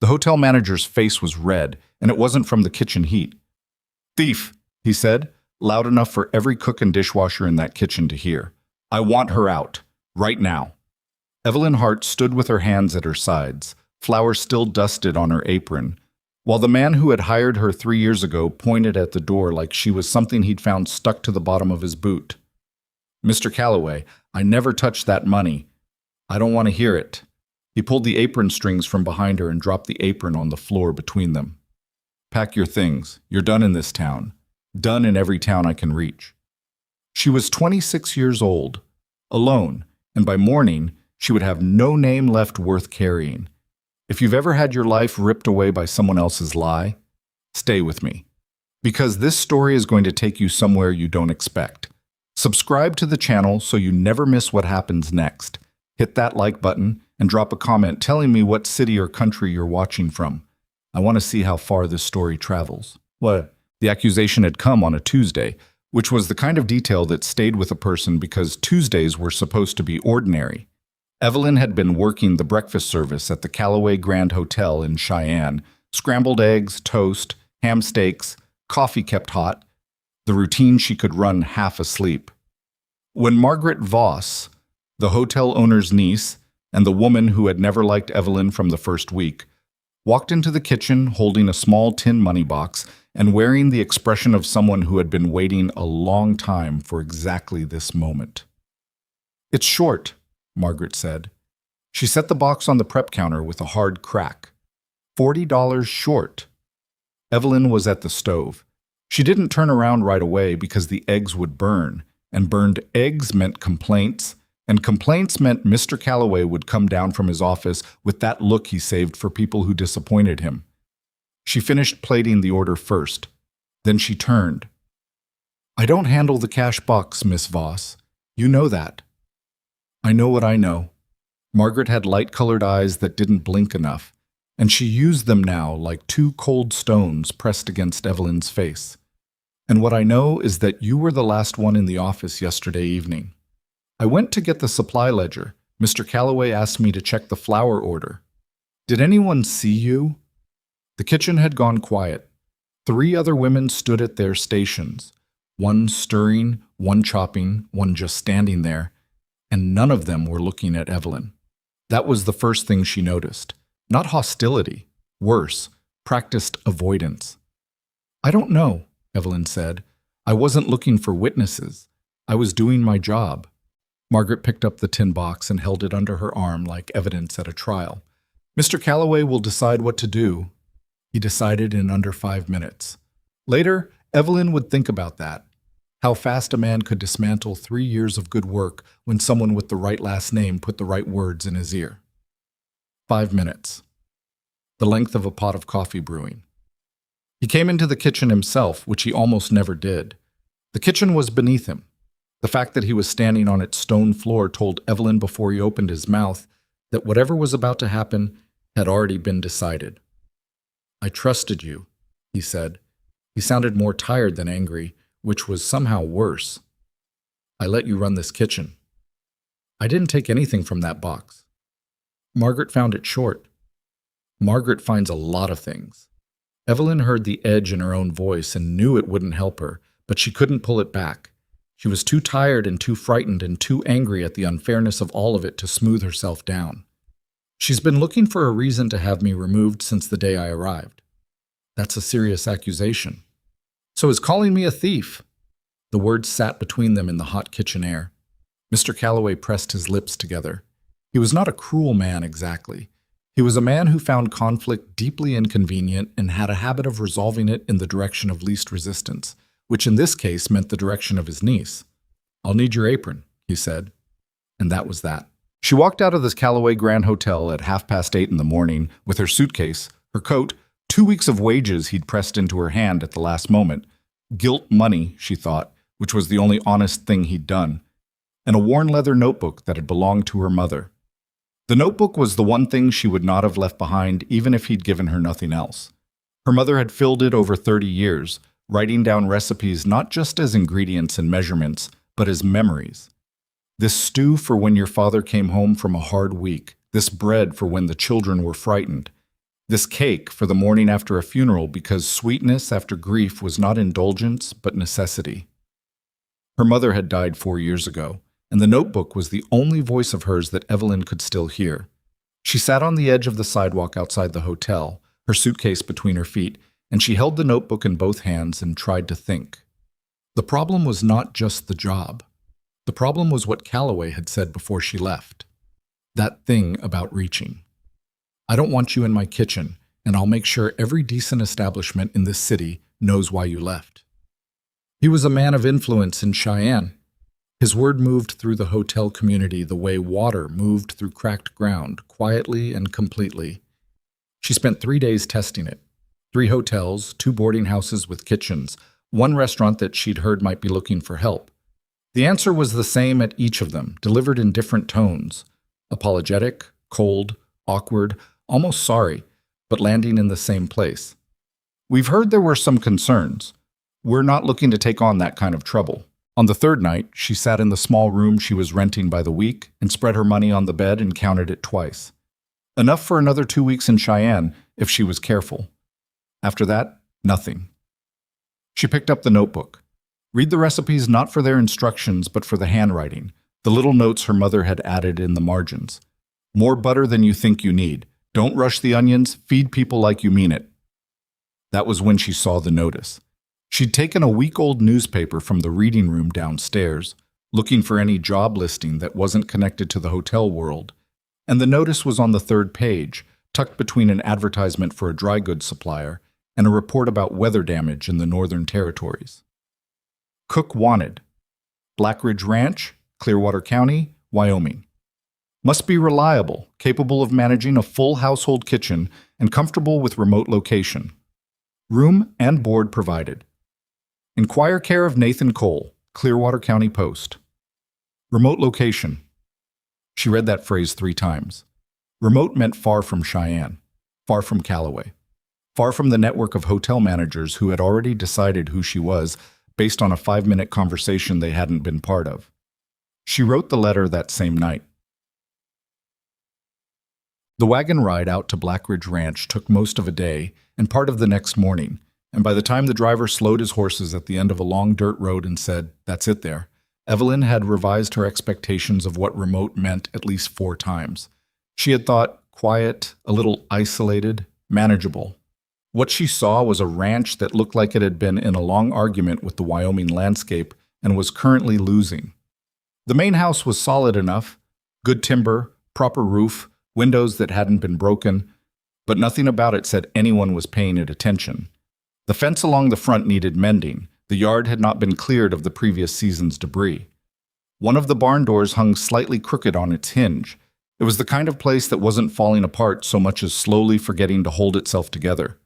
The hotel manager's face was red, and it wasn't from the kitchen heat. "Thief," he said, loud enough for every cook and dishwasher in that kitchen to hear. "I want her out. Right now." Evelyn Hart stood with her hands at her sides, flour still dusted on her apron, while the man who had hired her 3 years ago pointed at the door like she was something he'd found stuck to the bottom of his boot. "Mr. Calloway, I never touched that money. I don't want to hear it." He pulled the apron strings from behind her and dropped the apron on the floor between them. "Pack your things. You're done in this town. Done in every town I can reach." She was 26 years old, alone, and by morning, she would have no name left worth carrying. If you've ever had your life ripped away by someone else's lie, stay with me, because this story is going to take you somewhere you don't expect. Subscribe to the channel so you never miss what happens next. Hit that like button and drop a comment telling me what city or country you're watching from. I want to see how far this story travels. What? The accusation had come on a Tuesday, which was the kind of detail that stayed with a person because Tuesdays were supposed to be ordinary. Evelyn had been working the breakfast service at the Callaway Grand Hotel in Cheyenne. Scrambled eggs, toast, ham steaks, coffee kept hot, the routine she could run half asleep. When Margaret Voss, the hotel owner's niece, and the woman who had never liked Evelyn from the first week, walked into the kitchen holding a small tin money box and wearing the expression of someone who had been waiting a long time for exactly this moment. "It's short," Margaret said. She set the box on the prep counter with a hard crack. $40 short. Evelyn was at the stove. She didn't turn around right away because the eggs would burn, and burned eggs meant complaints, and complaints meant Mr. Calloway would come down from his office with that look he saved for people who disappointed him. She finished plating the order first. Then she turned. "I don't handle the cash box, Miss Voss. You know that." "I know what I know." Margaret had light-colored eyes that didn't blink enough, and she used them now like two cold stones pressed against Evelyn's face. "And what I know is that you were the last one in the office yesterday evening. I went to get the supply ledger. Mr. Calloway asked me to check the flour order. Did anyone see you?" The kitchen had gone quiet. 3 other women stood at their stations, one stirring, one chopping, one just standing there, and none of them were looking at Evelyn. That was the first thing she noticed. Not hostility. Worse, practiced avoidance. "I don't know," Evelyn said. "I wasn't looking for witnesses. I was doing my job." Margaret picked up the tin box and held it under her arm like evidence at a trial. "Mr. Calloway will decide what to do." He decided in under 5 minutes. Later, Evelyn would think about that. How fast a man could dismantle 3 years of good work when someone with the right last name put the right words in his ear. 5 minutes. The length of a pot of coffee brewing. He came into the kitchen himself, which he almost never did. The kitchen was beneath him. The fact that he was standing on its stone floor told Evelyn before he opened his mouth that whatever was about to happen had already been decided. "I trusted you," he said. He sounded more tired than angry, which was somehow worse. "I let you run this kitchen. I didn't take anything from that box." Margaret found it short. Margaret finds a lot of things. Evelyn heard the edge in her own voice and knew it wouldn't help her, but she couldn't pull it back. She was too tired and too frightened and too angry at the unfairness of all of it to smooth herself down. "She's been looking for a reason to have me removed since the day I arrived." That's a serious accusation. "So is calling me a thief." The words sat between them in the hot kitchen air. Mr. Calloway pressed his lips together. He was not a cruel man exactly. He was a man who found conflict deeply inconvenient and had a habit of resolving it in the direction of least resistance, which in this case meant the direction of his niece. "I'll need your apron," he said. And that was that. She walked out of this Callaway Grand Hotel at 8:30 in the morning with her suitcase, her coat, 2 weeks of wages he'd pressed into her hand at the last moment, guilt money, she thought, which was the only honest thing he'd done, and a worn leather notebook that had belonged to her mother. The notebook was the one thing she would not have left behind even if he'd given her nothing else. Her mother had filled it over 30 years, writing down recipes not just as ingredients and measurements, but as memories. This stew for when your father came home from a hard week, this bread for when the children were frightened. This cake for the morning after a funeral because sweetness after grief was not indulgence but necessity. Her mother had died 4 years ago, and the notebook was the only voice of hers that Evelyn could still hear. She sat on the edge of the sidewalk outside the hotel, her suitcase between her feet, and she held the notebook in both hands and tried to think. The problem was not just the job. The problem was what Calloway had said before she left. That thing about reaching. I don't want you in my kitchen, and I'll make sure every decent establishment in this city knows why you left. He was a man of influence in Cheyenne. His word moved through the hotel community the way water moved through cracked ground, quietly and completely. She spent 3 days testing it. 3 hotels, 2 boarding houses with kitchens, 1 restaurant that she'd heard might be looking for help. The answer was the same at each of them, delivered in different tones. Apologetic, cold, awkward, almost sorry, but landing in the same place. We've heard there were some concerns. We're not looking to take on that kind of trouble. On the 3rd night, she sat in the small room she was renting by the week and spread her money on the bed and counted it twice. Enough for another 2 weeks in Cheyenne if she was careful. After that, nothing. She picked up the notebook. Read the recipes not for their instructions but for the handwriting, the little notes her mother had added in the margins. More butter than you think you need. Don't rush the onions, feed people like you mean it. That was when she saw the notice. She'd taken a week-old newspaper from the reading room downstairs, looking for any job listing that wasn't connected to the hotel world, and the notice was on the 3rd page, tucked between an advertisement for a dry goods supplier and a report about weather damage in the Northern Territories. Cook wanted. Black Ridge Ranch, Clearwater County, Wyoming. Must be reliable, capable of managing a full household kitchen, and comfortable with remote location. Room and board provided. Inquire care of Nathan Cole, Clearwater County Post. Remote location. She read that phrase 3 times. Remote meant far from Cheyenne, far from Calloway, far from the network of hotel managers who had already decided who she was based on a 5-minute conversation they hadn't been part of. She wrote the letter that same night. The wagon ride out to Black Ridge Ranch took most of a day and part of the next morning, and by the time the driver slowed his horses at the end of a long dirt road and said, "That's it there," Evelyn had revised her expectations of what remote meant at least 4 times. She had thought quiet, a little isolated, manageable. What she saw was a ranch that looked like it had been in a long argument with the Wyoming landscape and was currently losing. The main house was solid enough, good timber, proper roof, windows that hadn't been broken, but nothing about it said anyone was paying it attention. The fence along the front needed mending. The yard had not been cleared of the previous season's debris. One of the barn doors hung slightly crooked on its hinge. It was the kind of place that wasn't falling apart so much as slowly forgetting to hold itself together.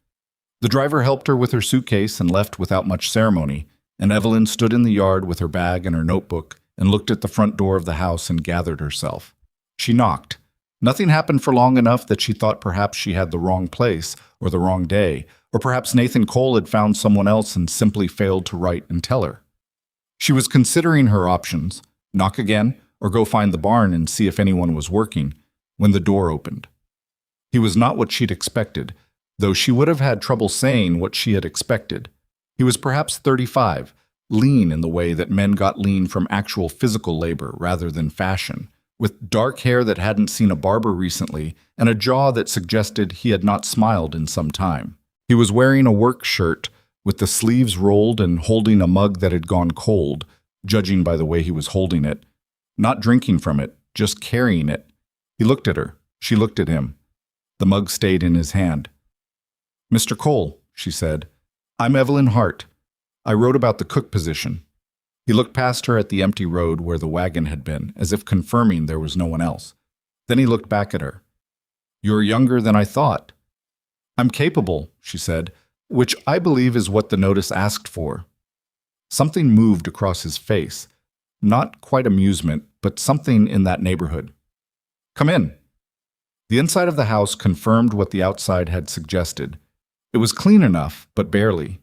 The driver helped her with her suitcase and left without much ceremony, and Evelyn stood in the yard with her bag and her notebook and looked at the front door of the house and gathered herself. She knocked. Nothing happened for long enough that she thought perhaps she had the wrong place or the wrong day, or perhaps Nathan Cole had found someone else and simply failed to write and tell her. She was considering her options, knock again or go find the barn and see if anyone was working, when the door opened. He was not what she'd expected, though she would have had trouble saying what she had expected. He was perhaps 35, lean in the way that men got lean from actual physical labor rather than fashion, with dark hair that hadn't seen a barber recently and a jaw that suggested he had not smiled in some time. He was wearing a work shirt with the sleeves rolled and holding a mug that had gone cold, judging by the way he was holding it. Not drinking from it, just carrying it. He looked at her. She looked at him. The mug stayed in his hand. "Mr. Cole," she said, "I'm Evelyn Hart. I wrote about the cook position." He looked past her at the empty road where the wagon had been, as if confirming there was no one else. Then he looked back at her. "You're younger than I thought." "I'm capable," she said, which I believe is what the notice asked for. Something moved across his face. Not quite amusement, but something in that neighborhood. "Come in." The inside of the house confirmed what the outside had suggested. It was clean enough, but barely.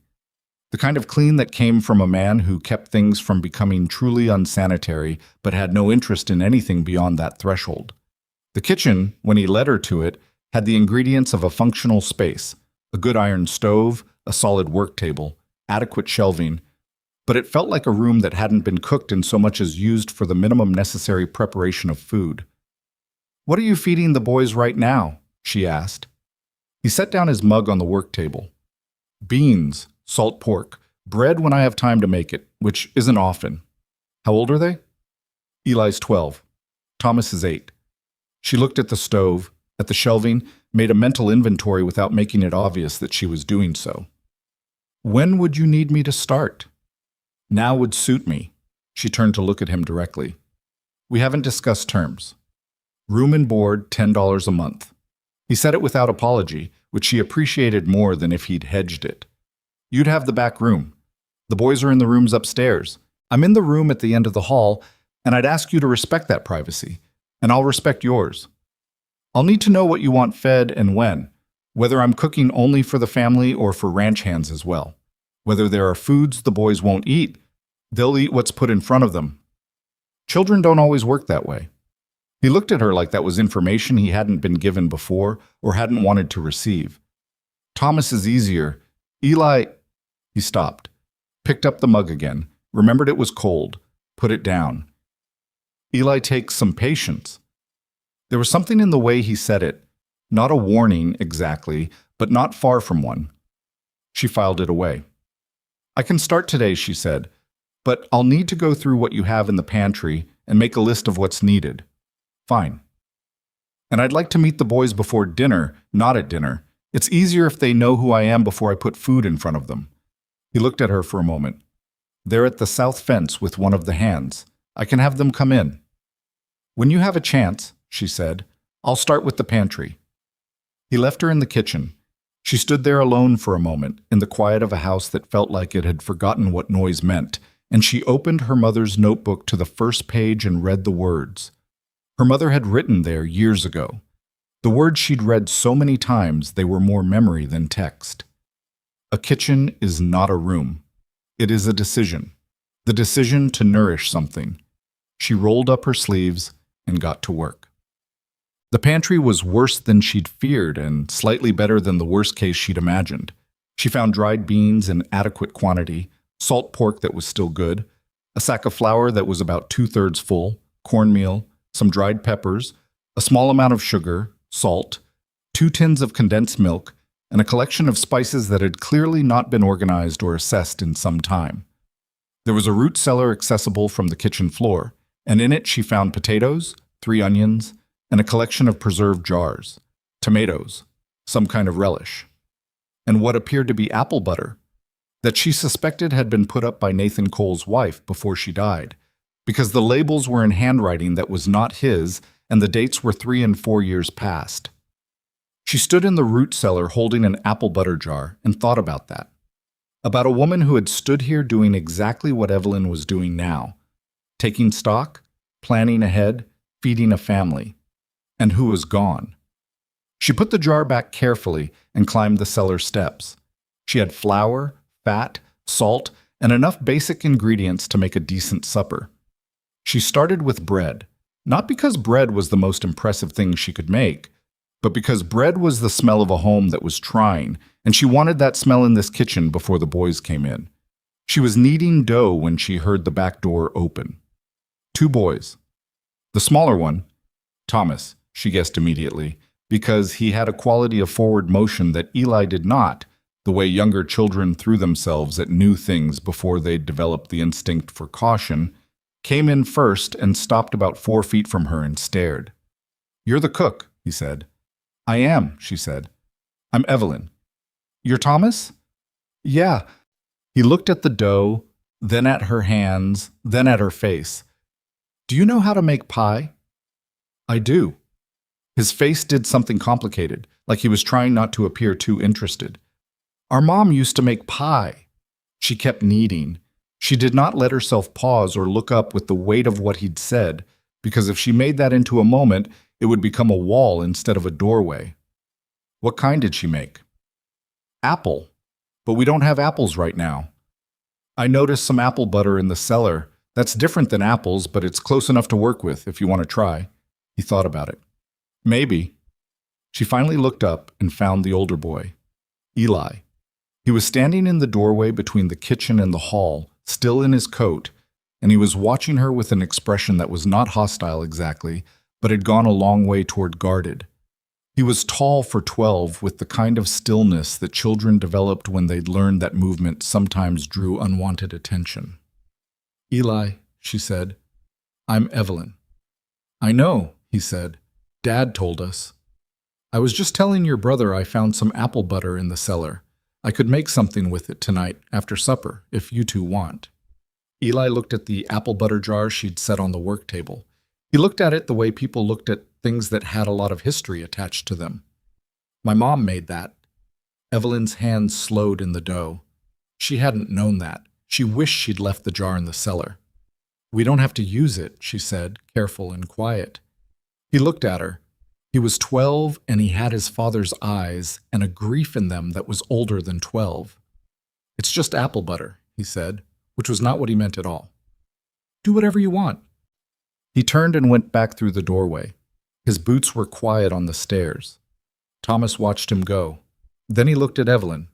The kind of clean that came from a man who kept things from becoming truly unsanitary, but had no interest in anything beyond that threshold. The kitchen, when he led her to it, had the ingredients of a functional space, a good iron stove, a solid work table, adequate shelving, but it felt like a room that hadn't been cooked in so much as used for the minimum necessary preparation of food. "What are you feeding the boys right now?" she asked. He set down his mug on the work table. "Beans, salt pork, bread when I have time to make it, which isn't often." "How old are they?" "Eli's 12. Thomas is 8. She looked at the stove, at the shelving, made a mental inventory without making it obvious that she was doing so. "When would you need me to start?" "Now would suit me." She turned to look at him directly. "We haven't discussed terms. Room and board, $10 a month." He said it without apology, which she appreciated more than if he'd hedged it. "You'd have the back room. The boys are in the rooms upstairs. I'm in the room at the end of the hall, and I'd ask you to respect that privacy, and I'll respect yours. I'll need to know what you want fed and when, whether I'm cooking only for the family or for ranch hands as well. Whether there are foods the boys won't eat, they'll eat what's put in front of them. Children don't always work that way." He looked at her like that was information he hadn't been given before or hadn't wanted to receive. "Thomas is easier. Eli—" He stopped, picked up the mug again, remembered it was cold, put it down. "Eli takes some patience." There was something in the way he said it, not a warning exactly, but not far from one. She filed it away. "I can start today," she said, "but I'll need to go through what you have in the pantry and make a list of what's needed." "Fine. And I'd like to meet the boys before dinner, not at dinner. It's easier if they know who I am before I put food in front of them." He looked at her for a moment. "They're at the south fence with one of the hands. I can have them come in." "When you have a chance," she said, "I'll start with the pantry." He left her in the kitchen. She stood there alone for a moment, in the quiet of a house that felt like it had forgotten what noise meant, and she opened her mother's notebook to the first page and read the words. Her mother had written there years ago. The words she'd read so many times they were more memory than text. A kitchen is not a room. It is a decision. The decision to nourish something. She rolled up her sleeves and got to work. The pantry was worse than she'd feared and slightly better than the worst case she'd imagined. She found dried beans in adequate quantity, salt pork that was still good, a sack of flour that was about 2/3 full, cornmeal, some dried peppers, a small amount of sugar, salt, 2 tins of condensed milk, and a collection of spices that had clearly not been organized or assessed in some time. There was a root cellar accessible from the kitchen floor, and in it she found potatoes, 3 onions, and a collection of preserved jars, tomatoes, some kind of relish, and what appeared to be apple butter that she suspected had been put up by Nathan Cole's wife before she died, because the labels were in handwriting that was not his and the dates were 3 and 4 years past. She stood in the root cellar holding an apple butter jar and thought about that. About a woman who had stood here doing exactly what Evelyn was doing now, taking stock, planning ahead, feeding a family, and who was gone. She put the jar back carefully and climbed the cellar steps. She had flour, fat, salt, and enough basic ingredients to make a decent supper. She started with bread, not because bread was the most impressive thing she could make, but because bread was the smell of a home that was trying, and she wanted that smell in this kitchen before the boys came in. She was kneading dough when she heard the back door open. 2 boys. The smaller one, Thomas, she guessed immediately, because he had a quality of forward motion that Eli did not, the way younger children threw themselves at new things before they'd developed the instinct for caution, came in first and stopped about 4 feet from her and stared. "You're the cook," he said. "I am," she said. "I'm Evelyn." "You're Thomas?" "Yeah." He looked at the dough, then at her hands, then at her face. "Do you know how to make pie?" "I do." His face did something complicated, like he was trying not to appear too interested. "Our mom used to make pie." She kept kneading. She did not let herself pause or look up with the weight of what he'd said, because if she made that into a moment, it would become a wall instead of a doorway. "What kind did she make?" "Apple. But we don't have apples right now." "I noticed some apple butter in the cellar. That's different than apples, but it's close enough to work with if you want to try." He thought about it. "Maybe." She finally looked up and found the older boy, Eli. He was standing in the doorway between the kitchen and the hall, still in his coat, and he was watching her with an expression that was not hostile exactly, but had gone a long way toward guarded. He was tall for 12, with the kind of stillness that children developed when they'd learned that movement sometimes drew unwanted attention. "Eli," she said, "I'm Evelyn." "I know," he said. "Dad told us." "I was just telling your brother I found some apple butter in the cellar. I could make something with it tonight after supper, if you two want." Eli looked at the apple butter jar she'd set on the work table. He looked at it the way people looked at things that had a lot of history attached to them. "My mom made that." Evelyn's hands slowed in the dough. She hadn't known that. She wished she'd left the jar in the cellar. "We don't have to use it," she said, careful and quiet. He looked at her. He was 12, and he had his father's eyes and a grief in them that was older than 12. "It's just apple butter," he said, which was not what he meant at all. "Do whatever you want." He turned and went back through the doorway. His boots were quiet on the stairs. Thomas watched him go. Then he looked at Evelyn.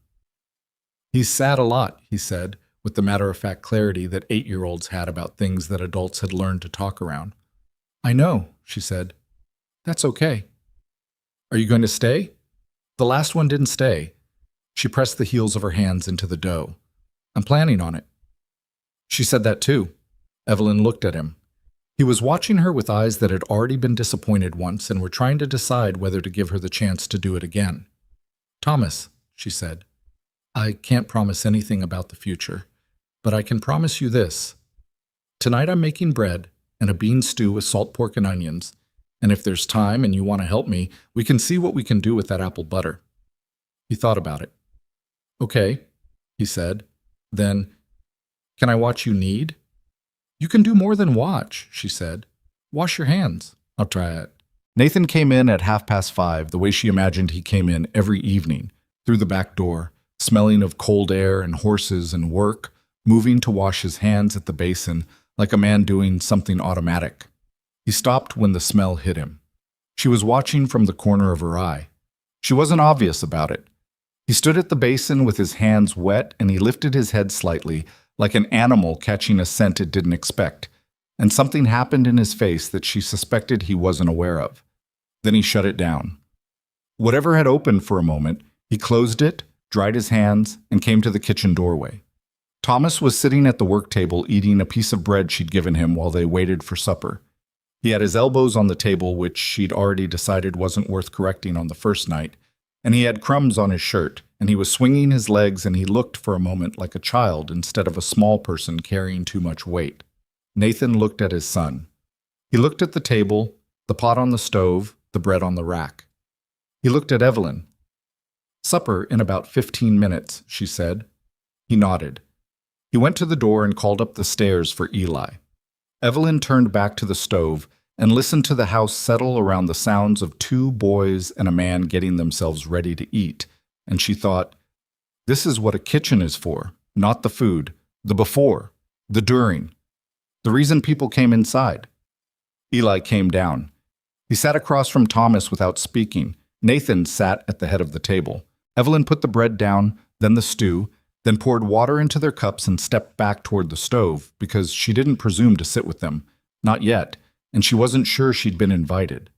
"He's sad a lot," he said, with the matter-of-fact clarity that 8-year-olds had about things that adults had learned to talk around. "I know," she said. "That's okay." "Are you going to stay?" "The last one didn't stay." She pressed the heels of her hands into the dough. "I'm planning on it." She said that too. Evelyn looked at him. He was watching her with eyes that had already been disappointed once and were trying to decide whether to give her the chance to do it again. "Thomas," she said, "I can't promise anything about the future, but I can promise you this. Tonight I'm making bread and a bean stew with salt pork and onions, and if there's time and you want to help me, we can see what we can do with that apple butter." He thought about it. "Okay," he said. Then, "Can I watch you knead?" "You can do more than watch," she said. "Wash your hands." "I'll try it." Nathan came in at 5:30, the way she imagined he came in every evening, through the back door, smelling of cold air and horses and work, moving to wash his hands at the basin like a man doing something automatic. He stopped when the smell hit him. She was watching from the corner of her eye. She wasn't obvious about it. He stood at the basin with his hands wet, and he lifted his head slightly, like an animal catching a scent it didn't expect, and something happened in his face that she suspected he wasn't aware of. Then he shut it down. Whatever had opened for a moment, he closed it, dried his hands, and came to the kitchen doorway. Thomas was sitting at the work table eating a piece of bread she'd given him while they waited for supper. He had his elbows on the table, which she'd already decided wasn't worth correcting on the first night, and he had crumbs on his shirt, and he was swinging his legs, and he looked for a moment like a child instead of a small person carrying too much weight. Nathan looked at his son. He looked at the table, the pot on the stove, the bread on the rack. He looked at Evelyn. "Supper in about 15 minutes, she said. He nodded. He went to the door and called up the stairs for Eli. Evelyn turned back to the stove and listened to the house settle around the sounds of 2 boys and a man getting themselves ready to eat, and she thought, this is what a kitchen is for, not the food, the before, the during, the reason people came inside. Eli came down. He sat across from Thomas without speaking. Nathan sat at the head of the table. Evelyn put the bread down, then the stew, then poured water into their cups and stepped back toward the stove because she didn't presume to sit with them, not yet, and she wasn't sure she'd been invited.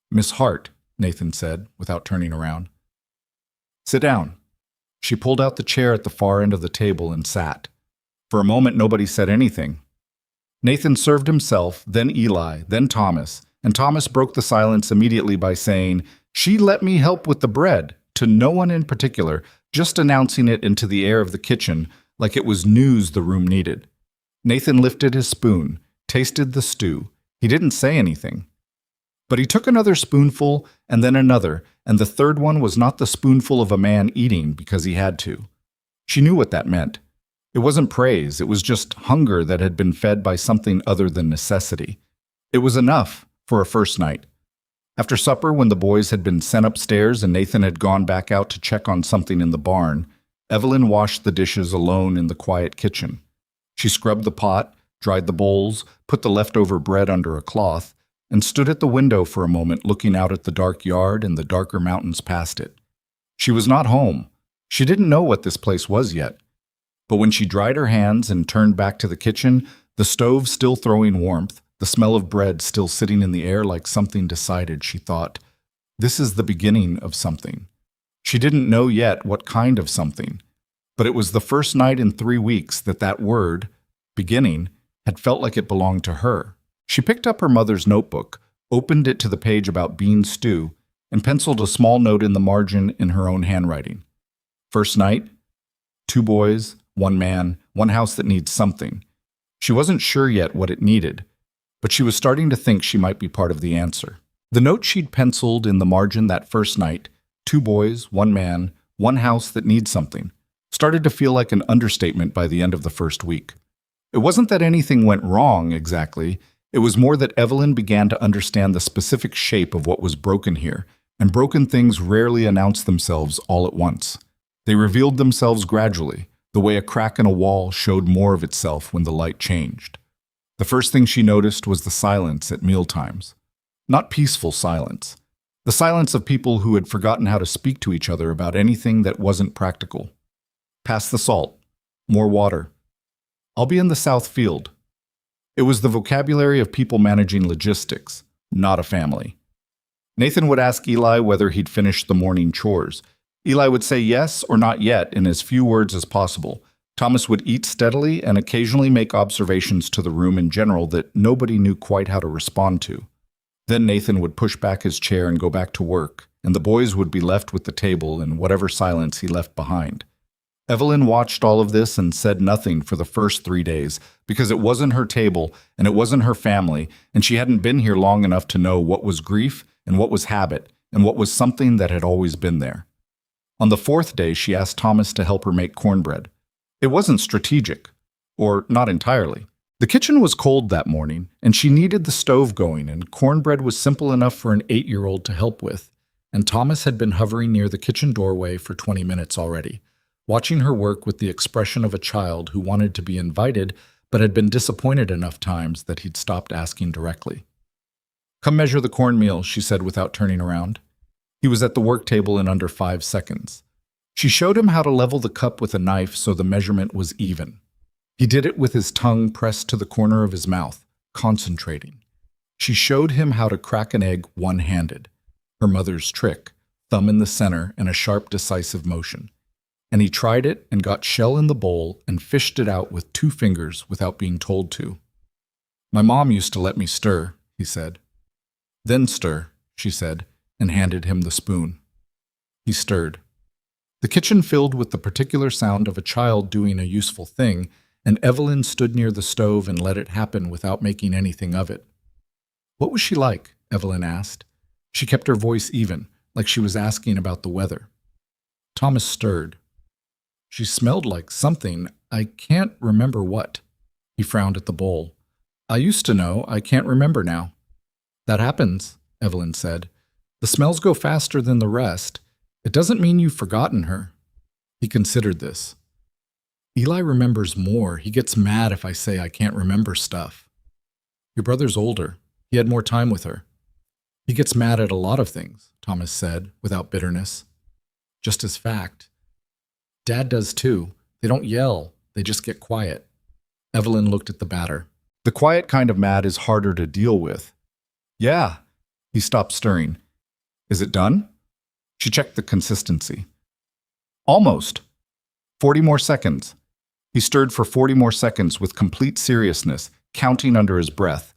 "Miss Hart," Nathan said, without turning around. "Sit down." She pulled out the chair at the far end of the table and sat. For a moment, nobody said anything. Nathan served himself, then Eli, then Thomas, and Thomas broke the silence immediately by saying, "She let me help with the bread," to no one in particular, just announcing it into the air of the kitchen like it was news the room needed. Nathan lifted his spoon, tasted the stew. He didn't say anything. But he took another spoonful and then another, and the third one was not the spoonful of a man eating because he had to. She knew what that meant. It wasn't praise, it was just hunger that had been fed by something other than necessity. It was enough for a first night. After supper, when the boys had been sent upstairs and Nathan had gone back out to check on something in the barn, Evelyn washed the dishes alone in the quiet kitchen. She scrubbed the pot, dried the bowls, put the leftover bread under a cloth, and stood at the window for a moment looking out at the dark yard and the darker mountains past it. She was not home. She didn't know what this place was yet. But when she dried her hands and turned back to the kitchen, the stove still throwing warmth, the smell of bread still sitting in the air like something decided, she thought, this is the beginning of something. She didn't know yet what kind of something, but it was the first night in 3 weeks that word, beginning, had felt like it belonged to her. She picked up her mother's notebook, opened it to the page about bean stew, and penciled a small note in the margin in her own handwriting. First night, 2 boys, 1 man, 1 house that needs something. She wasn't sure yet what it needed, but she was starting to think she might be part of the answer. The note she'd penciled in the margin that first night, 2 boys, 1 man, 1 house that needs something, started to feel like an understatement by the end of the first week. It wasn't that anything went wrong exactly. It was more that Evelyn began to understand the specific shape of what was broken here, and broken things rarely announce themselves all at once. They revealed themselves gradually, the way a crack in a wall showed more of itself when the light changed. The first thing she noticed was the silence at mealtimes. Not peaceful silence. The silence of people who had forgotten how to speak to each other about anything that wasn't practical. Pass the salt. More water. I'll be in the south field. It was the vocabulary of people managing logistics, not a family. Nathan would ask Eli whether he'd finished the morning chores. Eli would say yes or not yet in as few words as possible. Thomas would eat steadily and occasionally make observations to the room in general that nobody knew quite how to respond to. Then Nathan would push back his chair and go back to work, and the boys would be left with the table and whatever silence he left behind. Evelyn watched all of this and said nothing for the first 3 days because it wasn't her table and it wasn't her family, and she hadn't been here long enough to know what was grief and what was habit and what was something that had always been there. On the 4th day, she asked Thomas to help her make cornbread. It wasn't strategic, or not entirely. The kitchen was cold that morning, and she needed the stove going, and cornbread was simple enough for an 8-year-old to help with, and Thomas had been hovering near the kitchen doorway for 20 minutes already, watching her work with the expression of a child who wanted to be invited but had been disappointed enough times that he'd stopped asking directly. "Come measure the cornmeal," she said without turning around. He was at the work table in under 5 seconds. She showed him how to level the cup with a knife so the measurement was even. He did it with his tongue pressed to the corner of his mouth, concentrating. She showed him how to crack an egg one-handed, her mother's trick, thumb in the center and a sharp, decisive motion. And he tried it and got shell in the bowl and fished it out with 2 fingers without being told to. "My mom used to let me stir," he said. "Then stir," she said, and handed him the spoon. He stirred. The kitchen filled with the particular sound of a child doing a useful thing, and Evelyn stood near the stove and let it happen without making anything of it. "What was she like?" Evelyn asked. She kept her voice even, like she was asking about the weather. Thomas stirred. "She smelled like something. I can't remember what." He frowned at the bowl. "I used to know. I can't remember now." "That happens," Evelyn said. "The smells go faster than the rest. It doesn't mean you've forgotten her." He considered this. "Eli remembers more. He gets mad if I say I can't remember stuff." "Your brother's older. He had more time with her." "He gets mad at a lot of things," Thomas said, without bitterness. "Just as fact. Dad does too. They don't yell. They just get quiet." Evelyn looked at the batter. "The quiet kind of mad is harder to deal with." "Yeah." He stopped stirring. "Is it done?" She checked the consistency. "Almost. 40 more seconds." He stirred for 40 more seconds with complete seriousness, counting under his breath.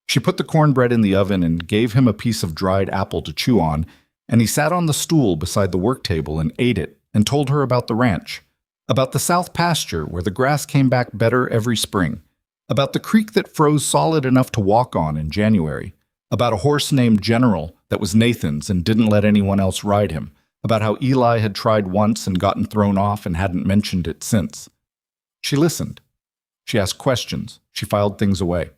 She put the cornbread in the oven and gave him a piece of dried apple to chew on, and he sat on the stool beside the work table and ate it and told her about the ranch, about the south pasture where the grass came back better every spring, about the creek that froze solid enough to walk on in January, about a horse named General that was Nathan's and didn't let anyone else ride him, about how Eli had tried once and gotten thrown off and hadn't mentioned it since. She listened. She asked questions. She filed things away.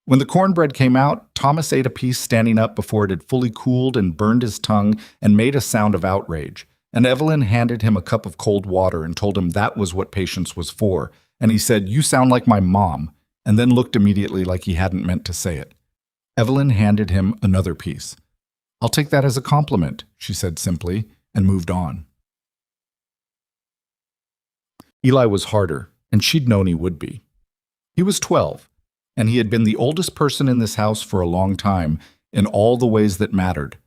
When the cornbread came out, Thomas ate a piece standing up before it had fully cooled and burned his tongue and made a sound of outrage, and Evelyn handed him a cup of cold water and told him that was what patience was for, and he said, "You sound like my mom," and then looked immediately like he hadn't meant to say it. Evelyn handed him another piece. "I'll take that as a compliment," she said simply, and moved on. Eli was harder, and she'd known he would be. He was 12, and he had been the oldest person in this house for a long time in all the ways that mattered.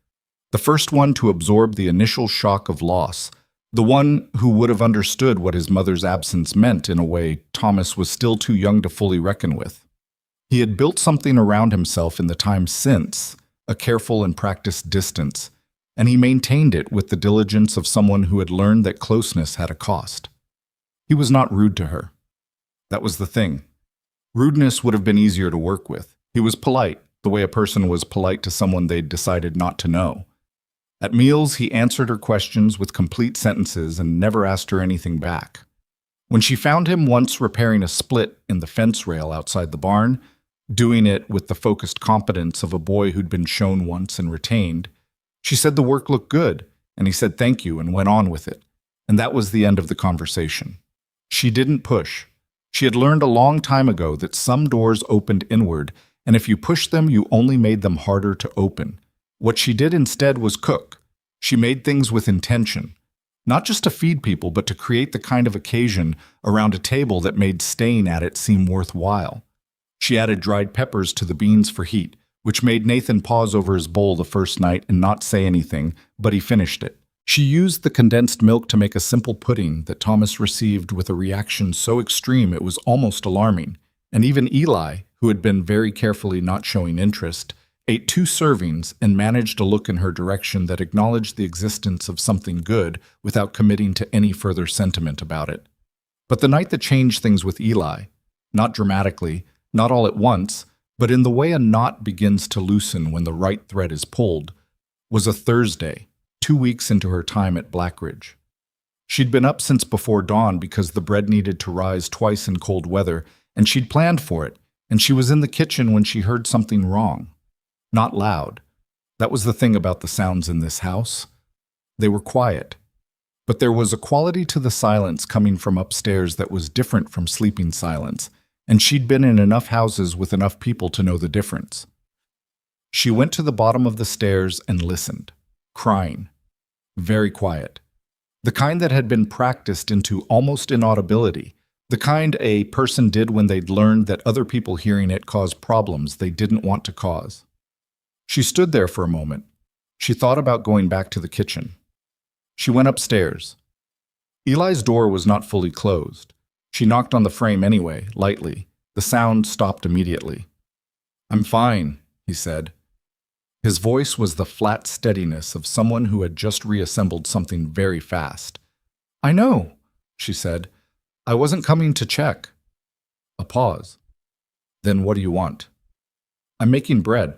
The first one to absorb the initial shock of loss, the one who would have understood what his mother's absence meant in a way Thomas was still too young to fully reckon with. He had built something around himself in the time since, a careful and practiced distance, and he maintained it with the diligence of someone who had learned that closeness had a cost. He was not rude to her. That was the thing. Rudeness would have been easier to work with. He was polite, the way a person was polite to someone they'd decided not to know. At meals, he answered her questions with complete sentences and never asked her anything back. When she found him once repairing a split in the fence rail outside the barn, doing it with the focused competence of a boy who'd been shown once and retained, she said the work looked good, and he said thank you and went on with it. And that was the end of the conversation. She didn't push. She had learned a long time ago that some doors opened inward, and if you pushed them, you only made them harder to open. What she did instead was cook. She made things with intention, not just to feed people, but to create the kind of occasion around a table that made staying at it seem worthwhile. She added dried peppers to the beans for heat, which made Nathan pause over his bowl the first night and not say anything, but he finished it. She used the condensed milk to make a simple pudding that Thomas received with a reaction so extreme it was almost alarming, and even Eli, who had been very carefully not showing interest, ate 2 servings and managed a look in her direction that acknowledged the existence of something good without committing to any further sentiment about it. But the night that changed things with Eli, not dramatically, not all at once, but in the way a knot begins to loosen when the right thread is pulled, was a Thursday, 2 weeks into her time at Blackridge. She'd been up since before dawn because the bread needed to rise twice in cold weather, and she'd planned for it, and she was in the kitchen when she heard something wrong. Not loud. That was the thing about the sounds in this house. They were quiet. But there was a quality to the silence coming from upstairs that was different from sleeping silence, and she'd been in enough houses with enough people to know the difference. She went to the bottom of the stairs and listened, crying. Very quiet. The kind that had been practiced into almost inaudibility, the kind a person did when they'd learned that other people hearing it caused problems they didn't want to cause. She stood there for a moment. She thought about going back to the kitchen. She went upstairs. Eli's door was not fully closed. She knocked on the frame anyway, lightly. The sound stopped immediately. "I'm fine," he said. His voice was the flat steadiness of someone who had just reassembled something very fast. "I know," she said. "I wasn't coming to check." A pause. "Then what do you want?" "I'm making bread.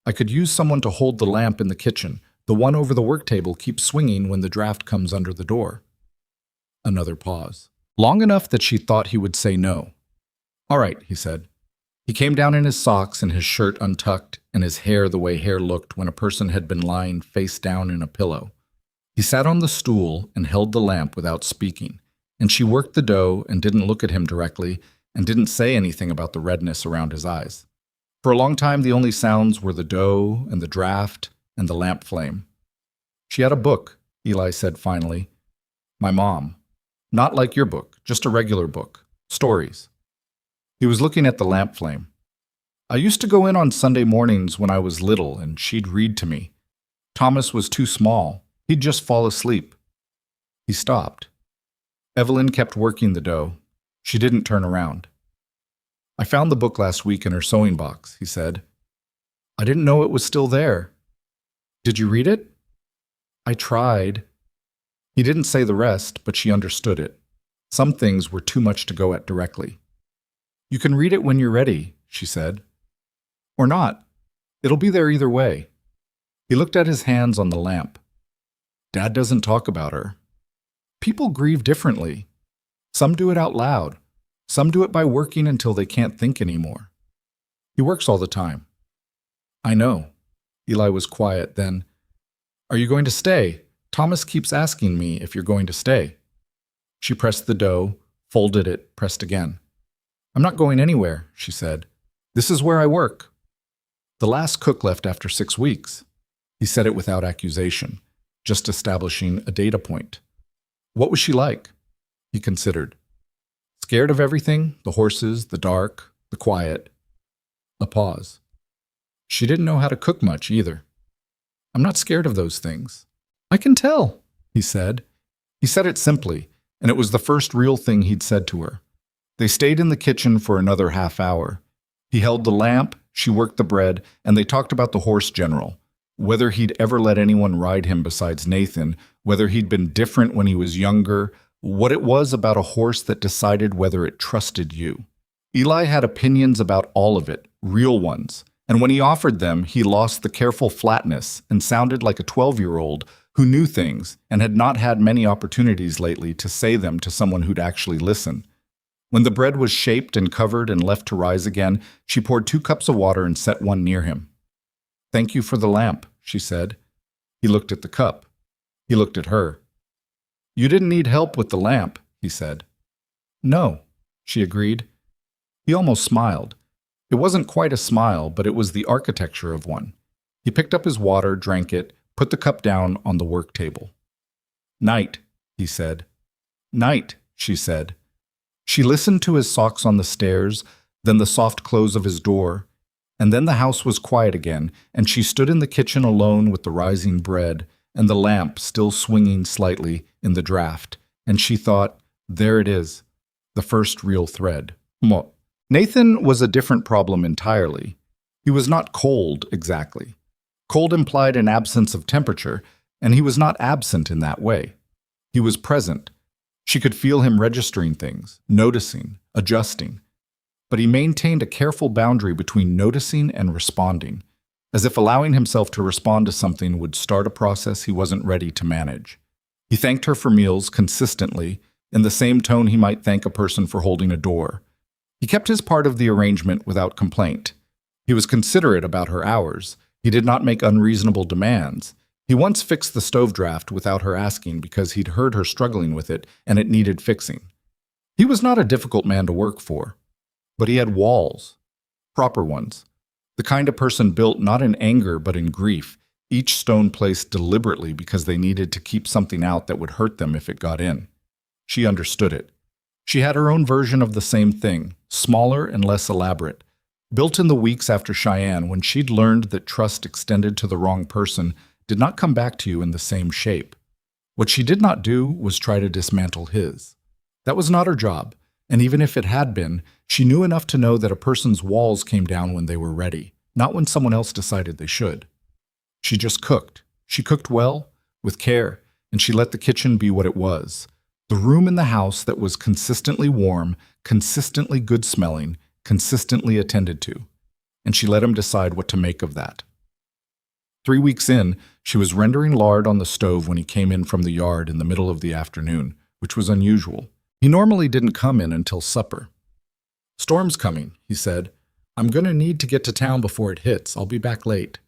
I could use someone to hold the lamp in the kitchen. The one over the work table keeps swinging when the draft comes under the door." Another pause. Long enough that she thought he would say no. "All right," he said. He came down in his socks and his shirt untucked and his hair the way hair looked when a person had been lying face down in a pillow. He sat on the stool and held the lamp without speaking, and she worked the dough and didn't look at him directly and didn't say anything about the redness around his eyes. For a long time, the only sounds were the dough and the draft and the lamp flame. "She had a book," Eli said finally. "My mom. Not like your book, just a regular book. Stories." He was looking at the lamp flame. "I used to go in on Sunday mornings when I was little, and she'd read to me. Thomas was too small. He'd just fall asleep." He stopped. Evelyn kept working the dough. She didn't turn around. "I found the book last week in her sewing box," he said. "I didn't know it was still there." "Did you read it?" "I tried." He didn't say the rest, but she understood it. Some things were too much to go at directly. "You can read it when you're ready," she said. "Or not. It'll be there either way." He looked at his hands on the lamp. "Dad doesn't talk about her. People grieve differently. Some do it out loud. Some do it by working until they can't think anymore. He works all the time." "I know." Eli was quiet then. "Are you going to stay? Thomas keeps asking me if you're going to stay." She pressed the dough, folded it, pressed again. "I'm not going anywhere," she said. "This is where I work." The last cook left after 6 weeks. He said it without accusation, just establishing a data point. What was she like? He considered. Scared of everything, the horses, the dark, the quiet. A pause. She didn't know how to cook much either. I'm not scared of those things. I can tell, he said. He said it simply, and it was the first real thing he'd said to her. They stayed in the kitchen for another half hour. He held the lamp, she worked the bread, and they talked about the horse general, whether he'd ever let anyone ride him besides Nathan, whether he'd been different when he was younger, what it was about a horse that decided whether it trusted you. Eli had opinions about all of it, real ones, and when he offered them, he lost the careful flatness and sounded like a 12-year-old who knew things and had not had many opportunities lately to say them to someone who'd actually listen. When the bread was shaped and covered and left to rise again, she poured 2 cups of water and set one near him. Thank you for the lamp, she said. He looked at the cup. He looked at her. You didn't need help with the lamp, he said. No, she agreed. He almost smiled. It wasn't quite a smile, but it was the architecture of one. He picked up his water, drank it, put the cup down on the work table. Night, he said. Night, she said. She listened to his socks on the stairs, then the soft close of his door, and then the house was quiet again, and she stood in the kitchen alone with the rising bread and the lamp still swinging slightly in the draft, and she thought, there it is, the first real thread. Nathan was a different problem entirely. He was not cold, exactly. Cold implied an absence of temperature, and he was not absent in that way. He was present. She could feel him registering things, noticing, adjusting. But he maintained a careful boundary between noticing and responding, as if allowing himself to respond to something would start a process he wasn't ready to manage. He thanked her for meals consistently, in the same tone he might thank a person for holding a door. He kept his part of the arrangement without complaint. He was considerate about her hours. He did not make unreasonable demands. He once fixed the stove draft without her asking because he'd heard her struggling with it and it needed fixing. He was not a difficult man to work for, but he had walls, proper ones, the kind of person built not in anger but in grief, each stone placed deliberately because they needed to keep something out that would hurt them if it got in. She understood it. She had her own version of the same thing, smaller and less elaborate, built in the weeks after Cheyenne when she'd learned that trust extended to the wrong person did not come back to you in the same shape. What she did not do was try to dismantle his. That was not her job, and even if it had been, she knew enough to know that a person's walls came down when they were ready, not when someone else decided they should. She just cooked. She cooked well, with care, and she let the kitchen be what it was. The room in the house that was consistently warm, consistently good-smelling, consistently attended to. And she let him decide what to make of that. 3 weeks in, she was rendering lard on the stove when he came in from the yard in the middle of the afternoon, which was unusual. He normally didn't come in until supper. Storm's coming, he said. I'm going to need to get to town before it hits. I'll be back late.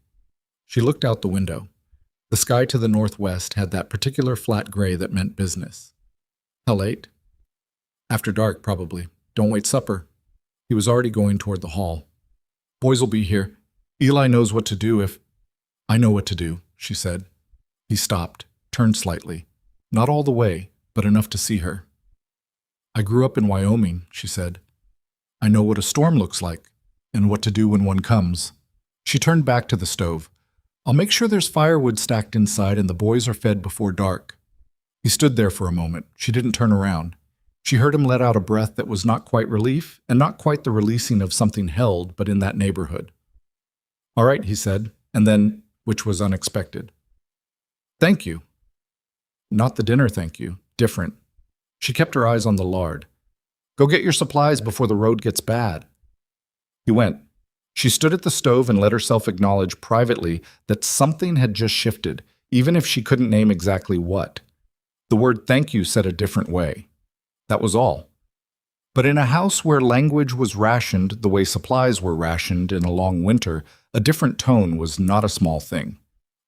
She looked out the window. The sky to the northwest had that particular flat gray that meant business. How late? After dark, probably. Don't wait supper. He was already going toward the hall. Boys will be here. Eli knows what to do if... I know what to do, she said. He stopped, turned slightly. Not all the way, but enough to see her. I grew up in Wyoming, she said. I know what a storm looks like, and what to do when one comes. She turned back to the stove. I'll make sure there's firewood stacked inside and the boys are fed before dark. He stood there for a moment. She didn't turn around. She heard him let out a breath that was not quite relief, and not quite the releasing of something held, but in that neighborhood. All right, he said, and then, which was unexpected. Thank you. Not the dinner, thank you. Different. She kept her eyes on the lard. Go get your supplies before the road gets bad. He went. She stood at the stove and let herself acknowledge privately that something had just shifted, even if she couldn't name exactly what. The word thank you said a different way. That was all. But in a house where language was rationed the way supplies were rationed in a long winter, a different tone was not a small thing.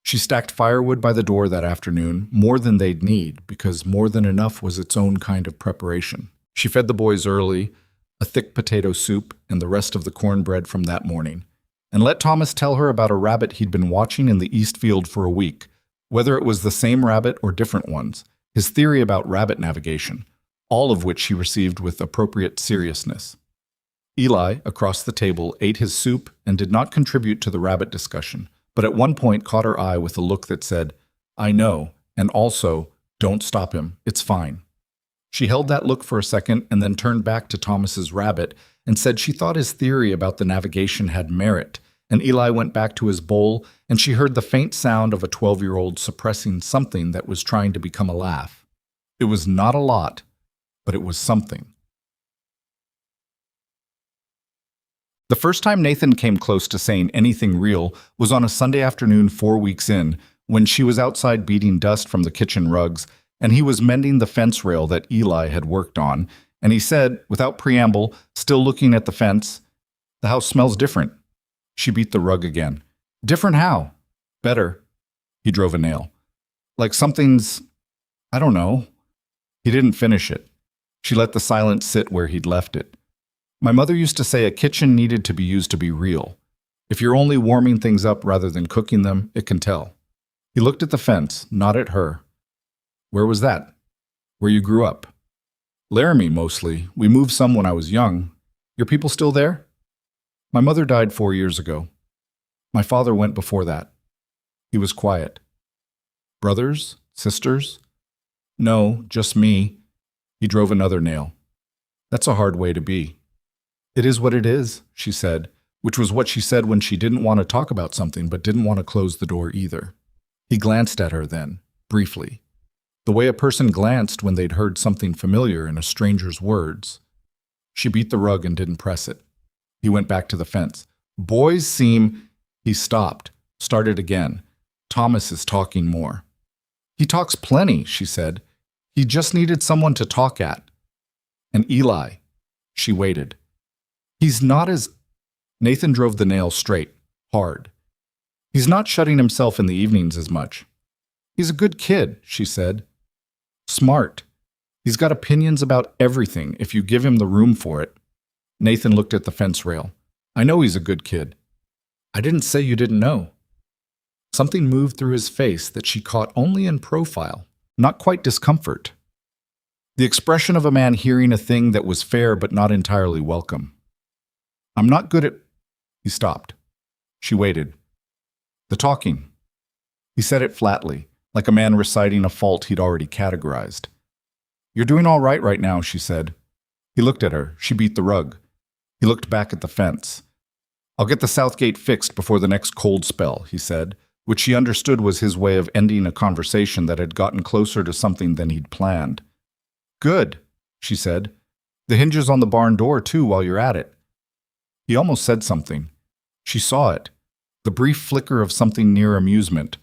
She stacked firewood by the door that afternoon, more than they'd need, because more than enough was its own kind of preparation. She fed the boys early, a thick potato soup and the rest of the cornbread from that morning, and let Thomas tell her about a rabbit he'd been watching in the East Field for a week, whether it was the same rabbit or different ones, his theory about rabbit navigation, all of which he received with appropriate seriousness. Eli, across the table, ate his soup and did not contribute to the rabbit discussion, but at one point caught her eye with a look that said, "I know, and also, don't stop him, it's fine." She held that look for a second and then turned back to Thomas's rabbit and said she thought his theory about the navigation had merit, and Eli went back to his bowl and she heard the faint sound of a 12-year-old suppressing something that was trying to become a laugh. It was not a lot, but it was something. The first time Nathan came close to saying anything real was on a Sunday afternoon 4 weeks in, when she was outside beating dust from the kitchen rugs, and he was mending the fence rail that Eli had worked on, and he said, without preamble, still looking at the fence, "The house smells different." She beat the rug again. "Different how?" "Better." He drove a nail. "Like something's... I don't know." He didn't finish it. She let the silence sit where he'd left it. "My mother used to say a kitchen needed to be used to be real. If you're only warming things up rather than cooking them, it can tell." He looked at the fence, not at her. "Where was that?" "Where you grew up." "Laramie, mostly. We moved some when I was young. Your people still there?" "My mother died 4 years ago. My father went before that." He was quiet. "Brothers? Sisters?" "No, just me." He drove another nail. "That's a hard way to be." "It is what it is," she said, which was what she said when she didn't want to talk about something but didn't want to close the door either. He glanced at her then, briefly. The way a person glanced when they'd heard something familiar in a stranger's words. She beat the rug and didn't press it. He went back to the fence. "Boys seem..." He stopped, started again. "Thomas is talking more." "He talks plenty," she said. "He just needed someone to talk at." "And Eli." She waited. "He's not as..." Nathan drove the nail straight, hard. "He's not shutting himself in the evenings as much." "He's a good kid," she said. "Smart. He's got opinions about everything if you give him the room for it." Nathan looked at the fence rail. "I know he's a good kid." "I didn't say you didn't know." Something moved through his face that she caught only in profile, not quite discomfort. The expression of a man hearing a thing that was fair but not entirely welcome. "I'm not good at..." He stopped. She waited. "The talking." He said it flatly, like a man reciting a fault he'd already categorized. "You're doing all right now," she said. He looked at her. She beat the rug. He looked back at the fence. "I'll get the south gate fixed before the next cold spell," he said, which she understood was his way of ending a conversation that had gotten closer to something than he'd planned. "Good," she said. "The hinges on the barn door, too, while you're at it." He almost said something. She saw it, the brief flicker of something near amusement.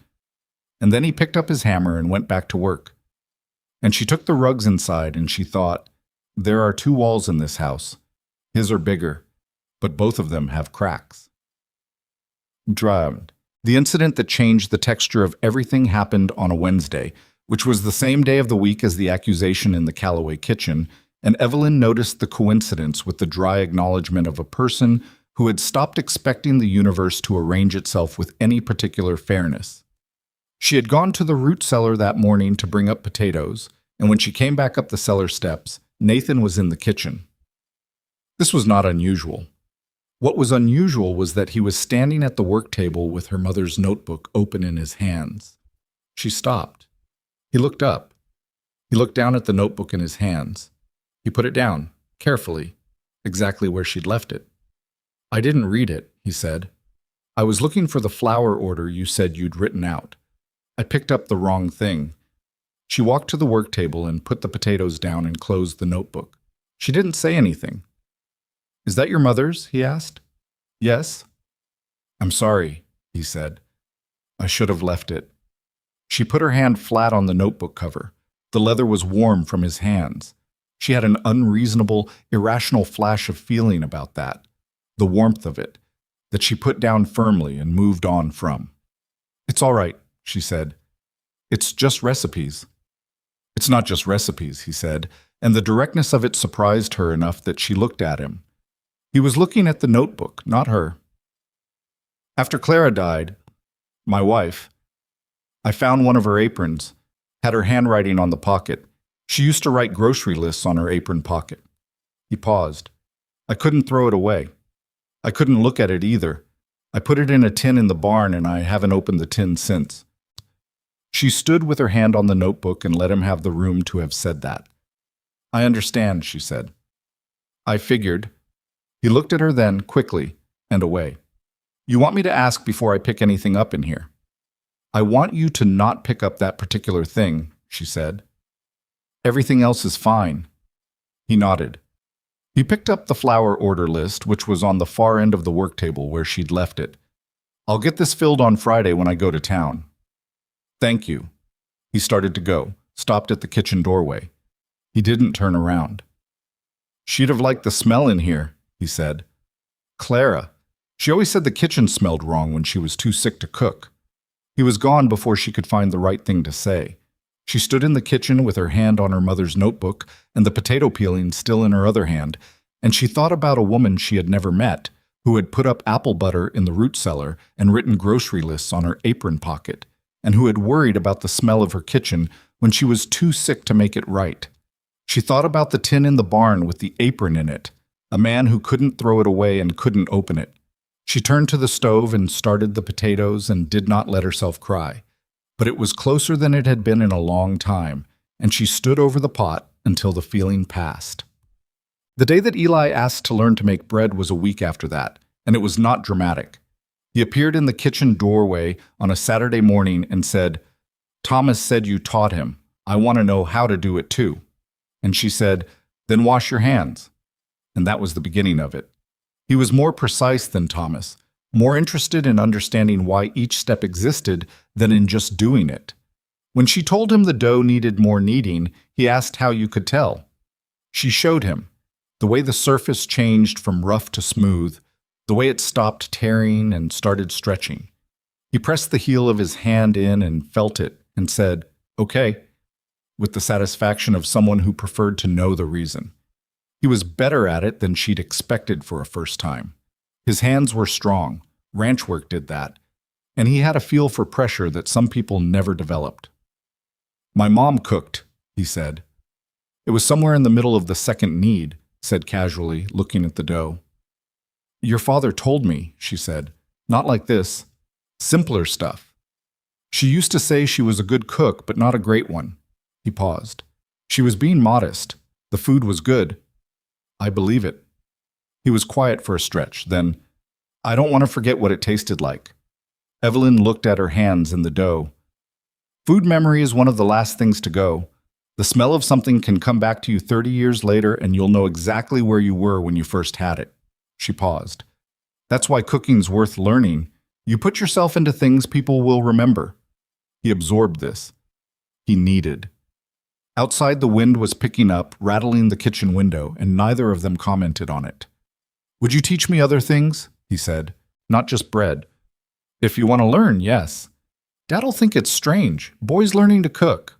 And then he picked up his hammer and went back to work. And she took the rugs inside and she thought, there are 2 walls in this house. His are bigger, but both of them have cracks. Drowned. The incident that changed the texture of everything happened on a Wednesday, which was the same day of the week as the accusation in the Callaway kitchen, and Evelyn noticed the coincidence with the dry acknowledgement of a person who had stopped expecting the universe to arrange itself with any particular fairness. She had gone to the root cellar that morning to bring up potatoes, and when she came back up the cellar steps, Nathan was in the kitchen. This was not unusual. What was unusual was that he was standing at the work table with her mother's notebook open in his hands. She stopped. He looked up. He looked down at the notebook in his hands. He put it down, carefully, exactly where she'd left it. "I didn't read it," he said. "I was looking for the flower order you said you'd written out. I picked up the wrong thing." She walked to the work table and put the potatoes down and closed the notebook. She didn't say anything. "Is that your mother's?" he asked. "Yes." "I'm sorry," he said. "I should have left it." She put her hand flat on the notebook cover. The leather was warm from his hands. She had an unreasonable, irrational flash of feeling about that, the warmth of it, that she put down firmly and moved on from. "It's all right," she said. "It's just recipes." "It's not just recipes," he said, and the directness of it surprised her enough that she looked at him. He was looking at the notebook, not her. After Clara died, my wife, I found one of her aprons, had her handwriting on the pocket. She used to write grocery lists on her apron pocket. He paused. I couldn't throw it away. I couldn't look at it either. I put it in a tin in the barn and I haven't opened the tin since. She stood with her hand on the notebook and let him have the room to have said that. I understand, she said. I figured. He looked at her then, quickly, and away. You want me to ask before I pick anything up in here? I want you to not pick up that particular thing, she said. Everything else is fine. He nodded. He picked up the flower order list, which was on the far end of the work table where she'd left it. I'll get this filled on Friday when I go to town. Thank you. He started to go, stopped at the kitchen doorway. He didn't turn around. She'd have liked the smell in here, he said. Clara. She always said the kitchen smelled wrong when she was too sick to cook. He was gone before she could find the right thing to say. She stood in the kitchen with her hand on her mother's notebook and the potato peeling still in her other hand, and she thought about a woman she had never met who had put up apple butter in the root cellar and written grocery lists on her apron pocket, and who had worried about the smell of her kitchen when she was too sick to make it right. She thought about the tin in the barn with the apron in it, a man who couldn't throw it away and couldn't open it. She turned to the stove and started the potatoes and did not let herself cry. But it was closer than it had been in a long time, and she stood over the pot until the feeling passed. The day that Eli asked to learn to make bread was a week after that, and it was not dramatic. He appeared in the kitchen doorway on a Saturday morning and said, Thomas said you taught him. I want to know how to do it too. And she said, then wash your hands. And that was the beginning of it. He was more precise than Thomas, more interested in understanding why each step existed than in just doing it. When she told him the dough needed more kneading, he asked how you could tell. She showed him, the way the surface changed from rough to smooth, the way it stopped tearing and started stretching. He pressed the heel of his hand in and felt it and said, okay, with the satisfaction of someone who preferred to know the reason. He was better at it than she'd expected for a first time. His hands were strong. Ranch work did that. And he had a feel for pressure that some people never developed. My mom cooked, he said. It was somewhere in the middle of the second knead, said casually, looking at the dough. Your father told me, she said. Not like this. Simpler stuff. She used to say she was a good cook, but not a great one. He paused. She was being modest. The food was good. I believe it. He was quiet for a stretch, then, I don't want to forget what it tasted like. Evelyn looked at her hands in the dough. Food memory is one of the last things to go. The smell of something can come back to you 30 years later and you'll know exactly where you were when you first had it. She paused. That's why cooking's worth learning. You put yourself into things people will remember. He absorbed this. He needed. Outside, the wind was picking up, rattling the kitchen window, and neither of them commented on it. Would you teach me other things? He said. Not just bread. If you want to learn, yes. Dad'll think it's strange. Boys learning to cook.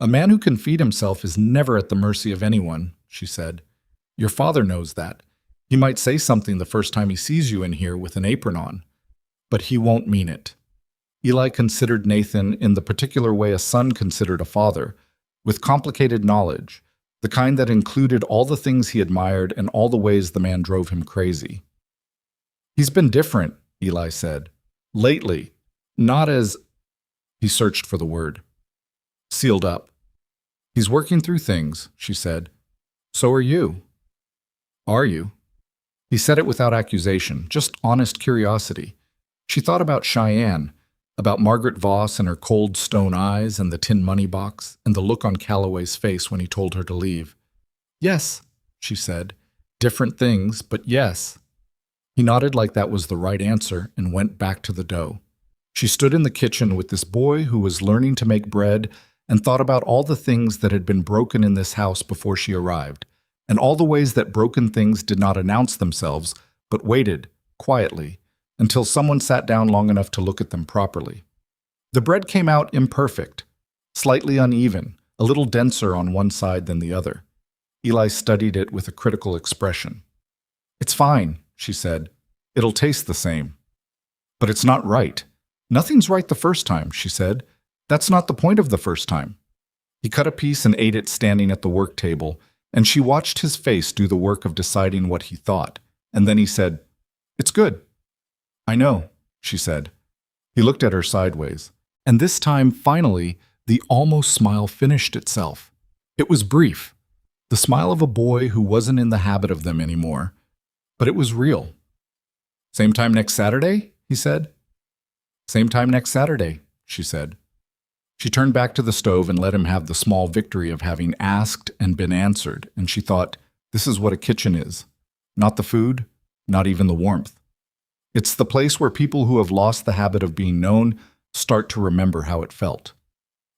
A man who can feed himself is never at the mercy of anyone, she said. Your father knows that. He might say something the first time he sees you in here with an apron on. But he won't mean it. Eli considered Nathan in the particular way a son considered a father, with complicated knowledge, the kind that included all the things he admired and all the ways the man drove him crazy. He's been different, Eli said. Lately. Not as... He searched for the word. Sealed up. He's working through things, she said. So are you. Are you? He said it without accusation, just honest curiosity. She thought about Cheyenne, about Margaret Voss and her cold stone eyes and the tin money box and the look on Calloway's face when he told her to leave. Yes, she said. Different things, but yes. He nodded like that was the right answer and went back to the dough. She stood in the kitchen with this boy who was learning to make bread and thought about all the things that had been broken in this house before she arrived, and all the ways that broken things did not announce themselves, but waited, quietly, until someone sat down long enough to look at them properly. The bread came out imperfect, slightly uneven, a little denser on one side than the other. Eli studied it with a critical expression. It's fine, she said. It'll taste the same. But it's not right. Nothing's right the first time, she said. That's not the point of the first time. He cut a piece and ate it standing at the work table, and she watched his face do the work of deciding what he thought. And then he said, "It's good." "I know," she said. He looked at her sideways. And this time, finally, the almost smile finished itself. It was brief, the smile of a boy who wasn't in the habit of them anymore. But it was real. "Same time next Saturday?" he said. "Same time next Saturday," she said. She turned back to the stove and let him have the small victory of having asked and been answered, and she thought, this is what a kitchen is. Not the food, not even the warmth. It's the place where people who have lost the habit of being known start to remember how it felt.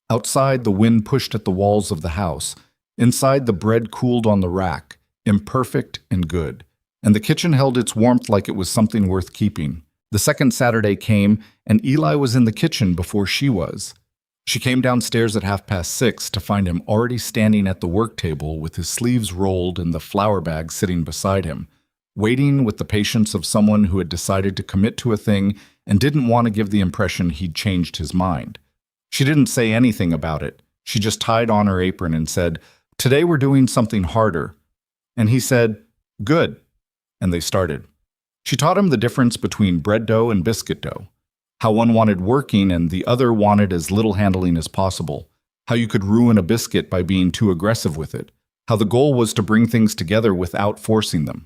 Outside, the wind pushed at the walls of the house. Inside, the bread cooled on the rack, imperfect and good. And the kitchen held its warmth like it was something worth keeping. The second Saturday came, and Eli was in the kitchen before she was. She came downstairs at 6:30 to find him already standing at the work table with his sleeves rolled and the flour bag sitting beside him, waiting with the patience of someone who had decided to commit to a thing and didn't want to give the impression he'd changed his mind. She didn't say anything about it. She just tied on her apron and said, "Today we're doing something harder." And he said, "Good." And they started. She taught him the difference between bread dough and biscuit dough, how one wanted working and the other wanted as little handling as possible, how you could ruin a biscuit by being too aggressive with it, how the goal was to bring things together without forcing them.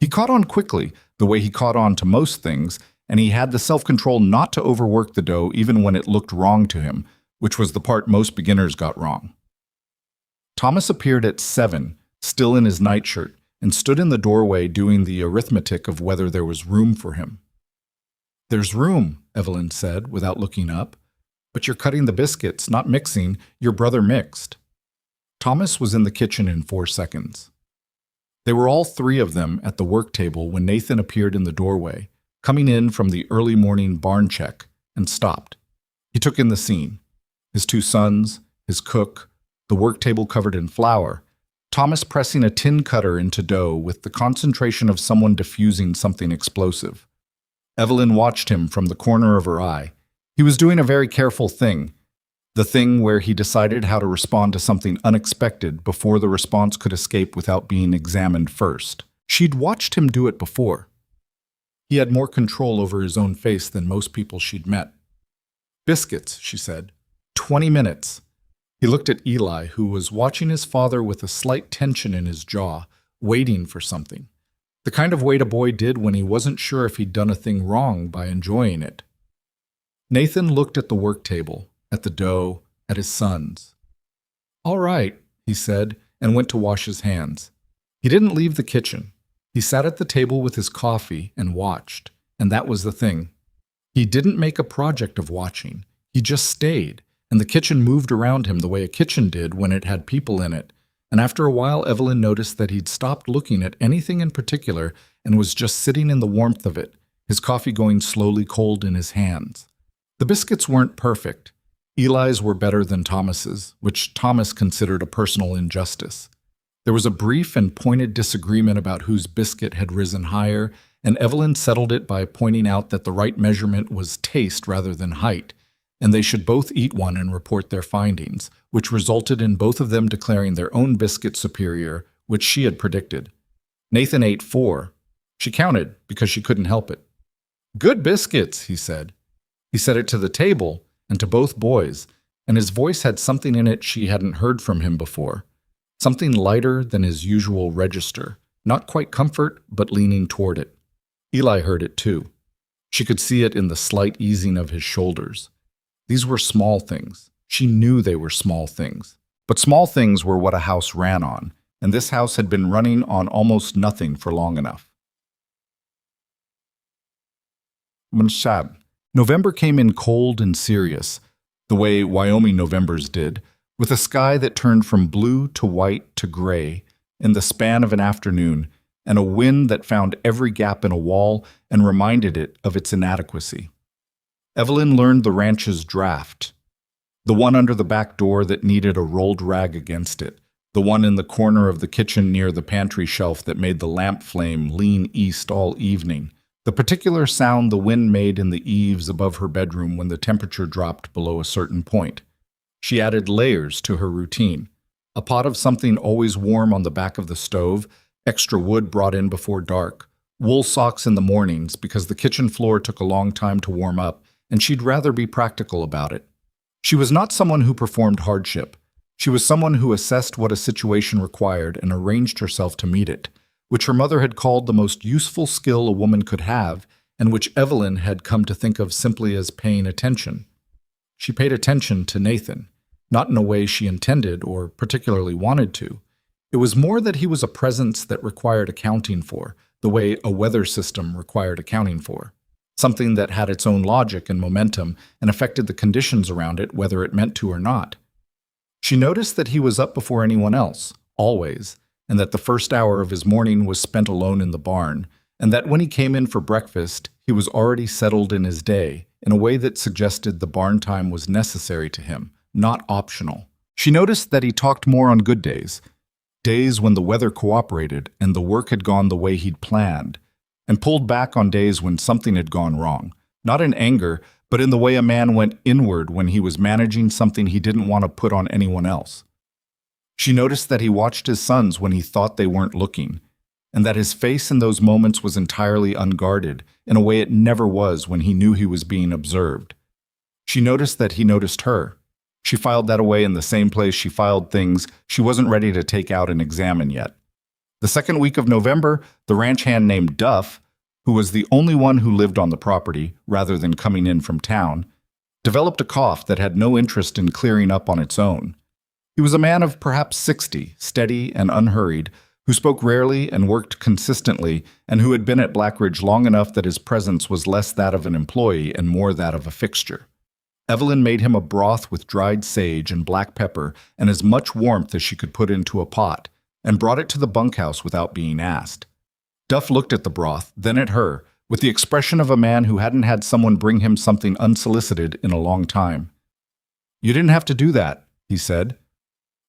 He caught on quickly, the way he caught on to most things, and he had the self-control not to overwork the dough even when it looked wrong to him, which was the part most beginners got wrong. Thomas appeared at 7, still in his nightshirt, and stood in the doorway doing the arithmetic of whether there was room for him. "There's room," Evelyn said, without looking up. "But you're cutting the biscuits, not mixing. Your brother mixed." Thomas was in the kitchen in 4 seconds. They were all 3 of them at the work table when Nathan appeared in the doorway, coming in from the early morning barn check, and stopped. He took in the scene. His 2 sons, his cook, the work table covered in flour, Thomas pressing a tin cutter into dough with the concentration of someone diffusing something explosive. Evelyn watched him from the corner of her eye. He was doing a very careful thing, the thing where he decided how to respond to something unexpected before the response could escape without being examined first. She'd watched him do it before. He had more control over his own face than most people she'd met. "Biscuits," she said. 20 minutes. He looked at Eli, who was watching his father with a slight tension in his jaw, waiting for something. The kind of wait a boy did when he wasn't sure if he'd done a thing wrong by enjoying it. Nathan looked at the work table, at the dough, at his sons. "All right," he said, and went to wash his hands. He didn't leave the kitchen. He sat at the table with his coffee and watched, and that was the thing. He didn't make a project of watching. He just stayed, and the kitchen moved around him the way a kitchen did when it had people in it. And after a while, Evelyn noticed that he'd stopped looking at anything in particular and was just sitting in the warmth of it, his coffee going slowly cold in his hands. The biscuits weren't perfect. Eli's were better than Thomas's, which Thomas considered a personal injustice. There was a brief and pointed disagreement about whose biscuit had risen higher, and Evelyn settled it by pointing out that the right measurement was taste rather than height, and they should both eat one and report their findings, which resulted in both of them declaring their own biscuit superior, which she had predicted. Nathan ate 4. She counted because she couldn't help it. "Good biscuits," he said. He said it to the table and to both boys, and his voice had something in it she hadn't heard from him before, something lighter than his usual register, not quite comfort, but leaning toward it. Eli heard it too. She could see it in the slight easing of his shoulders. These were small things. She knew they were small things. But small things were what a house ran on, and this house had been running on almost nothing for long enough. Mshab. November came in cold and serious, the way Wyoming Novembers did, with a sky that turned from blue to white to gray in the span of an afternoon, and a wind that found every gap in a wall and reminded it of its inadequacy. Evelyn learned the ranch's draft, the one under the back door that needed a rolled rag against it, the one in the corner of the kitchen near the pantry shelf that made the lamp flame lean east all evening, The particular sound the wind made in the eaves above her bedroom when the temperature dropped below a certain point. She added layers to her routine. A pot of something always warm on the back of the stove, extra wood brought in before dark, wool socks in the mornings because the kitchen floor took a long time to warm up, and she'd rather be practical about it. She was not someone who performed hardship. She was someone who assessed what a situation required and arranged herself to meet it, which her mother had called the most useful skill a woman could have, and which Evelyn had come to think of simply as paying attention. She paid attention to Nathan, not in a way she intended or particularly wanted to. It was more that he was a presence that required accounting for, the way a weather system required accounting for. Something that had its own logic and momentum and affected the conditions around it, whether it meant to or not. She noticed that he was up before anyone else, always, and that the first hour of his morning was spent alone in the barn, and that when he came in for breakfast, he was already settled in his day in a way that suggested the barn time was necessary to him, not optional. She noticed that he talked more on good days, days when the weather cooperated and the work had gone the way he'd planned, and pulled back on days when something had gone wrong, not in anger, but in the way a man went inward when he was managing something he didn't want to put on anyone else. She noticed that he watched his sons when he thought they weren't looking, and that his face in those moments was entirely unguarded, in a way it never was when he knew he was being observed. She noticed that he noticed her. She filed that away in the same place she filed things she wasn't ready to take out and examine yet. The second week of November, the ranch hand named Duff, who was the only one who lived on the property rather than coming in from town, developed a cough that had no interest in clearing up on its own. He was a man of perhaps 60, steady and unhurried, who spoke rarely and worked consistently, and who had been at Blackridge long enough that his presence was less that of an employee and more that of a fixture. Evelyn made him a broth with dried sage and black pepper and as much warmth as she could put into a pot, and brought it to the bunkhouse without being asked. Duff looked at the broth, then at her, with the expression of a man who hadn't had someone bring him something unsolicited in a long time. "You didn't have to do that," he said.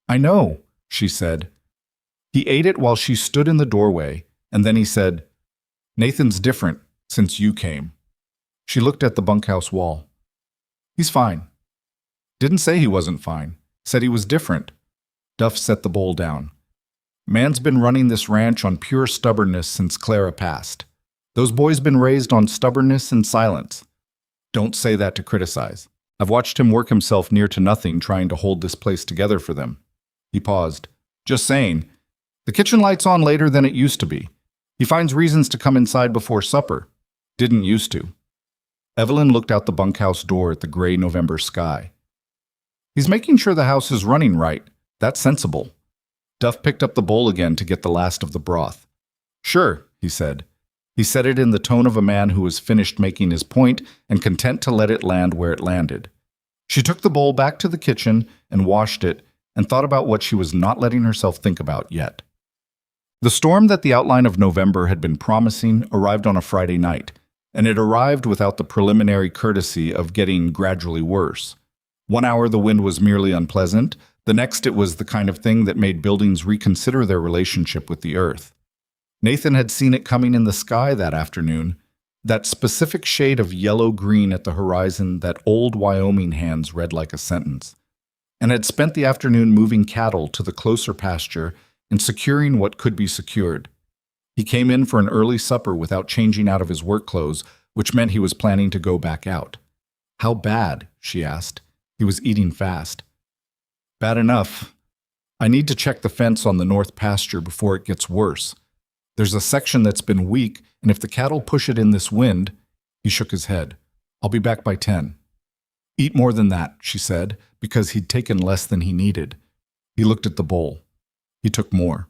"I know," she said. He ate it while she stood in the doorway, and then he said, "Nathan's different since you came." She looked at the bunkhouse wall. "He's fine." Didn't say he wasn't fine. Said he was different. Duff set the bowl down. "Man's been running this ranch on pure stubbornness since Clara passed. Those boys been raised on stubbornness and silence. Don't say that to criticize. I've watched him work himself near to nothing trying to hold this place together for them." He paused. "Just saying. The kitchen light's on later than it used to be. He finds reasons to come inside before supper. Didn't used to." Evelyn looked out the bunkhouse door at the gray November sky. "He's making sure the house is running right. That's sensible." Duff picked up the bowl again to get the last of the broth. "Sure," he said. He said it in the tone of a man who was finished making his point and content to let it land where it landed. She took the bowl back to the kitchen and washed it and thought about what she was not letting herself think about yet. The storm that the outline of November had been promising arrived on a Friday night, and it arrived without the preliminary courtesy of getting gradually worse. 1 hour the wind was merely unpleasant, the next it was the kind of thing that made buildings reconsider their relationship with the earth. Nathan had seen it coming in the sky that afternoon, that specific shade of yellow-green at the horizon that old Wyoming hands read like a sentence, and had spent the afternoon moving cattle to the closer pasture and securing what could be secured. He came in for an early supper without changing out of his work clothes, which meant he was planning to go back out. "How bad?" she asked. He was eating fast. "Bad enough. I need to check the fence on the north pasture before it gets worse. There's a section that's been weak, and if the cattle push it in this wind—" He shook his head. "I'll be back by 10. "Eat more than that," she said, because he'd taken less than he needed. He looked at the bowl. He took more.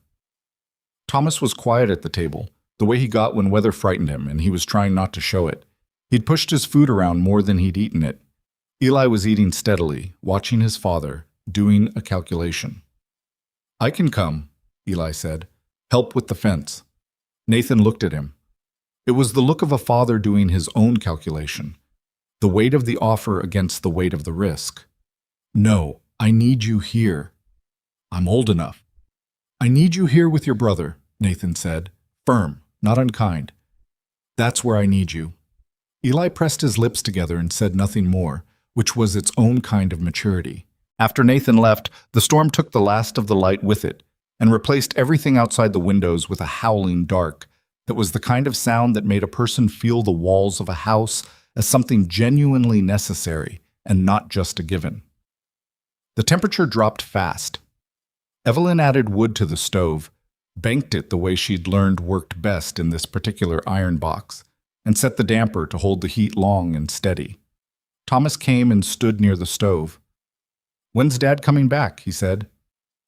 Thomas was quiet at the table, the way he got when weather frightened him, and he was trying not to show it. He'd pushed his food around more than he'd eaten it. Eli was eating steadily, watching his father, doing a calculation. "I can come," Eli said. "Help with the fence." Nathan looked at him. It was the look of a father doing his own calculation. The weight of the offer against the weight of the risk. "No, I need you here." "I'm old enough." "I need you here with your brother," Nathan said, firm, not unkind. That's where I need you." Eli pressed his lips together and said nothing more, which was its own kind of maturity. After Nathan left, the storm took the last of the light with it and replaced everything outside the windows with a howling dark that was the kind of sound that made a person feel the walls of a house as something genuinely necessary and not just a given. The temperature dropped fast. Evelyn added wood to the stove, banked it the way she'd learned worked best in this particular iron box, and set the damper to hold the heat long and steady. Thomas came and stood near the stove. "When's Dad coming back?" he said.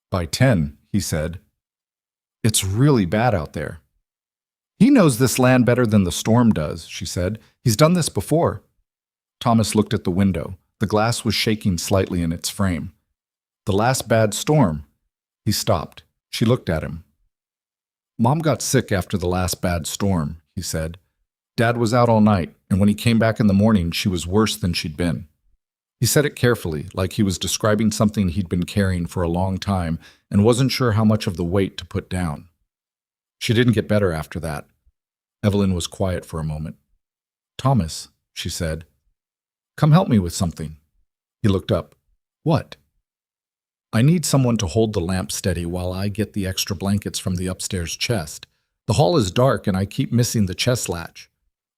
"By 10, he said. "It's really bad out there." "He knows this land better than the storm does," she said. "He's done this before." Thomas looked at the window. The glass was shaking slightly in its frame. "The last bad storm." He stopped. She looked at him. "Mom got sick after the last bad storm," he said. "Dad was out all night, and when he came back in the morning, she was worse than she'd been." He said it carefully, like he was describing something he'd been carrying for a long time and wasn't sure how much of the weight to put down. "She didn't get better after that." Evelyn was quiet for a moment. "Thomas," she said, "come help me with something." He looked up. "What?" "I need someone to hold the lamp steady while I get the extra blankets from the upstairs chest. The hall is dark and I keep missing the chest latch."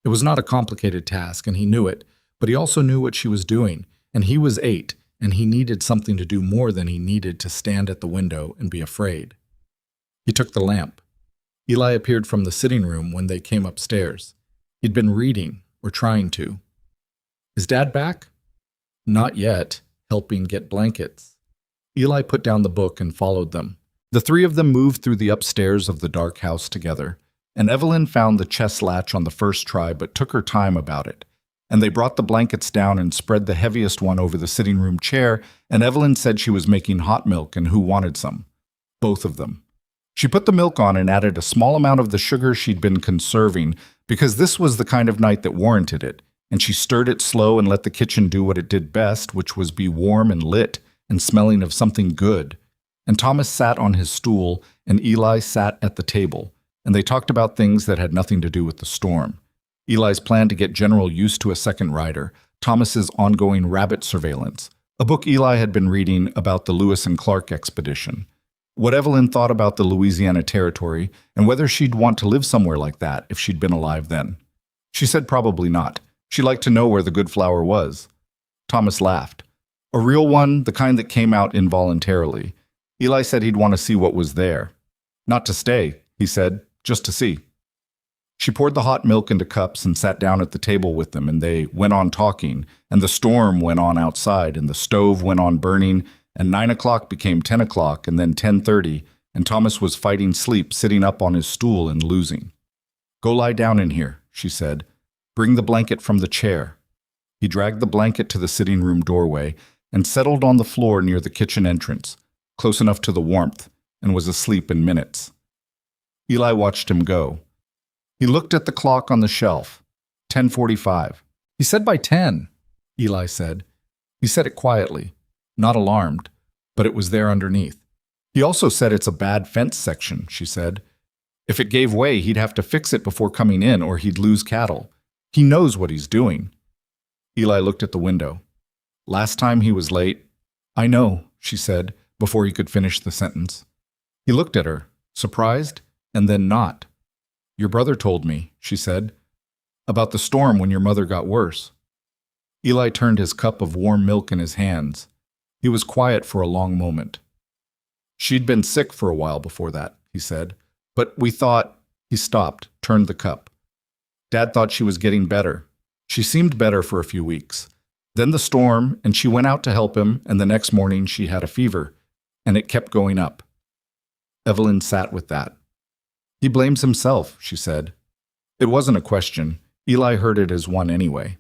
It was not a complicated task, and he knew it, but he also knew what she was doing, and he was 8, and he needed something to do more than he needed to stand at the window and be afraid. He took the lamp. Eli appeared from the sitting room when they came upstairs. He'd been reading, or trying to. "Is Dad back?" "Not yet, helping get blankets." Eli put down the book and followed them. The three of them moved through the upstairs of the dark house together, and Evelyn found the chest latch on the first try but took her time about it. And they brought the blankets down and spread the heaviest one over the sitting room chair, and Evelyn said she was making hot milk and who wanted some. Both of them. She put the milk on and added a small amount of the sugar she'd been conserving because this was the kind of night that warranted it, and she stirred it slow and let the kitchen do what it did best, which was be warm and lit and smelling of something good. And Thomas sat on his stool, and Eli sat at the table, and they talked about things that had nothing to do with the storm. Eli's plan to get General used to a second rider, Thomas's ongoing rabbit surveillance, a book Eli had been reading about the Lewis and Clark expedition, what Evelyn thought about the Louisiana Territory, and whether she'd want to live somewhere like that if she'd been alive then. She said probably not. She liked to know where the good flower was. Thomas laughed. A real one, the kind that came out involuntarily. Eli said he'd want to see what was there. "Not to stay," he said, "just to see." She poured the hot milk into cups and sat down at the table with them, and they went on talking, and the storm went on outside, and the stove went on burning, and 9 o'clock became 10 o'clock, and then 10:30, and Thomas was fighting sleep, sitting up on his stool and losing. "Go lie down in here," she said. "Bring the blanket from the chair." He dragged the blanket to the sitting room doorway and settled on the floor near the kitchen entrance, close enough to the warmth, and was asleep in minutes. Eli watched him go. He looked at the clock on the shelf. 10:45. "He said by 10, Eli said. He said it quietly, not alarmed, but it was there underneath. "He also said it's a bad fence section," she said. "If it gave way, he'd have to fix it before coming in or he'd lose cattle. He knows what he's doing." Eli looked at the window. "Last time he was late." "I know," she said, before he could finish the sentence. He looked at her, surprised, and then not. "Your brother told me," she said, "about the storm when your mother got worse." Eli turned his cup of warm milk in his hands. He was quiet for a long moment. "She'd been sick for a while before that," he said, "but we thought—" He stopped, turned the cup. "Dad thought she was getting better. She seemed better for a few weeks. Then the storm, and she went out to help him, and the next morning she had a fever, and it kept going up." Evelyn sat with that. "He blames himself," she said. It wasn't a question. Eli heard it as one anyway.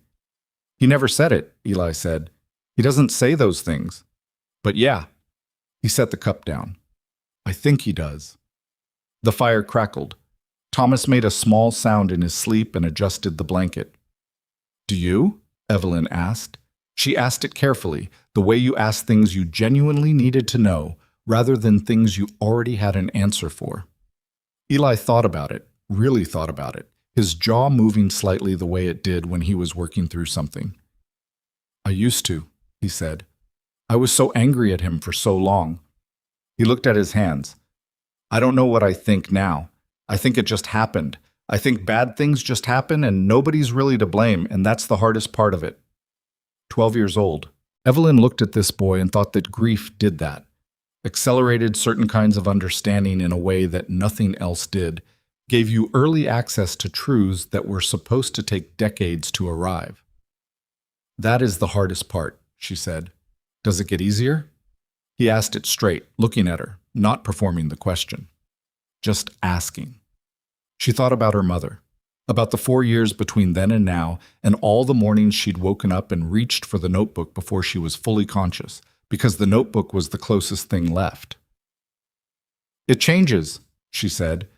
"He never said it," Eli said. "He doesn't say those things." "But yeah." He set the cup down. "I think he does." The fire crackled. Thomas made a small sound in his sleep and adjusted the blanket. "Do you?" Evelyn asked. She asked it carefully, the way you ask things you genuinely needed to know, rather than things you already had an answer for. Eli thought about it, really thought about it. his jaw moving slightly the way it did when he was working through something. "I used to," he said. "I was so angry at him for so long." He looked at his hands. "I don't know what I think now. I think it just happened. I think bad things just happen and nobody's really to blame, and that's the hardest part of it." 12 years old. Evelyn looked at this boy and thought that grief did that. Accelerated certain kinds of understanding in a way that nothing else did, gave you early access to truths that were supposed to take decades to arrive. "That is the hardest part," she said. "Does it get easier?" He asked it straight, looking at her, not performing the question. Just asking. She thought about her mother, about the 4 years between then and now, and all the mornings she'd woken up and reached for the notebook before she was fully conscious, because the notebook was the closest thing left. "It changes," she said.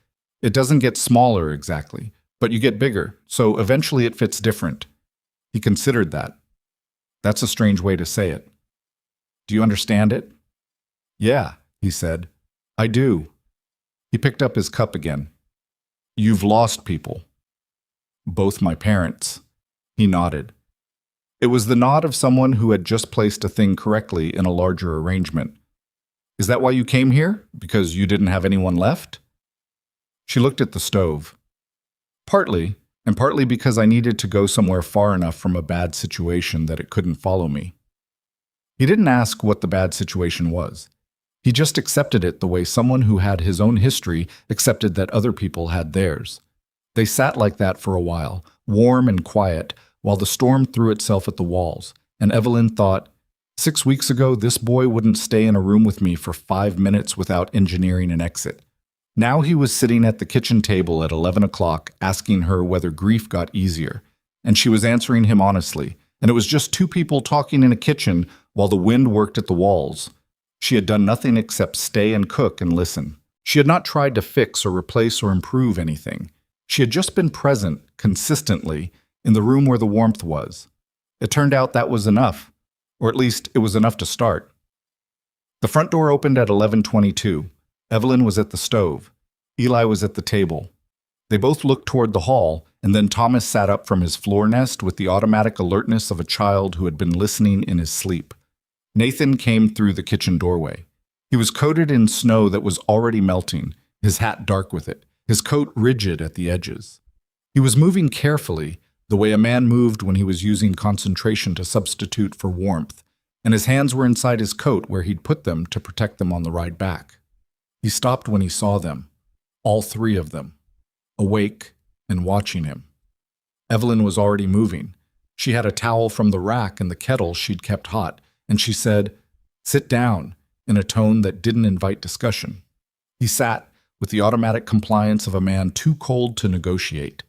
"It doesn't get smaller exactly, but you get bigger, so eventually it fits different." He considered that. That's a strange way to say it. "Do you understand it?" "Yeah," he said. "I do." He picked up his cup again. "You've lost people." "Both my parents." He nodded. It was the nod of someone who had just placed a thing correctly in a larger arrangement. "Is that why you came here? Because you didn't have anyone left?" She looked at the stove. "Partly, and partly because I needed to go somewhere far enough from a bad situation that it couldn't follow me." He didn't ask what the bad situation was. He just accepted it the way someone who had his own history accepted that other people had theirs. They sat like that for a while, warm and quiet, while the storm threw itself at the walls, and Evelyn thought, 6 weeks ago this boy wouldn't stay in a room with me for 5 minutes without engineering an exit. Now he was sitting at the kitchen table at 11 o'clock asking her whether grief got easier, and she was answering him honestly, and it was just two people talking in a kitchen while the wind worked at the walls. She had done nothing except stay and cook and listen. She had not tried to fix or replace or improve anything. She had just been present, consistently, in the room where the warmth was. It turned out that was enough, or at least it was enough to start. The front door opened at 11:22. Evelyn was at the stove. Eli was at the table. They both looked toward the hall, and then Thomas sat up from his floor nest with the automatic alertness of a child who had been listening in his sleep. Nathan came through the kitchen doorway. He was coated in snow that was already melting, his hat dark with it, his coat rigid at the edges. He was moving carefully, the way a man moved when he was using concentration to substitute for warmth, and his hands were inside his coat where he'd put them to protect them on the ride back. He stopped when he saw them, all three of them, awake and watching him. Evelyn was already moving. She had a towel from the rack and the kettle she'd kept hot, and she said, "Sit down," in a tone that didn't invite discussion. He sat, with the automatic compliance of a man too cold to negotiate.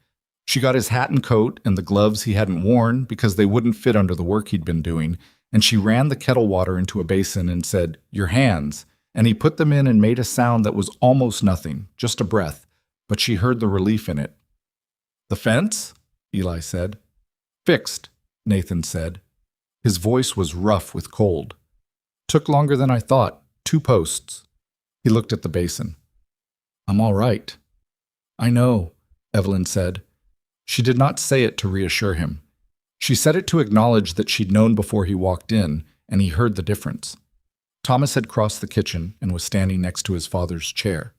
She got his hat and coat and the gloves he hadn't worn because they wouldn't fit under the work he'd been doing, and she ran the kettle water into a basin and said, "Your hands," and he put them in and made a sound that was almost nothing, just a breath, but she heard the relief in it. "The fence?" Eli said. "Fixed," Nathan said. His voice was rough with cold. "Took longer than I thought. 2 posts." He looked at the basin. "I'm all right." "I know," Evelyn said. She did not say it to reassure him. She said it to acknowledge that she'd known before he walked in, and he heard the difference. Thomas had crossed the kitchen and was standing next to his father's chair.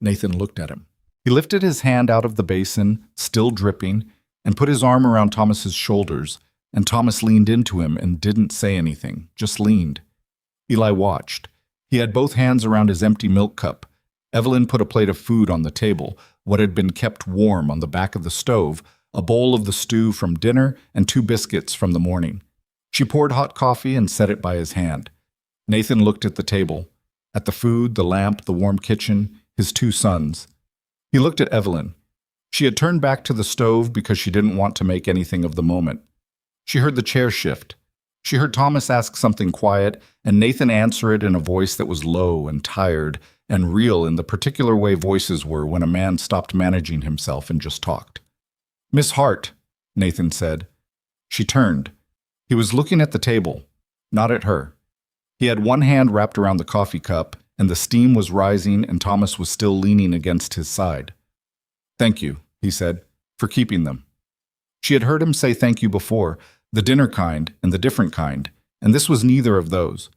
Nathan looked at him. He lifted his hand out of the basin, still dripping, and put his arm around Thomas's shoulders, and Thomas leaned into him and didn't say anything, just leaned. Eli watched. He had both hands around his empty milk cup. Evelyn put a plate of food on the table, what had been kept warm on the back of the stove, a bowl of the stew from dinner and 2 biscuits from the morning. She poured hot coffee and set it by his hand. Nathan looked at the table, at the food, the lamp, the warm kitchen, his 2 sons. He looked at Evelyn. She had turned back to the stove because she didn't want to make anything of the moment. She heard the chair shift. She heard Thomas ask something quiet, and Nathan answer it in a voice that was low and tired and real in the particular way voices were when a man stopped managing himself and just talked. "Miss Hart," Nathan said. She turned. He was looking at the table, not at her. He had one hand wrapped around the coffee cup, and the steam was rising and Thomas was still leaning against his side. "Thank you," he said. for keeping them. She had heard him say thank you before, the dinner kind and the different kind, and this was neither of those.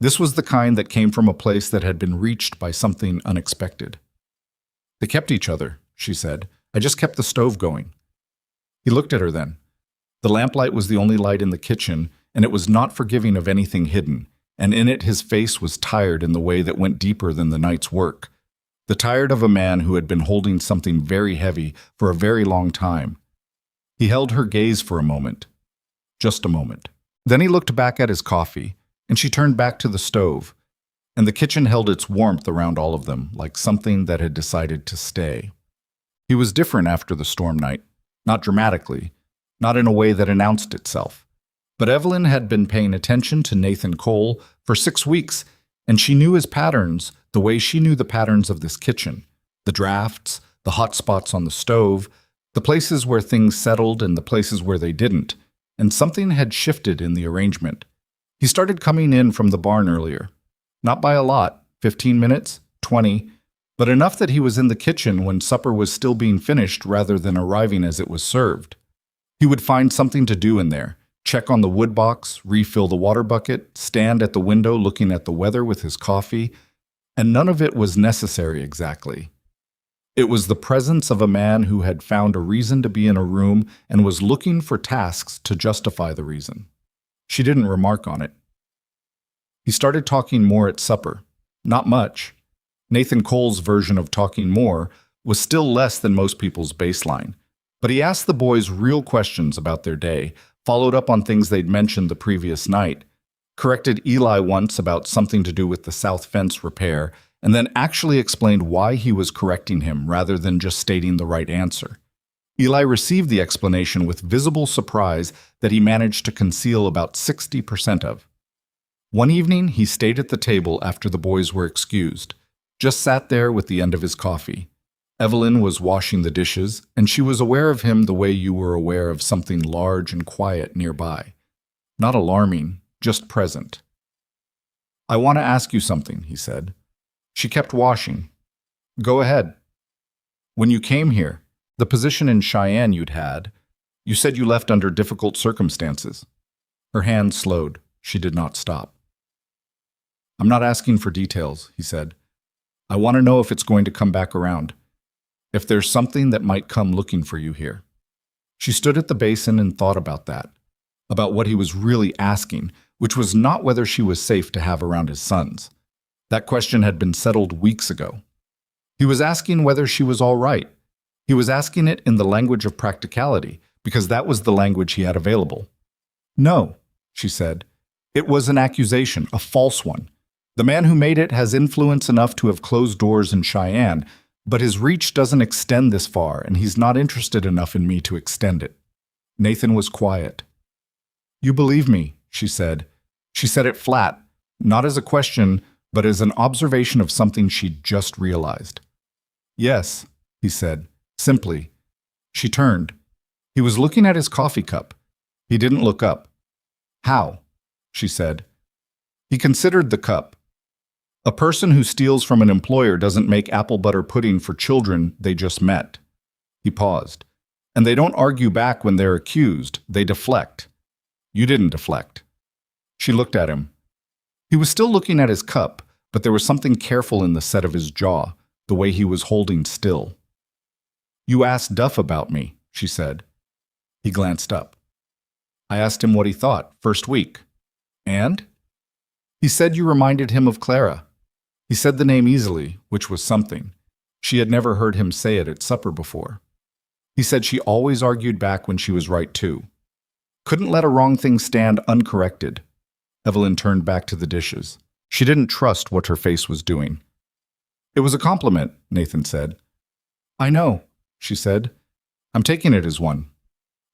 This was the kind that came from a place that had been reached by something unexpected. They kept each other, she said. I just kept the stove going. He looked at her then. The lamplight was the only light in the kitchen, and it was not forgiving of anything hidden, and in it his face was tired in the way that went deeper than the night's work. The tired of a man who had been holding something very heavy for a very long time. He held her gaze for a moment. Just a moment. Then he looked back at his coffee, and she turned back to the stove, and the kitchen held its warmth around all of them, like something that had decided to stay. He was different after the storm night, not dramatically, not in a way that announced itself. But Evelyn had been paying attention to Nathan Cole for 6 weeks, and she knew his patterns the way she knew the patterns of this kitchen, the drafts, the hot spots on the stove, the places where things settled and the places where they didn't, and something had shifted in the arrangement. He started coming in from the barn earlier. Not by a lot, 15 minutes, 20, but enough that he was in the kitchen when supper was still being finished rather than arriving as it was served. He would find something to do in there, check on the wood box, refill the water bucket, stand at the window looking at the weather with his coffee, and none of it was necessary exactly. It was the presence of a man who had found a reason to be in a room and was looking for tasks to justify the reason. She didn't remark on it. He started talking more at supper. Not much. Nathan Cole's version of talking more was still less than most people's baseline. But he asked the boys real questions about their day, followed up on things they'd mentioned the previous night, corrected Eli once about something to do with the south fence repair, and then actually explained why he was correcting him rather than just stating the right answer. Eli received the explanation with visible surprise that he managed to conceal about 60% of. One evening, he stayed at the table after the boys were excused, just sat there with the end of his coffee. Evelyn was washing the dishes, and she was aware of him the way you were aware of something large and quiet nearby. Not alarming, just present. I want to ask you something, he said. She kept washing. Go ahead. When you came here, the position in Cheyenne you'd had, you said you left under difficult circumstances. Her hand slowed. She did not stop. I'm not asking for details, he said. I want to know if it's going to come back around. If there's something that might come looking for you here. She stood at the basin and thought about that, about what he was really asking, which was not whether she was safe to have around his sons. That question had been settled weeks ago. He was asking whether she was all right. He was asking it in the language of practicality, because that was the language he had available. No, she said. It was an accusation, a false one. The man who made it has influence enough to have closed doors in Cheyenne, but his reach doesn't extend this far, and he's not interested enough in me to extend it. Nathan was quiet. You believe me, she said. She said it flat, not as a question, but as an observation of something she'd just realized. Yes, he said, simply. She turned. He was looking at his coffee cup. He didn't look up. How? She said. He considered the cup. A person who steals from an employer doesn't make apple butter pudding for children they just met. He paused. And they don't argue back when they're accused. They deflect. You didn't deflect. She looked at him. He was still looking at his cup, but there was something careful in the set of his jaw, the way he was holding still. You asked Duff about me, she said. He glanced up. I asked him what he thought, first week. And? He said you reminded him of Clara. He said the name easily, which was something. She had never heard him say it at supper before. He said she always argued back when she was right too. Couldn't let a wrong thing stand uncorrected. Evelyn turned back to the dishes. She didn't trust what her face was doing. It was a compliment, Nathan said. I know, she said. I'm taking it as one.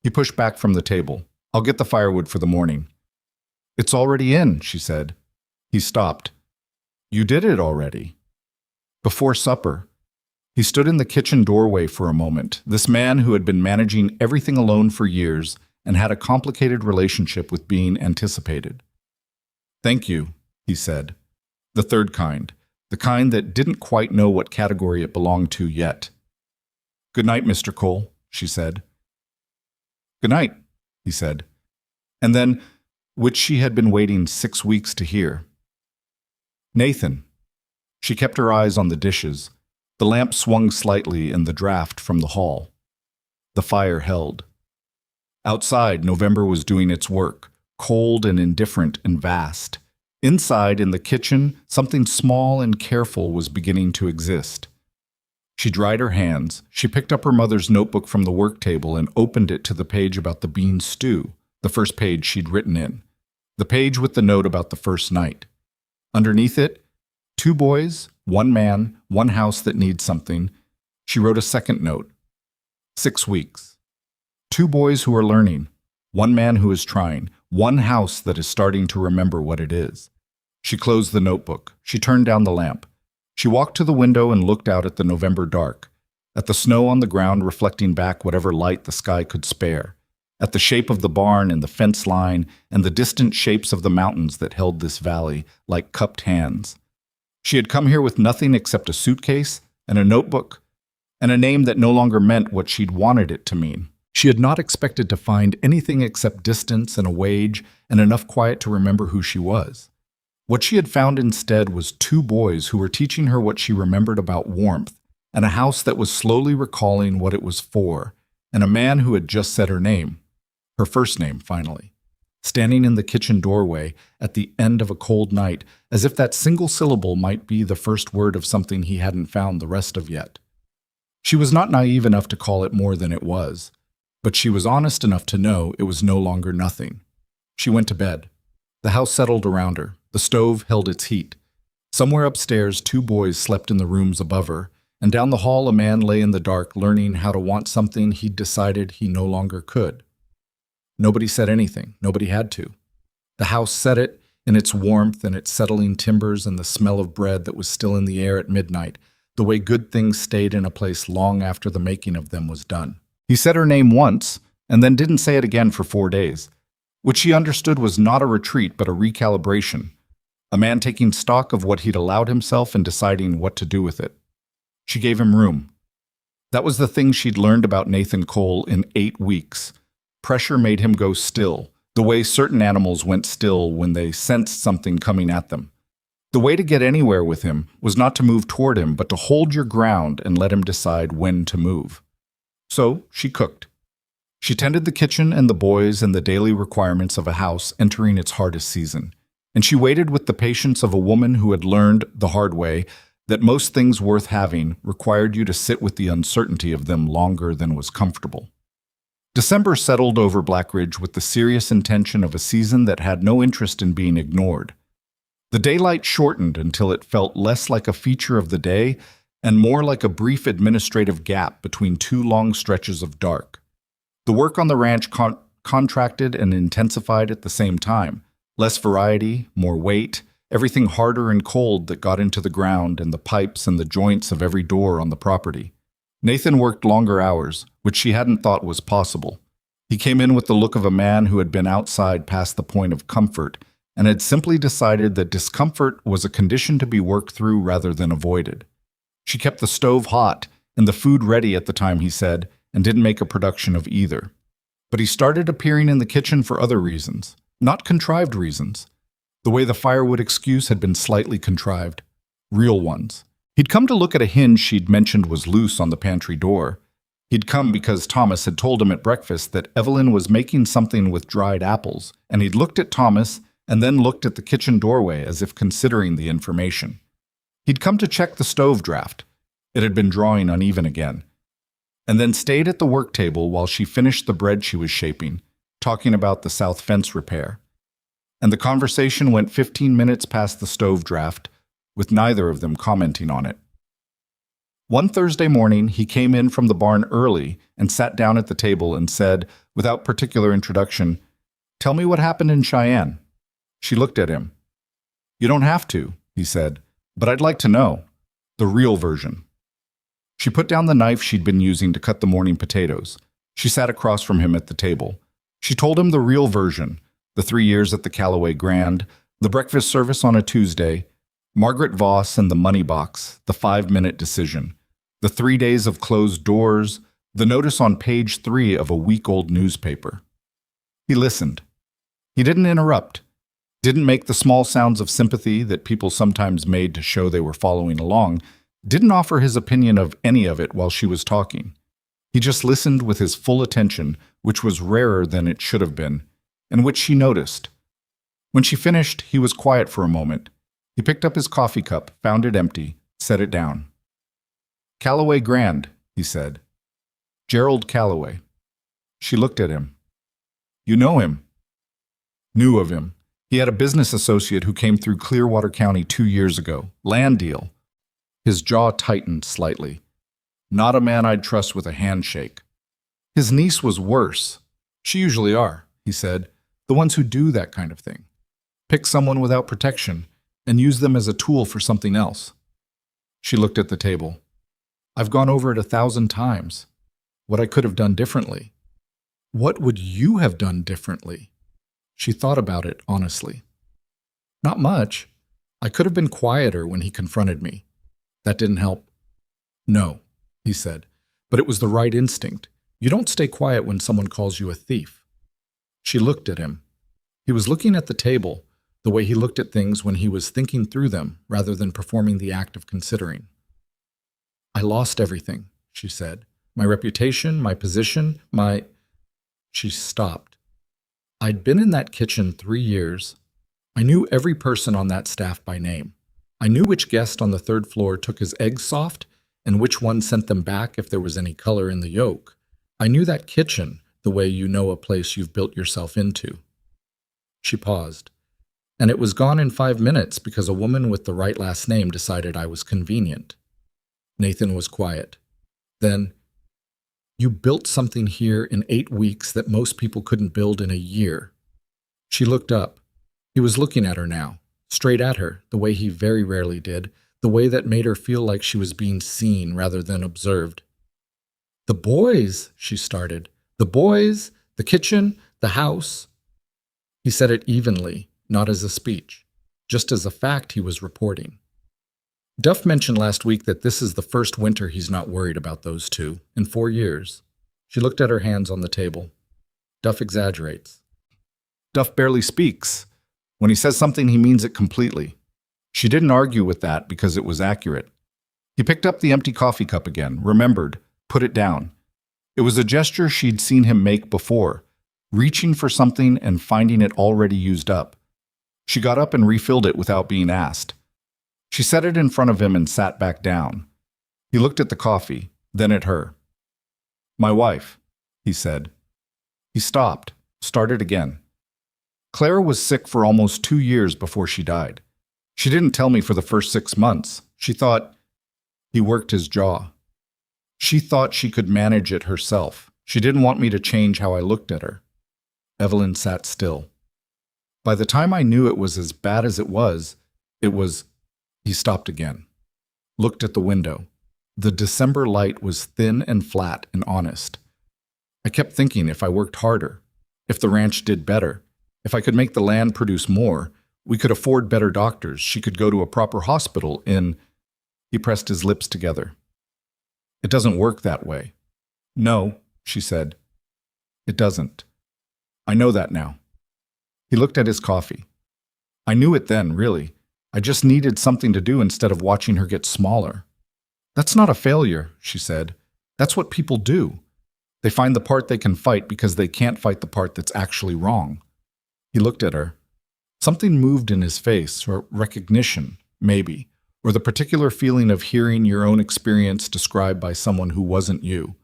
He pushed back from the table. I'll get the firewood for the morning. It's already in, she said. He stopped. You did it already. Before supper. He stood in the kitchen doorway for a moment, this man who had been managing everything alone for years and had a complicated relationship with being anticipated. Thank you, he said. The third kind, the kind that didn't quite know what category it belonged to yet. Good night, Mr. Cole, she said. Good night, he said. And then, which she had been waiting 6 weeks to hear. Nathan. She kept her eyes on the dishes. The lamp swung slightly in the draft from the hall. The fire held. Outside, November was doing its work, cold and indifferent and vast. Inside, in the kitchen, something small and careful was beginning to exist. She dried her hands. She picked up her mother's notebook from the work table and opened it to the page about the bean stew, the first page she'd written in. The page with the note about the first night. Underneath it, 2 boys, 1 man, 1 house that needs something. She wrote a second note. 6 weeks. 2 boys who are learning. 1 man who is trying. 1 house that is starting to remember what it is. She closed the notebook. She turned down the lamp. She walked to the window and looked out at the November dark, at the snow on the ground reflecting back whatever light the sky could spare, at the shape of the barn and the fence line and the distant shapes of the mountains that held this valley like cupped hands. She had come here with nothing except a suitcase and a notebook and a name that no longer meant what she'd wanted it to mean. She had not expected to find anything except distance and a wage and enough quiet to remember who she was. What she had found instead was 2 boys who were teaching her what she remembered about warmth, and a house that was slowly recalling what it was for, and a man who had just said her name, her first name finally, standing in the kitchen doorway at the end of a cold night, as if that single syllable might be the first word of something he hadn't found the rest of yet. She was not naive enough to call it more than it was, but she was honest enough to know it was no longer nothing. She went to bed. The house settled around her. The stove held its heat. Somewhere upstairs, 2 boys slept in the rooms above her, and down the hall a man lay in the dark learning how to want something he'd decided he no longer could. Nobody said anything. Nobody had to. The house said it in its warmth and its settling timbers and the smell of bread that was still in the air at midnight, the way good things stayed in a place long after the making of them was done. He said her name once, and then didn't say it again for 4 days, which she understood was not a retreat but a recalibration, a man taking stock of what he'd allowed himself and deciding what to do with it. She gave him room. That was the thing she'd learned about Nathan Cole in 8 weeks. Pressure made him go still, the way certain animals went still when they sensed something coming at them. The way to get anywhere with him was not to move toward him, but to hold your ground and let him decide when to move. So she cooked. She tended the kitchen and the boys and the daily requirements of a house entering its hardest season. And she waited with the patience of a woman who had learned the hard way that most things worth having required you to sit with the uncertainty of them longer than was comfortable. December settled over Blackridge with the serious intention of a season that had no interest in being ignored. The daylight shortened until it felt less like a feature of the day and more like a brief administrative gap between 2 long stretches of dark. The work on the ranch contracted and intensified at the same time. Less variety, more weight, everything harder and cold that got into the ground and the pipes and the joints of every door on the property. Nathan worked longer hours, which she hadn't thought was possible. He came in with the look of a man who had been outside past the point of comfort and had simply decided that discomfort was a condition to be worked through rather than avoided. She kept the stove hot and the food ready at the time he said, and didn't make a production of either. But he started appearing in the kitchen for other reasons, not contrived reasons. The way the firewood excuse had been slightly contrived, real ones. He'd come to look at a hinge she'd mentioned was loose on the pantry door. He'd come because Thomas had told him at breakfast that Evelyn was making something with dried apples, and he'd looked at Thomas and then looked at the kitchen doorway as if considering the information. He'd come to check the stove draft. It had been drawing uneven again. And then stayed at the work table while she finished the bread she was shaping, talking about the south fence repair. And the conversation went 15 minutes past the stove draft, with neither of them commenting on it. One Thursday morning, he came in from the barn early and sat down at the table and said, without particular introduction, "Tell me what happened in Cheyenne." She looked at him. "You don't have to," he said, "but I'd like to know. The real version." She put down the knife she'd been using to cut the morning potatoes. She sat across from him at the table. She told him the real version, the 3 years at the Callaway Grand, the breakfast service on a Tuesday, Margaret Voss and the money box, the 5-minute decision, the 3 days of closed doors, The notice on page 3 of a week-old newspaper. He listened. He didn't interrupt, didn't make the small sounds of sympathy that people sometimes made to show they were following along, didn't offer his opinion of any of it while she was talking. He just listened with his full attention, which was rarer than it should have been, and which she noticed. When she finished, he was quiet for a moment. He picked up his coffee cup, found it empty, set it down. "Calloway Grand," he said. "Gerald Calloway." She looked at him. "You know him?" Knew of him. He had a business associate who came through Clearwater County 2 years ago. Land deal. His jaw tightened slightly. Not a man I'd trust with a handshake. His niece was worse. "She usually are," he said. "The ones who do that kind of thing. Pick someone without protection and use them as a tool for something else." She looked at the table. "I've gone over it 1,000 times. What I could have done differently." "What would you have done differently?" She thought about it honestly. "Not much. I could have been quieter when he confronted me. That didn't help." "No," he said, "but it was the right instinct. You don't stay quiet when someone calls you a thief." She looked at him. He was looking at the table, the way he looked at things when he was thinking through them rather than performing the act of considering. "I lost everything," she said. "My reputation, my position, my—" She stopped. "I'd been in that kitchen 3 years. I knew every person on that staff by name. I knew which guest on the 3rd floor took his eggs soft and which one sent them back if there was any color in the yolk. I knew that kitchen the way you know a place you've built yourself into." She paused. "And it was gone in 5 minutes because a woman with the right last name decided I was convenient." Nathan was quiet. Then, "You built something here in 8 weeks that most people couldn't build in a year." She looked up. He was looking at her now, straight at her, the way he very rarely did, the way that made her feel like she was being seen rather than observed. "The boys," she started. "The boys, the kitchen, the house." He said it evenly, not as a speech, just as a fact he was reporting. "Duff mentioned last week that this is the first winter he's not worried about those two, in 4 years. She looked at her hands on the table. "Duff exaggerates." "Duff barely speaks. When he says something, he means it completely." She didn't argue with that because it was accurate. He picked up the empty coffee cup again, remembered, put it down. It was a gesture she'd seen him make before, reaching for something and finding it already used up. She got up and refilled it without being asked. She set it in front of him and sat back down. He looked at the coffee, then at her. "My wife," he said. He stopped, started again. "Clara was sick for almost 2 years before she died. She didn't tell me for the first 6 months. She thought—" He worked his jaw. "She thought she could manage it herself. She didn't want me to change how I looked at her." Evelyn sat still. "By the time I knew it was as bad as it was. He stopped again. Looked at the window. The December light was thin and flat and honest. "I kept thinking if I worked harder, if the ranch did better, if I could make the land produce more, we could afford better doctors, she could go to a proper hospital in—" He pressed his lips together. "It doesn't work that way." "No," she said. "It doesn't. I know that now." He looked at his coffee. "I knew it then, really. I just needed something to do instead of watching her get smaller." "That's not a failure," she said. "That's what people do. They find the part they can fight because they can't fight the part that's actually wrong." He looked at her. Something moved in his face, or recognition, maybe, or the particular feeling of hearing your own experience described by someone who wasn't you.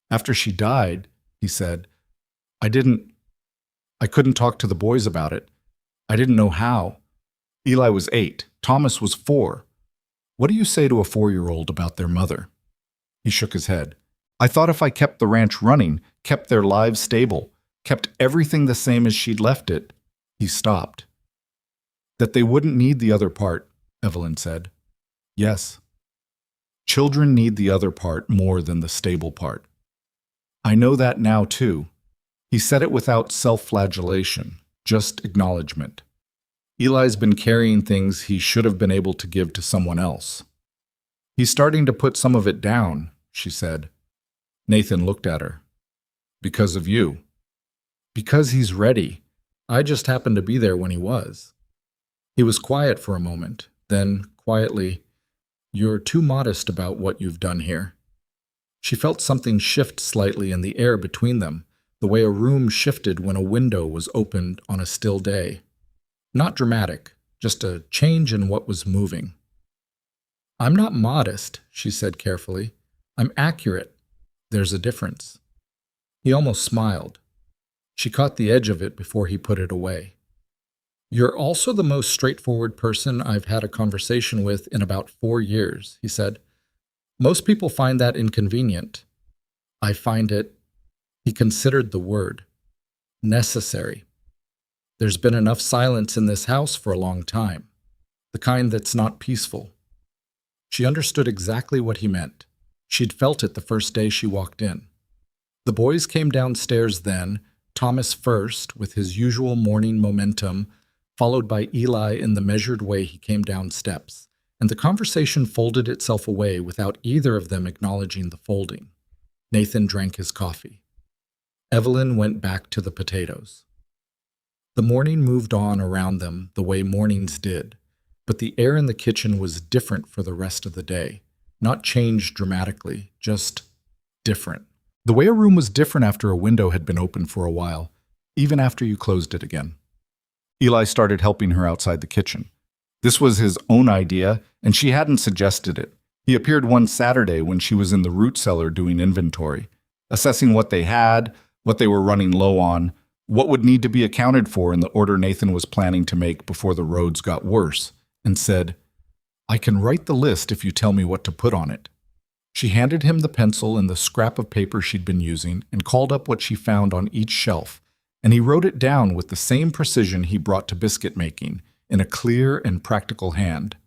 "After she died," he said, I couldn't talk to the boys about it. I didn't know how. Eli was 8. Thomas was 4. What do you say to a 4-year-old about their mother?" He shook his head. "I thought if I kept the ranch running, kept their lives stable, kept everything the same as she'd left it." He stopped. "That they wouldn't need the other part," Evelyn said. "Yes. Children need the other part more than the stable part. I know that now, too." He said it without self-flagellation, just acknowledgement. Eli's been carrying things he should have been able to give to someone else. "He's starting to put some of it down," she said. Nathan looked at her. Because of you. Because he's ready. I just happened to be there when he was. He was quiet for a moment, then, quietly, "You're too modest about what you've done here." She felt something shift slightly in the air between them, the way a room shifted when a window was opened on a still day. Not dramatic, just a change in what was moving. "I'm not modest," she said carefully. "I'm accurate. There's a difference." He almost smiled. She caught the edge of it before he put it away. "You're also the most straightforward person I've had a conversation with in about 4 years," he said. "Most people find that inconvenient. I find it," he considered the word, "necessary. There's been enough silence in this house for a long time, the kind that's not peaceful." She understood exactly what he meant. She'd felt it the first day she walked in. The boys came downstairs then, Thomas first, with his usual morning momentum, followed by Eli in the measured way he came down steps, and the conversation folded itself away without either of them acknowledging the folding. Nathan drank his coffee. Evelyn went back to the potatoes. The morning moved on around them the way mornings did, but the air in the kitchen was different for the rest of the day. Not changed dramatically, just different. The way a room was different after a window had been open for a while, even after you closed it again. Eli started helping her outside the kitchen. This was his own idea, and she hadn't suggested it. He appeared one Saturday when she was in the root cellar doing inventory, assessing what they had, what they were running low on, what would need to be accounted for in the order Nathan was planning to make before the roads got worse, and said, "I can write the list if you tell me what to put on it." She handed him the pencil and the scrap of paper she'd been using and called up what she found on each shelf, and he wrote it down with the same precision he brought to biscuit making, in a clear and practical hand.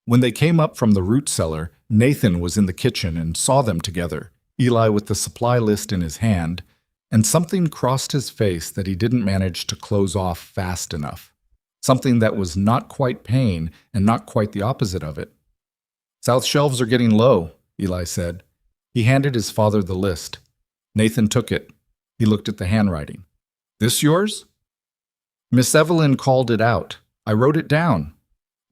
When they came up from the root cellar, Nathan was in the kitchen and saw them together, Eli with the supply list in his hand, and something crossed his face that he didn't manage to close off fast enough. Something that was not quite pain and not quite the opposite of it. "South shelves are getting low," Eli said. He handed his father the list. Nathan took it. He looked at the handwriting. "This yours?" "Miss Evelyn called it out. I wrote it down."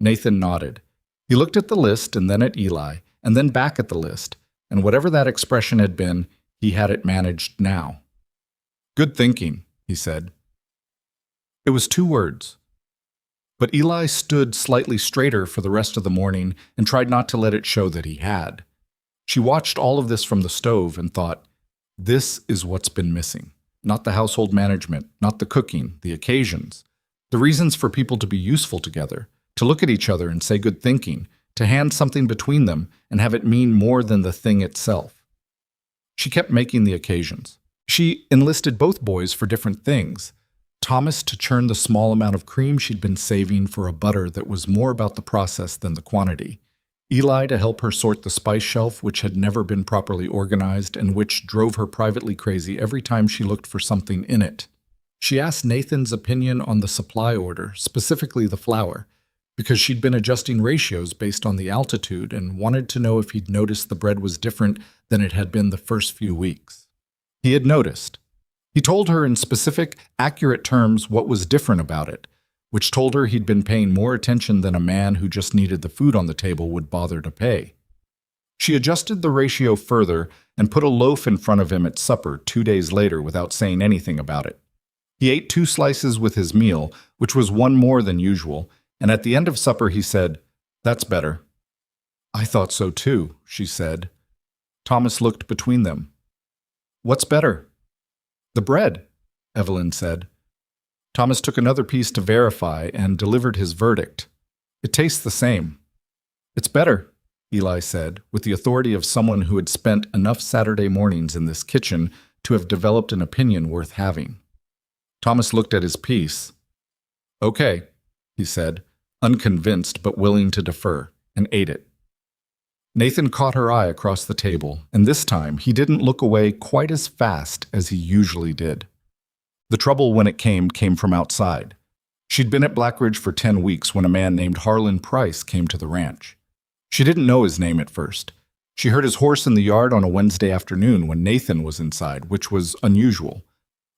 Nathan nodded. He looked at the list and then at Eli, and then back at the list, and whatever that expression had been, he had it managed now. "Good thinking," he said. It was 2 words. But Eli stood slightly straighter for the rest of the morning and tried not to let it show that he had. She watched all of this from the stove and thought, this is what's been missing. Not the household management, not the cooking, the occasions. The reasons for people to be useful together, to look at each other and say good thinking, to hand something between them and have it mean more than the thing itself. She kept making the occasions. She enlisted both boys for different things. Thomas to churn the small amount of cream she'd been saving for a butter that was more about the process than the quantity. Eli to help her sort the spice shelf, which had never been properly organized and which drove her privately crazy every time she looked for something in it. She asked Nathan's opinion on the supply order, specifically the flour, because she'd been adjusting ratios based on the altitude and wanted to know if he'd noticed the bread was different than it had been the first few weeks. He had noticed. He told her in specific, accurate terms what was different about it, which told her he'd been paying more attention than a man who just needed the food on the table would bother to pay. She adjusted the ratio further and put a loaf in front of him at supper 2 days later without saying anything about it. He ate 2 slices with his meal, which was 1 more than usual, and at the end of supper he said, "That's better." "I thought so too," she said. Thomas looked between them. "What's better?" "The bread," Evelyn said. Thomas took another piece to verify and delivered his verdict. "It tastes the same." "It's better," Eli said, with the authority of someone who had spent enough Saturday mornings in this kitchen to have developed an opinion worth having. Thomas looked at his piece. "Okay," he said, unconvinced but willing to defer, and ate it. Nathan caught her eye across the table, and this time he didn't look away quite as fast as he usually did. The trouble when it came from outside. She'd been at Blackridge for 10 weeks when a man named Harlan Price came to the ranch. She didn't know his name at first. She heard his horse in the yard on a Wednesday afternoon when Nathan was inside, which was unusual.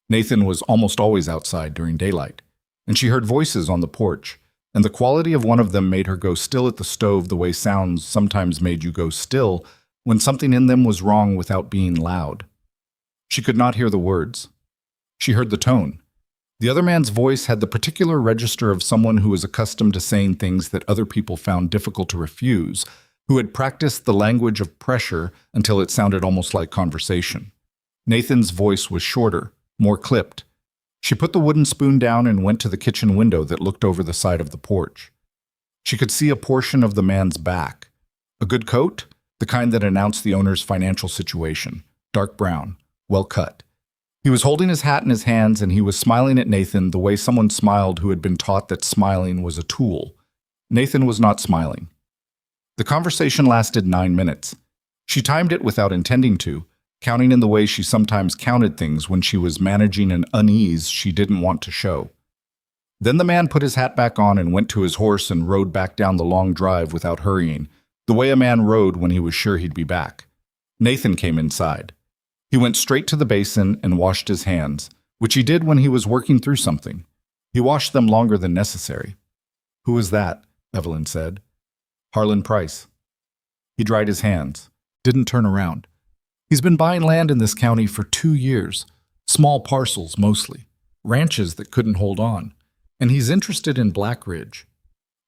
Nathan was almost always outside during daylight. And she heard voices on the porch, and the quality of one of them made her go still at the stove the way sounds sometimes made you go still when something in them was wrong without being loud. She could not hear the words. She heard the tone. The other man's voice had the particular register of someone who was accustomed to saying things that other people found difficult to refuse, who had practiced the language of pressure until it sounded almost like conversation. Nathan's voice was shorter, more clipped. She put the wooden spoon down and went to the kitchen window that looked over the side of the porch. She could see a portion of the man's back. A good coat, the kind that announced the owner's financial situation, dark brown, well cut. He was holding his hat in his hands and he was smiling at Nathan the way someone smiled who had been taught that smiling was a tool. Nathan was not smiling. The conversation lasted 9 minutes. She timed it without intending to, counting in the way she sometimes counted things when she was managing an unease she didn't want to show. Then the man put his hat back on and went to his horse and rode back down the long drive without hurrying, the way a man rode when he was sure he'd be back. Nathan came inside. He went straight to the basin and washed his hands, which he did when he was working through something. He washed them longer than necessary. "Who was that?" Evelyn said. "Harlan Price." He dried his hands, didn't turn around. "He's been buying land in this county for 2 years, small parcels mostly, ranches that couldn't hold on, and he's interested in Black Ridge.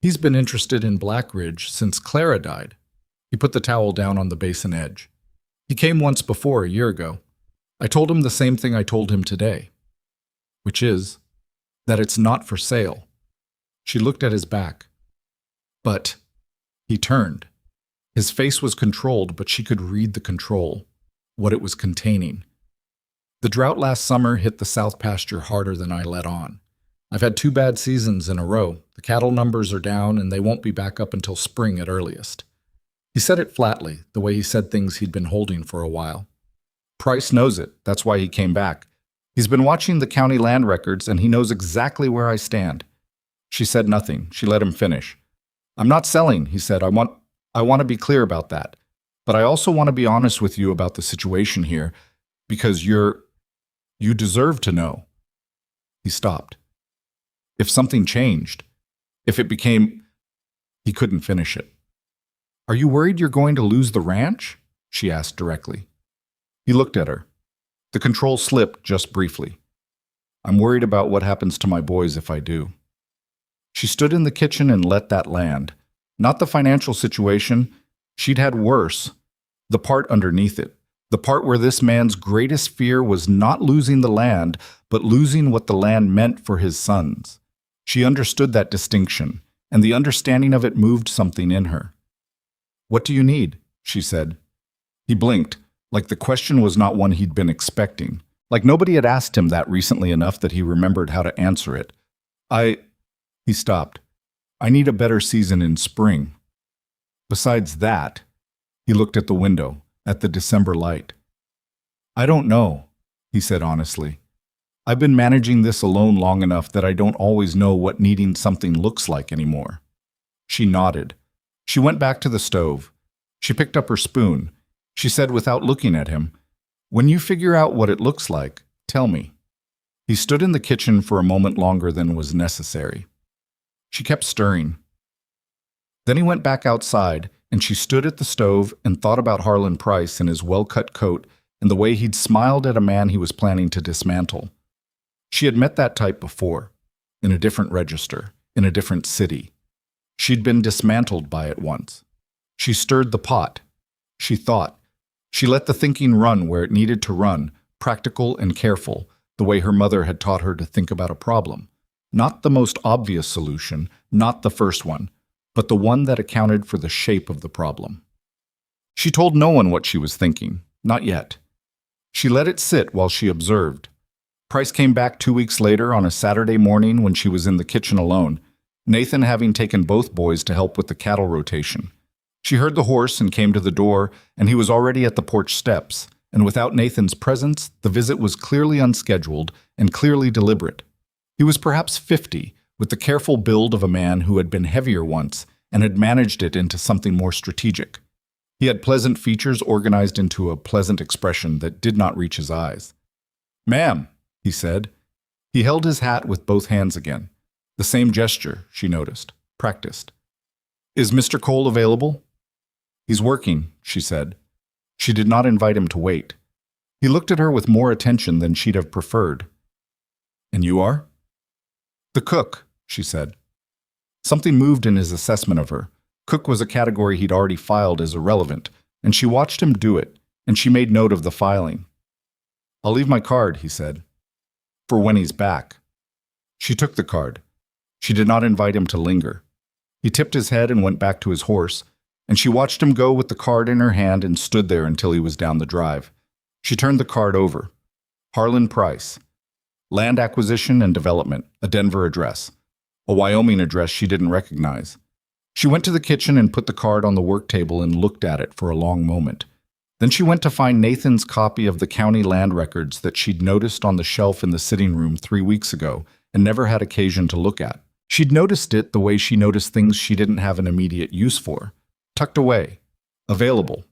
He's been interested in Black Ridge since Clara died." He put the towel down on the basin edge. "He came once before, a year ago. I told him the same thing I told him today, which is that it's not for sale." She looked at his back. "But..." He turned. His face was controlled, but she could read the control, what it was containing. "The drought last summer hit the south pasture harder than I let on. I've had 2 bad seasons in a row. The cattle numbers are down, and they won't be back up until spring at earliest." He said it flatly, the way he said things he'd been holding for a while. "Price knows it. That's why he came back. He's been watching the county land records, and he knows exactly where I stand." She said nothing. She let him finish. "I'm not selling," he said. I want to be clear about that. But I also want to be honest with you about the situation here, because you deserve to know." He stopped. "If something changed, if it became..." He couldn't finish it. "Are you worried you're going to lose the ranch?" she asked directly. He looked at her. The control slipped just briefly. "I'm worried about what happens to my boys if I do." She stood in the kitchen and let that land. Not the financial situation. She'd had worse. The part underneath it. The part where this man's greatest fear was not losing the land, but losing what the land meant for his sons. She understood that distinction, and the understanding of it moved something in her. "What do you need?" she said. He blinked, like the question was not one he'd been expecting, like nobody had asked him that recently enough that he remembered how to answer it. He stopped. "I need a better season in spring. Besides that..." He looked at the window, at the December light. "I don't know," he said honestly. "I've been managing this alone long enough that I don't always know what needing something looks like anymore." She nodded. She went back to the stove. She picked up her spoon. She said without looking at him, "When you figure out what it looks like, tell me." He stood in the kitchen for a moment longer than was necessary. She kept stirring. Then he went back outside, and she stood at the stove and thought about Harlan Price and his well-cut coat and the way he'd smiled at a man he was planning to dismantle. She had met that type before, in a different register, in a different city. She'd been dismantled by it once. She stirred the pot. She thought. She let the thinking run where it needed to run, practical and careful, the way her mother had taught her to think about a problem. Not the most obvious solution, not the first one, but the one that accounted for the shape of the problem. She told no one what she was thinking, not yet. She let it sit while she observed. Price came back 2 weeks later on a Saturday morning when she was in the kitchen alone, Nathan having taken both boys to help with the cattle rotation. She heard the horse and came to the door, and he was already at the porch steps, and without Nathan's presence, the visit was clearly unscheduled and clearly deliberate. He was perhaps 50, with the careful build of a man who had been heavier once and had managed it into something more strategic. He had pleasant features organized into a pleasant expression that did not reach his eyes. "Ma'am," he said. He held his hat with both hands again. The same gesture, she noticed, practiced. "Is Mr. Cole available?" "He's working," she said. She did not invite him to wait. He looked at her with more attention than she'd have preferred. "And you are?" "The cook," she said. Something moved in his assessment of her. Cook was a category he'd already filed as irrelevant, and she watched him do it, and she made note of the filing. "I'll leave my card," he said, "for when he's back." She took the card. She did not invite him to linger. He tipped his head and went back to his horse, and she watched him go with the card in her hand and stood there until he was down the drive. She turned the card over. Harlan Price. Land acquisition and development, a Denver address. A Wyoming address she didn't recognize. She went to the kitchen and put the card on the work table and looked at it for a long moment. Then she went to find Nathan's copy of the county land records that she'd noticed on the shelf in the sitting room 3 weeks ago and never had occasion to look at. She'd noticed it the way she noticed things she didn't have an immediate use for. Tucked away. Available.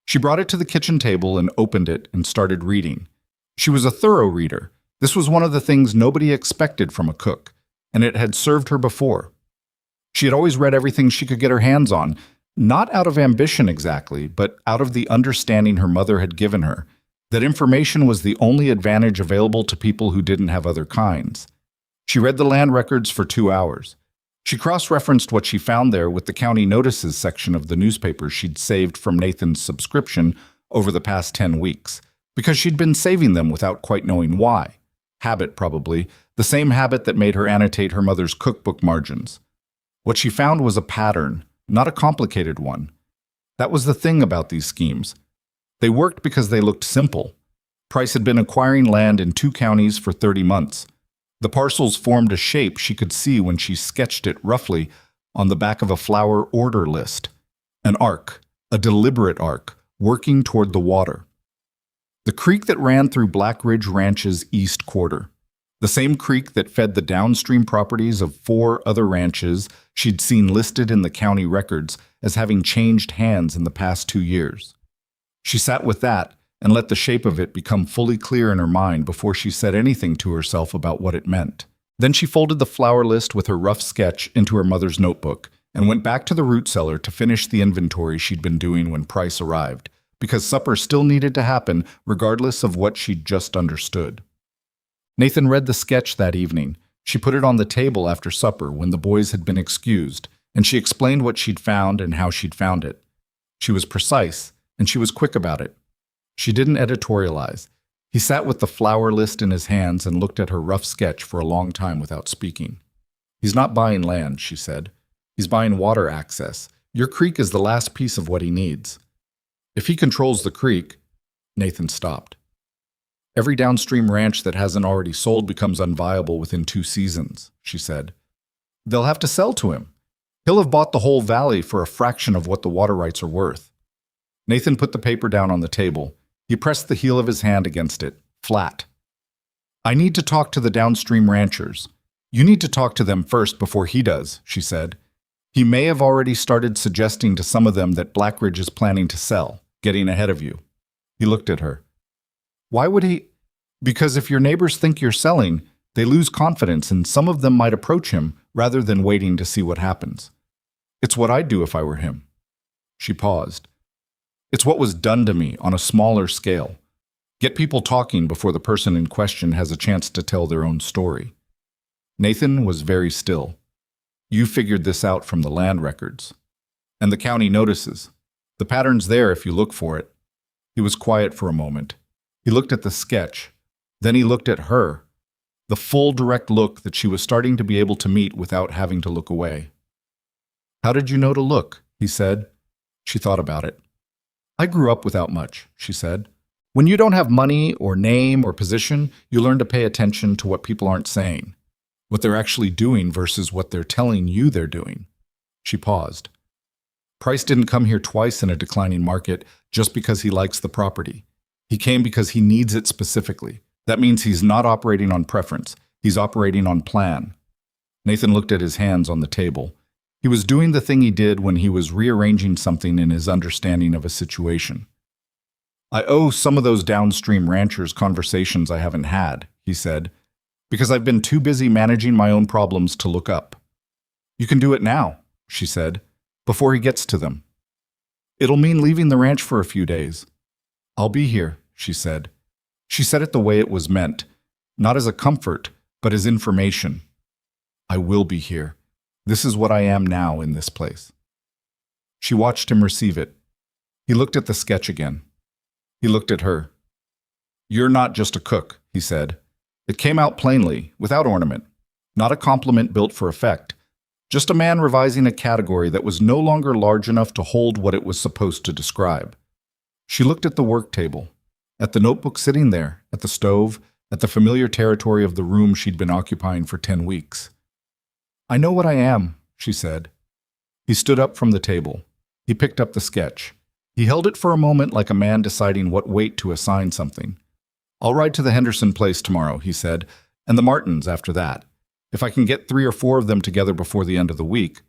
She brought it to the kitchen table and opened it and started reading. She was a thorough reader. This was one of the things nobody expected from a cook, and it had served her before. She had always read everything she could get her hands on, not out of ambition exactly, but out of the understanding her mother had given her, that information was the only advantage available to people who didn't have other kinds. She read the land records for 2 hours. She cross-referenced what she found there with the county notices section of the newspapers she'd saved from Nathan's subscription over the past 10 weeks, because she'd been saving them without quite knowing why. Habit, probably, the same habit that made her annotate her mother's cookbook margins. What she found was a pattern, not a complicated one. That was the thing about these schemes. They worked because they looked simple. Price had been acquiring land in 2 counties for 30 months. The parcels formed a shape she could see when she sketched it roughly on the back of a flower order list. An arc, a deliberate arc, working toward the water. The creek that ran through Black Ridge Ranch's east quarter. The same creek that fed the downstream properties of 4 other ranches she'd seen listed in the county records as having changed hands in the past 2 years. She sat with that and let the shape of it become fully clear in her mind before she said anything to herself about what it meant. Then she folded the flower list with her rough sketch into her mother's notebook and went back to the root cellar to finish the inventory she'd been doing when Price arrived, because supper still needed to happen regardless of what she'd just understood. Nathan read the sketch that evening. She put it on the table after supper when the boys had been excused, and she explained what she'd found and how she'd found it. She was precise, and she was quick about it. She didn't editorialize. He sat with the flower list in his hands and looked at her rough sketch for a long time without speaking. "He's not buying land," she said. "He's buying water access. Your creek is the last piece of what he needs. If he controls the creek—" Nathan stopped. "Every downstream ranch that hasn't already sold becomes unviable within 2 seasons, she said. "They'll have to sell to him. He'll have bought the whole valley for a fraction of what the water rights are worth." Nathan put the paper down on the table. He pressed the heel of his hand against it, flat. "I need to talk to the downstream ranchers. You need to talk to them first before he does," she said. "He may have already started suggesting to some of them that Blackridge is planning to sell, getting ahead of you." He looked at her. "Why would he?" "Because if your neighbors think you're selling, they lose confidence and some of them might approach him rather than waiting to see what happens. It's what I'd do if I were him." She paused. "It's what was done to me on a smaller scale. Get people talking before the person in question has a chance to tell their own story." Nathan was very still. "You figured this out from the land records. And the county notices. The pattern's there if you look for it." He was quiet for a moment. He looked at the sketch. Then he looked at her. The full, direct look that she was starting to be able to meet without having to look away. "How did you know to look?" he said. She thought about it. "I grew up without much," she said. "When you don't have money or name or position, you learn to pay attention to what people aren't saying, what they're actually doing versus what they're telling you they're doing." She paused. "Price didn't come here twice in a declining market just because he likes the property. He came because he needs it specifically. That means he's not operating on preference. He's operating on plan." Nathan looked at his hands on the table. He was doing the thing he did when he was rearranging something in his understanding of a situation. I owe some of those downstream ranchers conversations I haven't had, he said, because I've been too busy managing my own problems to look up. You can do it now, she said, before he gets to them. It'll mean leaving the ranch for a few days. I'll be here, she said. She said it the way it was meant, not as a comfort, but as information. I will be here. This is what I am now in this place. She watched him receive it. He looked at the sketch again. He looked at her. You're not just a cook, he said. It came out plainly, without ornament. Not a compliment built for effect. Just a man revising a category that was no longer large enough to hold what it was supposed to describe. She looked at the work table, at the notebook sitting there, at the stove, at the familiar territory of the room she'd been occupying for 10 weeks. I know what I am, she said. He stood up from the table. He picked up the sketch. He held it for a moment like a man deciding what weight to assign something. I'll ride to the Henderson place tomorrow, he said, and the Martins after that. If I can get 3 or 4 of them together before the end of the week.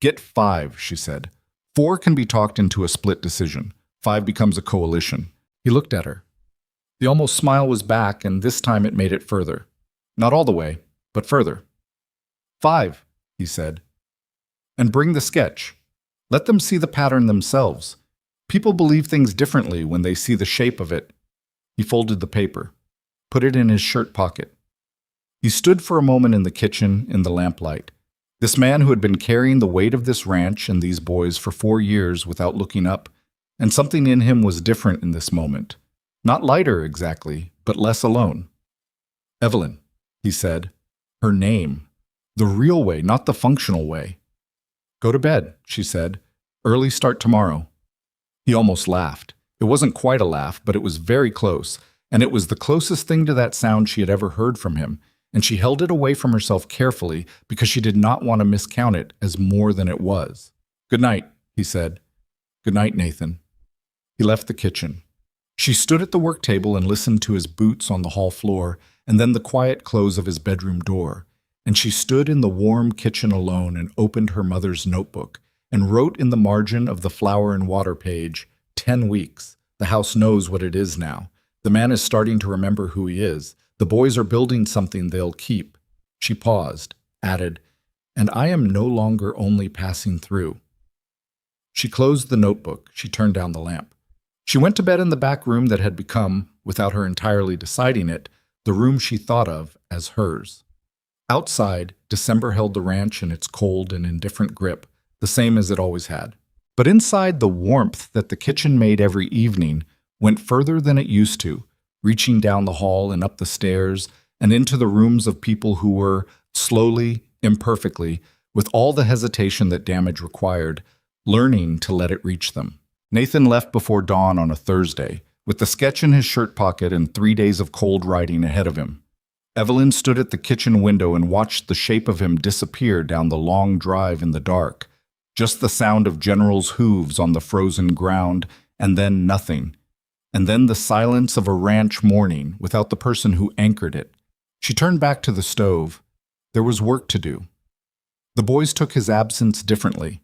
Get 5, she said. 4 can be talked into a split decision. 5 becomes a coalition. He looked at her. The almost smile was back, and this time it made it further. Not all the way, but further. 5, he said. And bring the sketch. Let them see the pattern themselves. People believe things differently when they see the shape of it. He folded the paper, put it in his shirt pocket. He stood for a moment in the kitchen in the lamplight. This man who had been carrying the weight of this ranch and these boys for 4 years without looking up, and something in him was different in this moment. Not lighter exactly, but less alone. Evelyn, he said. Her name. The real way, not the functional way. Go to bed, she said. Early start tomorrow. He almost laughed. It wasn't quite a laugh, but it was very close, and it was the closest thing to that sound she had ever heard from him, and she held it away from herself carefully because she did not want to miscount it as more than it was. Good night, he said. Good night, Nathan. He left the kitchen. She stood at the work table and listened to his boots on the hall floor, and then the quiet close of his bedroom door. And she stood in the warm kitchen alone and opened her mother's notebook and wrote in the margin of the flour and water page, 10 weeks. The house knows what it is now. The man is starting to remember who he is. The boys are building something they'll keep. She paused, added, and I am no longer only passing through. She closed the notebook. She turned down the lamp. She went to bed in the back room that had become, without her entirely deciding it, the room she thought of as hers. Outside, December held the ranch in its cold and indifferent grip, the same as it always had. But inside, the warmth that the kitchen made every evening went further than it used to, reaching down the hall and up the stairs and into the rooms of people who were, slowly, imperfectly, with all the hesitation that damage required, learning to let it reach them. Nathan left before dawn on a Thursday, with the sketch in his shirt pocket and 3 days of cold riding ahead of him. Evelyn stood at the kitchen window and watched the shape of him disappear down the long drive in the dark. Just the sound of General's hooves on the frozen ground, and then nothing. And then the silence of a ranch morning without the person who anchored it. She turned back to the stove. There was work to do. The boys took his absence differently.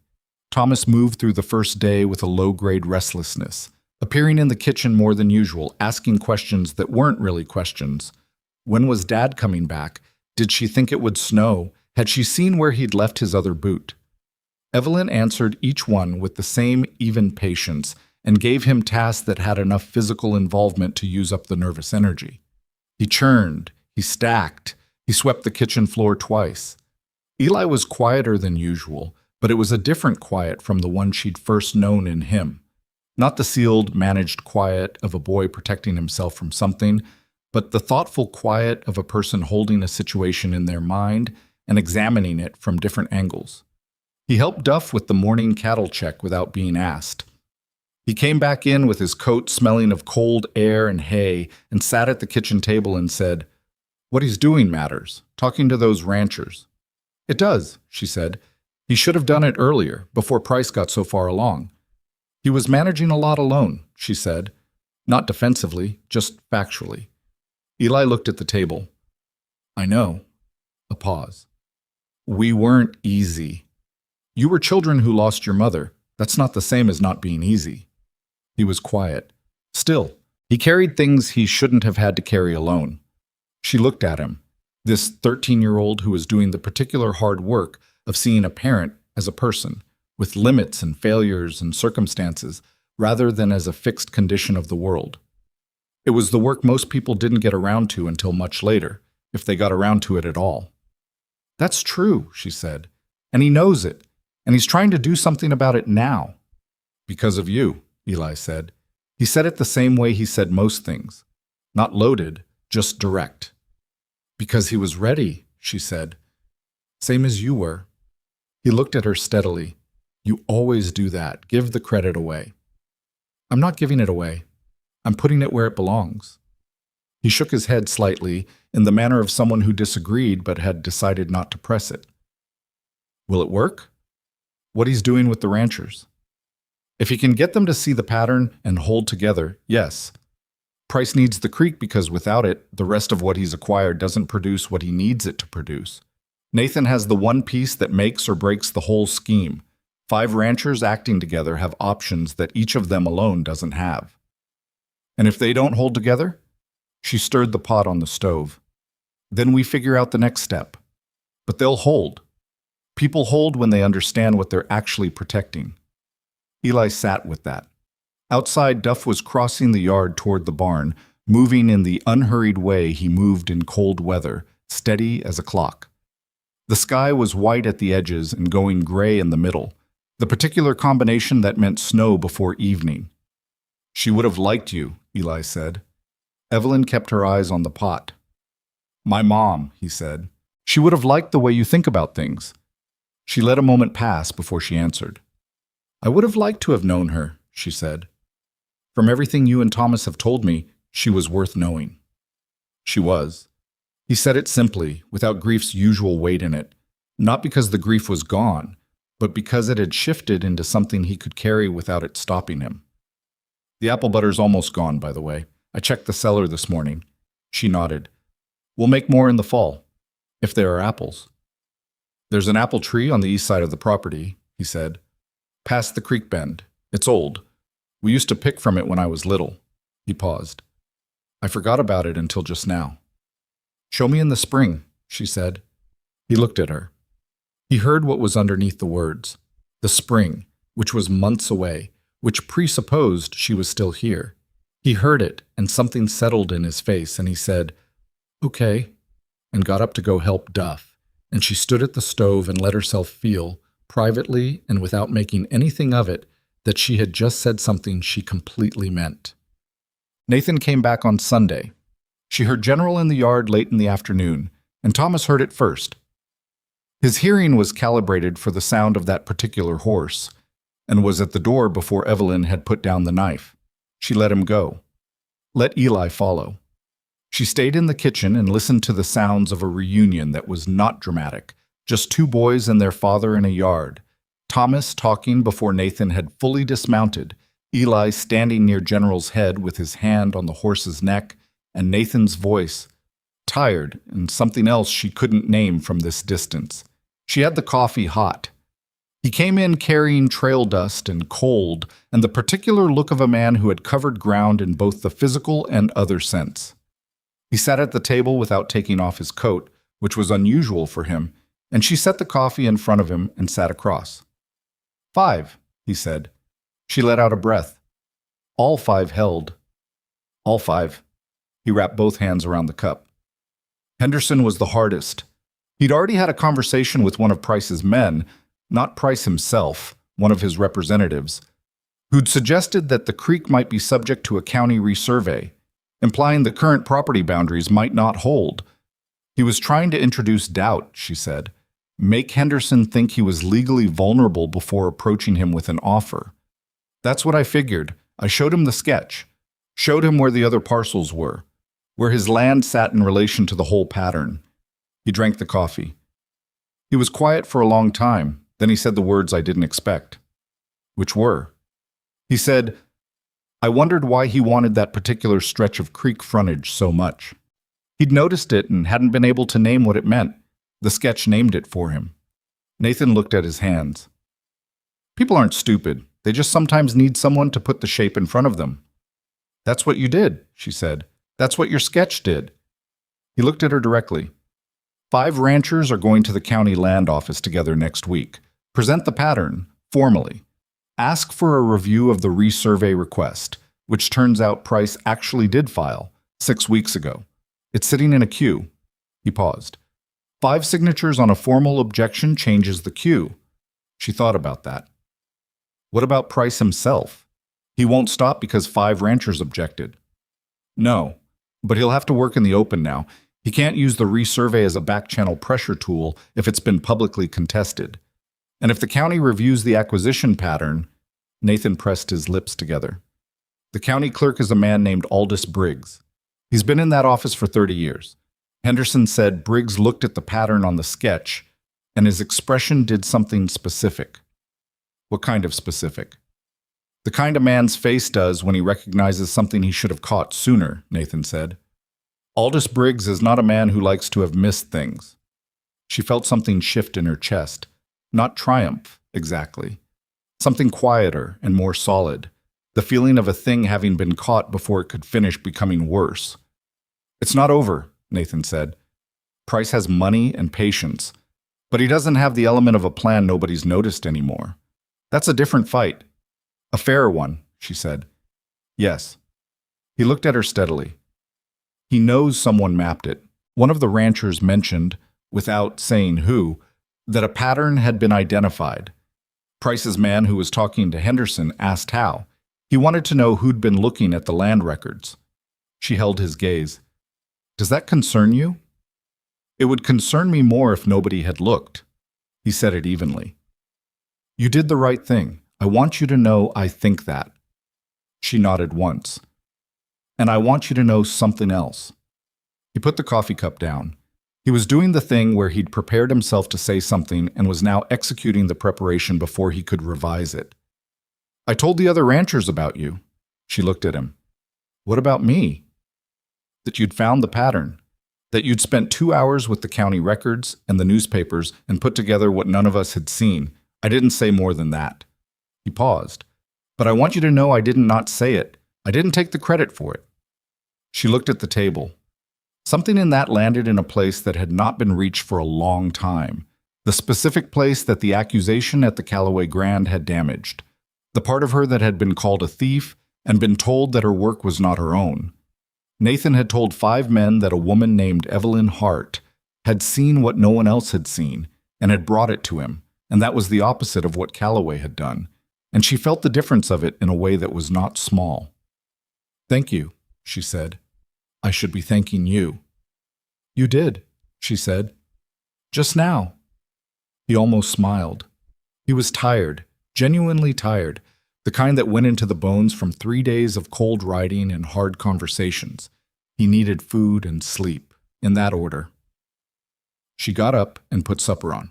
Thomas moved through the first day with a low-grade restlessness, appearing in the kitchen more than usual, asking questions that weren't really questions. When was Dad coming back? Did she think it would snow? Had she seen where he'd left his other boot? Evelyn answered each one with the same even patience and gave him tasks that had enough physical involvement to use up the nervous energy. He churned, he stacked, he swept the kitchen floor twice. Eli was quieter than usual, but it was a different quiet from the one she'd first known in him. Not the sealed, managed quiet of a boy protecting himself from something, but the thoughtful quiet of a person holding a situation in their mind and examining it from different angles. He helped Duff with the morning cattle check without being asked. He came back in with his coat smelling of cold air and hay and sat at the kitchen table and said, "What he's doing matters, talking to those ranchers." "It does," she said. "He should have done it earlier, before Price got so far along." "He was managing a lot alone," she said. Not defensively, just factually. Eli looked at the table. "I know." A pause. "We weren't easy." You were children who lost your mother. That's not the same as not being easy. He was quiet. Still, he carried things he shouldn't have had to carry alone. She looked at him, this 13-year-old who was doing the particular hard work of seeing a parent as a person, with limits and failures and circumstances, rather than as a fixed condition of the world. It was the work most people didn't get around to until much later, if they got around to it at all. That's true, she said, and he knows it, and he's trying to do something about it now. Because of you, Eli said. He said it the same way he said most things. Not loaded, just direct. Because he was ready, she said. Same as you were. He looked at her steadily. You always do that. Give the credit away. I'm not giving it away. I'm putting it where it belongs. He shook his head slightly, in the manner of someone who disagreed but had decided not to press it. Will it work? What he's doing with the ranchers. If he can get them to see the pattern and hold together, yes. Price needs the creek because without it, the rest of what he's acquired doesn't produce what he needs it to produce. Nathan has the one piece that makes or breaks the whole scheme. 5 ranchers acting together have options that each of them alone doesn't have. And if they don't hold together? She stirred the pot on the stove. Then we figure out the next step. But they'll hold. People hold when they understand what they're actually protecting. Eli sat with that. Outside, Duff was crossing the yard toward the barn, moving in the unhurried way he moved in cold weather, steady as a clock. The sky was white at the edges and going gray in the middle, the particular combination that meant snow before evening. She would have liked you, Eli said. Evelyn kept her eyes on the pot. My mom, he said. She would have liked the way you think about things. She let a moment pass before she answered. I would have liked to have known her, she said. From everything you and Thomas have told me, she was worth knowing. She was. He said it simply, without grief's usual weight in it, not because the grief was gone, but because it had shifted into something he could carry without it stopping him. The apple butter's almost gone, by the way. I checked the cellar this morning. She nodded. We'll make more in the fall, if there are apples. There's an apple tree on the east side of the property, he said. Past the creek bend. It's old. We used to pick from it when I was little. He paused. I forgot about it until just now. Show me in the spring, she said. He looked at her. He heard what was underneath the words. The spring, which was months away, which presupposed she was still here. He heard it, and something settled in his face, and he said, Okay, and got up to go help Duff, and she stood at the stove and let herself feel, privately and without making anything of it, that she had just said something she completely meant. Nathan came back on Sunday. She heard General in the yard late in the afternoon, and Thomas heard it first. His hearing was calibrated for the sound of that particular horse, and was at the door before Evelyn had put down the knife. She let him go. Let Eli follow. She stayed in the kitchen and listened to the sounds of a reunion that was not dramatic, just 2 boys and their father in a yard. Thomas talking before Nathan had fully dismounted, Eli standing near General's head with his hand on the horse's neck, and Nathan's voice, tired and something else she couldn't name from this distance. She had the coffee hot. He came in carrying trail dust and cold, and the particular look of a man who had covered ground in both the physical and other sense. He sat at the table without taking off his coat, which was unusual for him, and she set the coffee in front of him and sat across. 5, he said. She let out a breath. All 5 held. All 5. He wrapped both hands around the cup. Henderson was the hardest. He'd already had a conversation with one of Price's men, not Price himself, one of his representatives, who'd suggested that the creek might be subject to a county resurvey, implying the current property boundaries might not hold. He was trying to introduce doubt, she said, make Henderson think he was legally vulnerable before approaching him with an offer. That's what I figured. I showed him the sketch, showed him where the other parcels were, where his land sat in relation to the whole pattern. He drank the coffee. He was quiet for a long time. Then he said the words I didn't expect. Which were? He said, I wondered why he wanted that particular stretch of creek frontage so much. He'd noticed it and hadn't been able to name what it meant. The sketch named it for him. Nathan looked at his hands. People aren't stupid. They just sometimes need someone to put the shape in front of them. That's what you did, she said. That's what your sketch did. He looked at her directly. 5 ranchers are going to the county land office together next week. Present the pattern, formally. Ask for a review of the resurvey request, which turns out Price actually did file 6 weeks ago. It's sitting in a queue. He paused. 5 signatures on a formal objection changes the queue. She thought about that. What about Price himself? He won't stop because 5 ranchers objected. No, but he'll have to work in the open now. He can't use the resurvey as a back-channel pressure tool if it's been publicly contested. And if the county reviews the acquisition pattern, Nathan pressed his lips together. The county clerk is a man named Aldous Briggs. He's been in that office for 30 years. Henderson said Briggs looked at the pattern on the sketch, and his expression did something specific. What kind of specific? The kind a man's face does when he recognizes something he should have caught sooner, Nathan said. Aldous Briggs is not a man who likes to have missed things. She felt something shift in her chest. Not triumph, exactly. Something quieter and more solid. The feeling of a thing having been caught before it could finish becoming worse. It's not over, Nathan said. Price has money and patience, but he doesn't have the element of a plan nobody's noticed anymore. That's a different fight. A fairer one, she said. Yes. He looked at her steadily. He knows someone mapped it. One of the ranchers mentioned, without saying who, that a pattern had been identified. Price's man who was talking to Henderson asked how. He wanted to know who'd been looking at the land records. She held his gaze. Does that concern you? It would concern me more if nobody had looked. He said it evenly. You did the right thing. I want you to know I think that. She nodded once. And I want you to know something else. He put the coffee cup down. He was doing the thing where he'd prepared himself to say something and was now executing the preparation before he could revise it. I told the other ranchers about you. She looked at him. What about me? That you'd found the pattern. That you'd spent 2 hours with the county records and the newspapers and put together what none of us had seen. I didn't say more than that. He paused. But I want you to know I did not say it. I didn't take the credit for it. She looked at the table. Something in that landed in a place that had not been reached for a long time. The specific place that the accusation at the Callaway Grand had damaged. The part of her that had been called a thief and been told that her work was not her own. Nathan had told 5 men that a woman named Evelyn Hart had seen what no one else had seen and had brought it to him, and that was the opposite of what Callaway had done. And she felt the difference of it in a way that was not small. Thank you, she said. I should be thanking you. You did, she said. Just now. He almost smiled. He was tired, genuinely tired, the kind that went into the bones from 3 days of cold riding and hard conversations. He needed food and sleep, in that order. She got up and put supper on.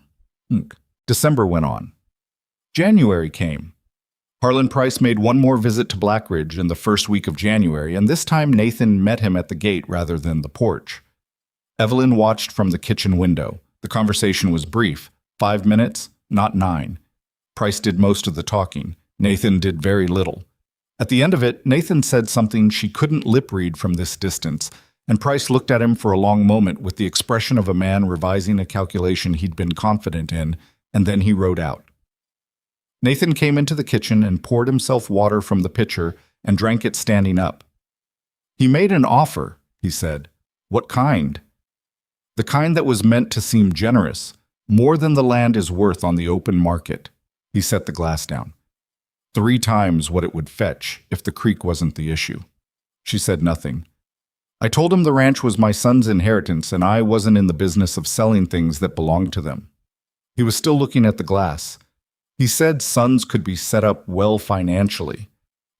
December went on. January came. Harlan Price made one more visit to Blackridge in the first week of January, and this time Nathan met him at the gate rather than the porch. Evelyn watched from the kitchen window. The conversation was brief, 5 minutes, not 9. Price did most of the talking. Nathan did very little. At the end of it, Nathan said something she couldn't lip-read from this distance, and Price looked at him for a long moment with the expression of a man revising a calculation he'd been confident in, and then he wrote out. Nathan came into the kitchen and poured himself water from the pitcher and drank it standing up. He made an offer, he said. What kind? The kind that was meant to seem generous, more than the land is worth on the open market. He set the glass down. 3 times what it would fetch if the creek wasn't the issue. She said nothing. I told him the ranch was my son's inheritance and I wasn't in the business of selling things that belonged to them. He was still looking at the glass. He said sons could be set up well financially.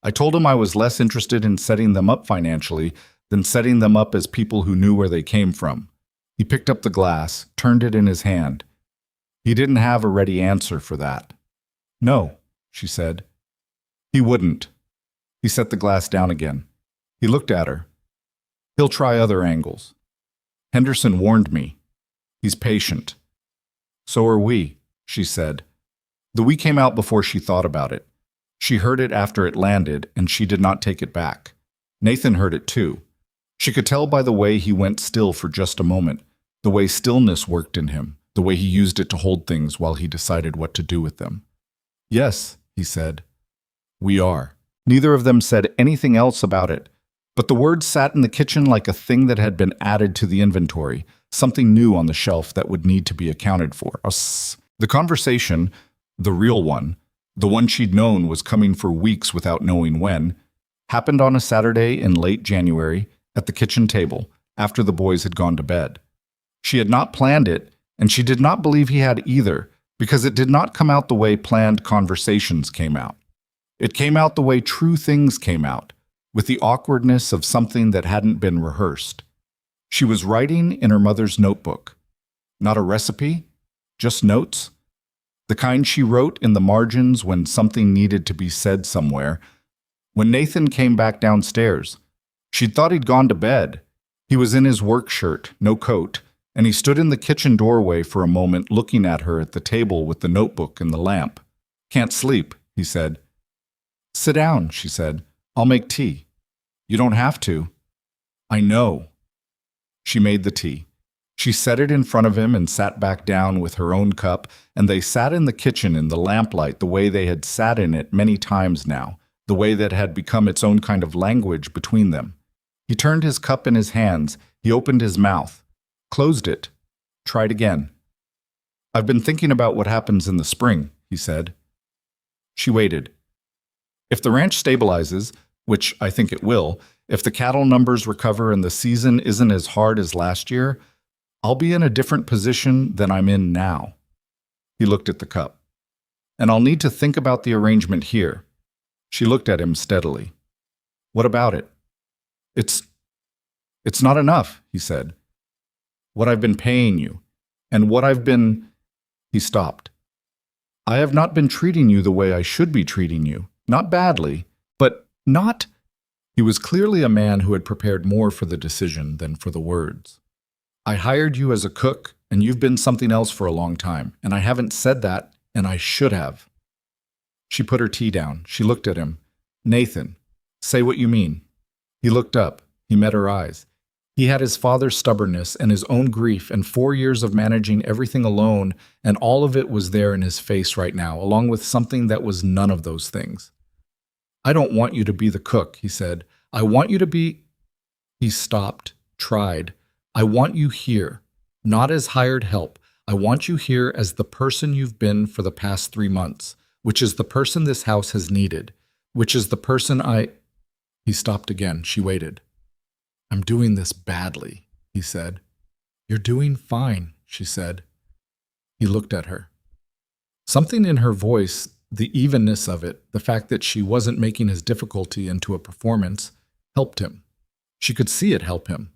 I told him I was less interested in setting them up financially than setting them up as people who knew where they came from. He picked up the glass, turned it in his hand. He didn't have a ready answer for that. No, she said. He wouldn't. He set the glass down again. He looked at her. He'll try other angles. Henderson warned me. He's patient. So are we, she said. The we came out before she thought about it. She heard it after it landed, and she did not take it back. Nathan heard it too. She could tell by the way he went still for just a moment, the way stillness worked in him, the way he used it to hold things while he decided what to do with them. Yes, he said. We are. Neither of them said anything else about it, but the words sat in the kitchen like a thing that had been added to the inventory, something new on the shelf that would need to be accounted for. The conversation, the real one, the one she'd known was coming for weeks without knowing when, happened on a Saturday in late January at the kitchen table after the boys had gone to bed. She had not planned it, and she did not believe he had either, because it did not come out the way planned conversations came out. It came out the way true things came out, with the awkwardness of something that hadn't been rehearsed. She was writing in her mother's notebook. Not a recipe, just notes. The kind she wrote in the margins when something needed to be said somewhere. When Nathan came back downstairs, she'd thought he'd gone to bed. He was in his work shirt, no coat, and he stood in the kitchen doorway for a moment looking at her at the table with the notebook and the lamp. Can't sleep, he said. Sit down, she said. I'll make tea. You don't have to. I know. She made the tea. She set it in front of him and sat back down with her own cup, and they sat in the kitchen in the lamplight the way they had sat in it many times now, the way that had become its own kind of language between them. He turned his cup in his hands, he opened his mouth, closed it, tried again. I've been thinking about what happens in the spring, he said. She waited. If the ranch stabilizes, which I think it will, if the cattle numbers recover and the season isn't as hard as last year, I'll be in a different position than I'm in now. He looked at the cup. And I'll need to think about the arrangement here. She looked at him steadily. What about it? It's not enough, he said. What I've been paying you, and what I've been... He stopped. I have not been treating you the way I should be treating you. Not badly, but not... He was clearly a man who had prepared more for the decision than for the words. I hired you as a cook, and you've been something else for a long time, and I haven't said that, and I should have. She put her tea down. She looked at him. Nathan, say what you mean. He looked up. He met her eyes. He had his father's stubbornness and his own grief and 4 years of managing everything alone, and all of it was there in his face right now, along with something that was none of those things. I don't want you to be the cook, he said. I want you to be... He stopped, tried. I want you here, not as hired help. I want you here as the person you've been for the past 3 months, which is the person this house has needed, which is the person I... He stopped again. She waited. I'm doing this badly, he said. You're doing fine, she said. He looked at her. Something in her voice, the evenness of it, the fact that she wasn't making his difficulty into a performance, helped him. She could see it help him.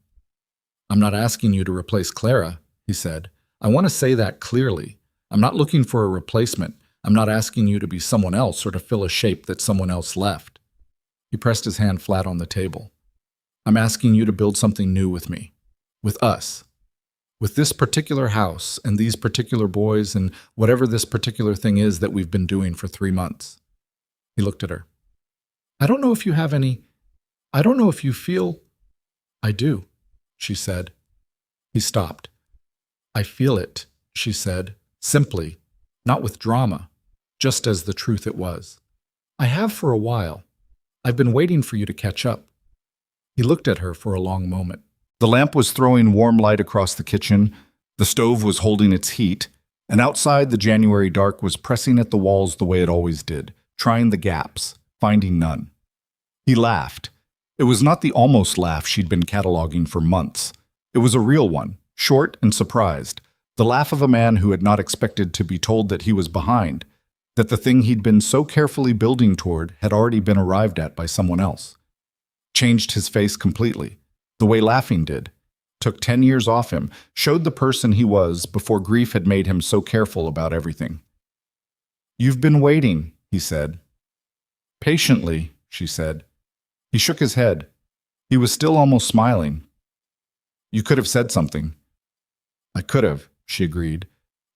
I'm not asking you to replace Clara, he said. I want to say that clearly. I'm not looking for a replacement. I'm not asking you to be someone else or to fill a shape that someone else left. He pressed his hand flat on the table. I'm asking you to build something new with me, with us, with this particular house and these particular boys and whatever this particular thing is that we've been doing for 3 months. He looked at her. I don't know if you have any... I don't know if you feel... I do, she said. He stopped. I feel it, she said, simply, not with drama, just as the truth it was. I have for a while. I've been waiting for you to catch up. He looked at her for a long moment. The lamp was throwing warm light across the kitchen, the stove was holding its heat, and outside the January dark was pressing at the walls the way it always did, trying the gaps, finding none. He laughed. It was not the almost laugh she'd been cataloging for months. It was a real one, short and surprised, the laugh of a man who had not expected to be told that he was behind, that the thing he'd been so carefully building toward had already been arrived at by someone else. Changed his face completely, the way laughing did, took 10 years off him, showed the person he was before grief had made him so careful about everything. You've been waiting, he said. Patiently, she said. He shook his head. He was still almost smiling. You could have said something. I could have, she agreed.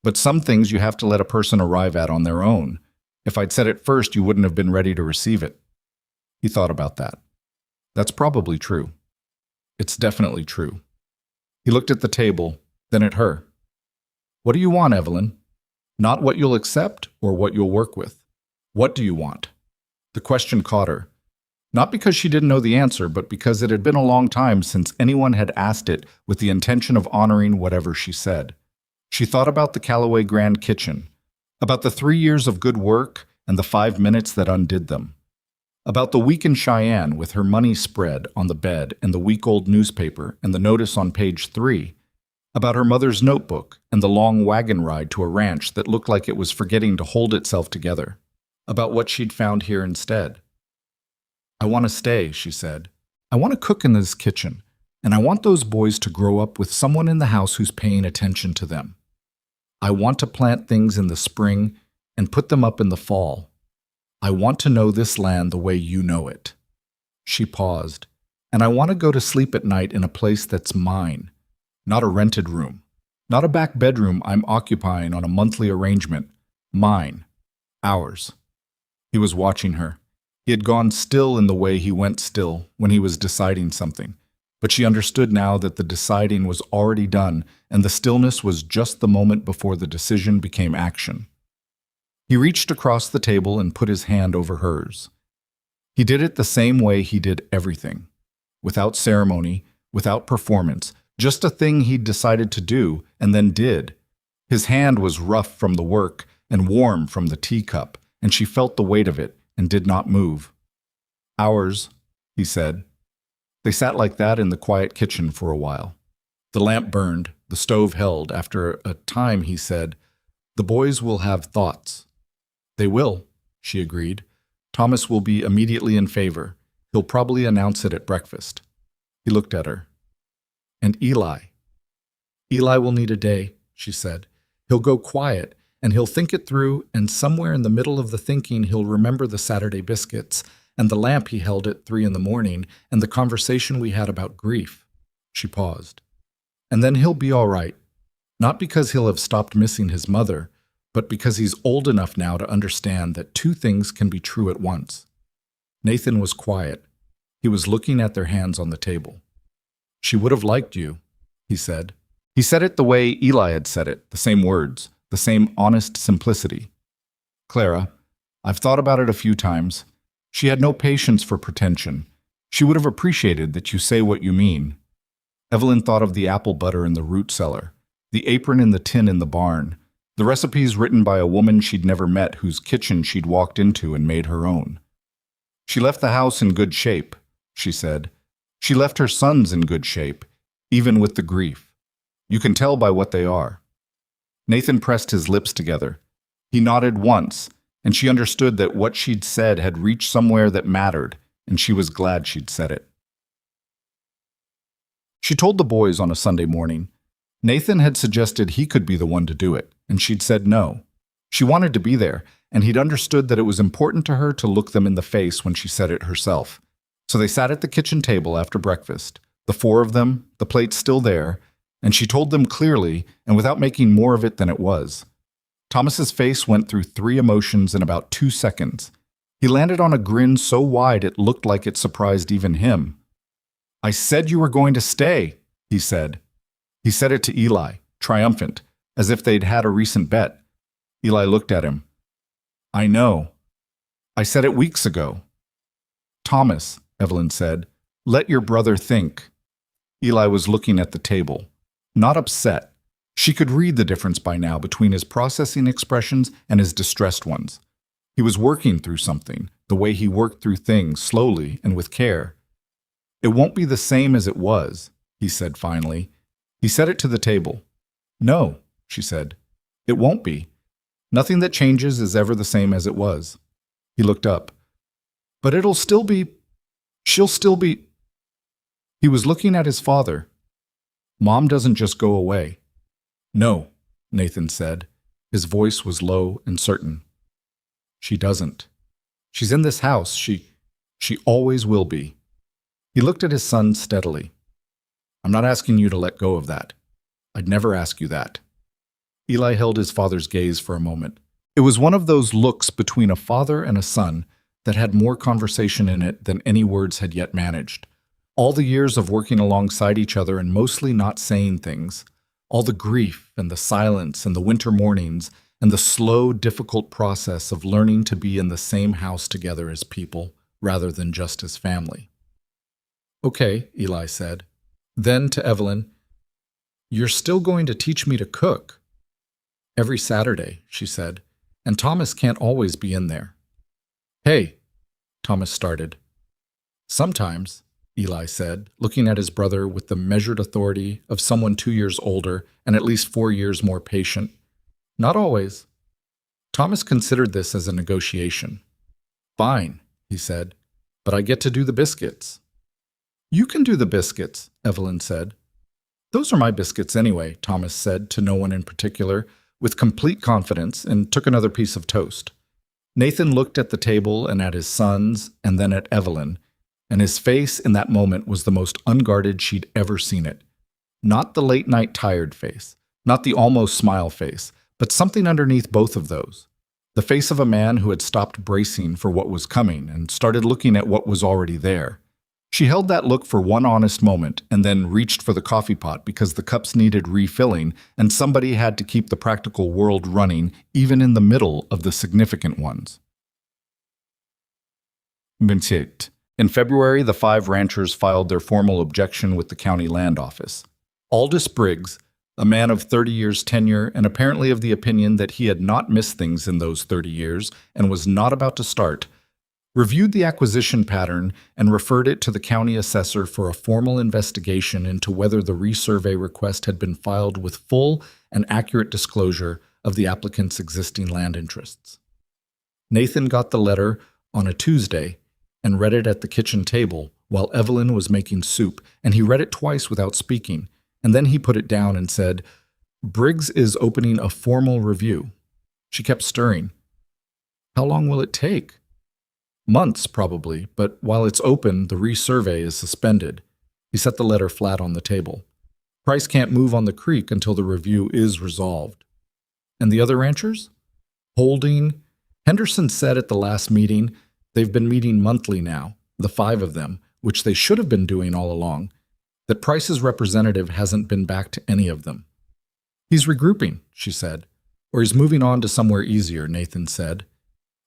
But some things you have to let a person arrive at on their own. If I'd said it first, you wouldn't have been ready to receive it. He thought about that. That's probably true. It's definitely true. He looked at the table, then at her. What do you want, Evelyn? Not what you'll accept or what you'll work with. What do you want? The question caught her. Not because she didn't know the answer, but because it had been a long time since anyone had asked it with the intention of honoring whatever she said. She thought about the Callaway Grand Kitchen, about the 3 years of good work and the 5 minutes that undid them, about the week in Cheyenne with her money spread on the bed and the week-old newspaper and the notice on page 3, about her mother's notebook and the long wagon ride to a ranch that looked like it was forgetting to hold itself together, about what she'd found here instead. I want to stay, she said. I want to cook in this kitchen, and I want those boys to grow up with someone in the house who's paying attention to them. I want to plant things in the spring and put them up in the fall. I want to know this land the way you know it. She paused. And I want to go to sleep at night in a place that's mine, not a rented room, not a back bedroom I'm occupying on a monthly arrangement. Mine. Ours. He was watching her. He had gone still in the way he went still when he was deciding something. But she understood now that the deciding was already done, and the stillness was just the moment before the decision became action. He reached across the table and put his hand over hers. He did it the same way he did everything. Without ceremony, without performance, just a thing he'd decided to do and then did. His hand was rough from the work and warm from the teacup, and she felt the weight of it and did not move. Ours, he said. They sat like that in the quiet kitchen for a while. The lamp burned, the stove held. After a time, he said, "The boys will have thoughts." "They will," she agreed. "Thomas will be immediately in favor. He'll probably announce it at breakfast." He looked at her. "And Eli?" "Eli will need a day," she said. "He'll go quiet, and he'll think it through, and somewhere in the middle of the thinking he'll remember the Saturday biscuits, and the lamp he held at 3 a.m, and the conversation we had about grief." She paused. "And then he'll be all right, not because he'll have stopped missing his mother, but because he's old enough now to understand that 2 things can be true at once." Nathan was quiet. He was looking at their hands on the table. "She would have liked you," he said. He said it the way Eli had said it, the same words, the same honest simplicity. "Clara, I've thought about it a few times. She had no patience for pretension. She would have appreciated that you say what you mean." Evelyn thought of the apple butter in the root cellar, the apron in the tin in the barn, the recipes written by a woman she'd never met whose kitchen she'd walked into and made her own. "She left the house in good shape," she said. "She left her sons in good shape, even with the grief. You can tell by what they are." Nathan pressed his lips together. He nodded once, and she understood that what she'd said had reached somewhere that mattered, and she was glad she'd said it. She told the boys on a Sunday morning. Nathan had suggested he could be the one to do it, and she'd said no. She wanted to be there, and he'd understood that it was important to her to look them in the face when she said it herself. So they sat at the kitchen table after breakfast, the 4 of them, the plates still there, and she told them clearly and without making more of it than it was. Thomas's face went through 3 emotions in about 2 seconds. He landed on a grin so wide it looked like it surprised even him. "I said you were going to stay," he said. He said it to Eli, triumphant, as if they'd had a recent bet. Eli looked at him. "I know. I said it weeks ago." "Thomas," Evelyn said, "let your brother think." Eli was looking at the table, not upset. She could read the difference by now between his processing expressions and his distressed ones. He was working through something, the way he worked through things, slowly and with care. "It won't be the same as it was," he said finally. He said it to the table. "No," she said. "It won't be. Nothing that changes is ever the same as it was." He looked up. "But it'll still be... she'll still be..." He was looking at his father. "Mom doesn't just go away." "No," Nathan said. His voice was low and certain. "She doesn't. She's in this house. She always will be." He looked at his son steadily. "I'm not asking you to let go of that. I'd never ask you that." Eli held his father's gaze for a moment. It was one of those looks between a father and a son that had more conversation in it than any words had yet managed. All the years of working alongside each other and mostly not saying things, all the grief and the silence and the winter mornings and the slow, difficult process of learning to be in the same house together as people rather than just as family. "Okay," Eli said. Then to Evelyn, "You're still going to teach me to cook." "Every Saturday," she said, "and Thomas can't always be in there." "Hey," Thomas started. "Sometimes," Eli said, looking at his brother with the measured authority of someone 2 years older and at least 4 years more patient. "Not always." Thomas considered this as a negotiation. "Fine," he said, "but I get to do the biscuits." "You can do the biscuits," Evelyn said. "Those are my biscuits anyway," Thomas said to no one in particular, with complete confidence, and took another piece of toast. Nathan looked at the table and at his sons and then at Evelyn, and his face in that moment was the most unguarded she'd ever seen it. Not the late-night tired face, not the almost smile face, but something underneath both of those. The face of a man who had stopped bracing for what was coming and started looking at what was already there. She held that look for one honest moment and then reached for the coffee pot because the cups needed refilling and somebody had to keep the practical world running even in the middle of the significant ones. In February, the 5 ranchers filed their formal objection with the county land office. Aldous Briggs, a man of 30 years' tenure and apparently of the opinion that he had not missed things in those 30 years and was not about to start, reviewed the acquisition pattern and referred it to the county assessor for a formal investigation into whether the resurvey request had been filed with full and accurate disclosure of the applicant's existing land interests. Nathan got the letter on a Tuesday and read it at the kitchen table while Evelyn was making soup, and he read it twice without speaking, and then he put it down and said, "Briggs is opening a formal review." She kept stirring. "How long will it take?" "Months, probably, but while it's open, the resurvey is suspended." He set the letter flat on the table. "Price can't move on the creek until the review is resolved." "And the other ranchers?" "Holding." Henderson said at the last meeting, they've been meeting monthly now, the 5 of them, which they should have been doing all along, that Price's representative hasn't been back to any of them. "He's regrouping," she said. "Or he's moving on to somewhere easier," Nathan said.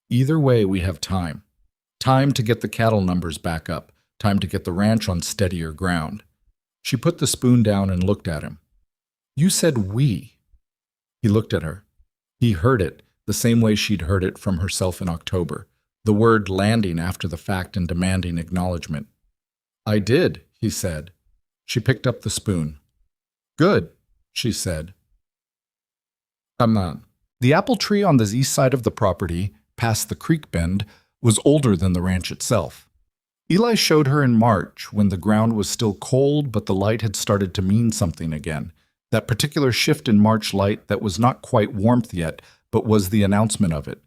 "Either way, we have time. Time to get the cattle numbers back up, time to get the ranch on steadier ground." She put the spoon down and looked at him. "You said we." He looked at her. He heard it the same way she'd heard it from herself in October, the word landing after the fact and demanding acknowledgement. "I did," he said. She picked up the spoon. "Good," she said. "Come on." The apple tree on the east side of the property, past the creek bend, was older than the ranch itself. Eli showed her in March when the ground was still cold but the light had started to mean something again, that particular shift in March light that was not quite warmth yet but was the announcement of it.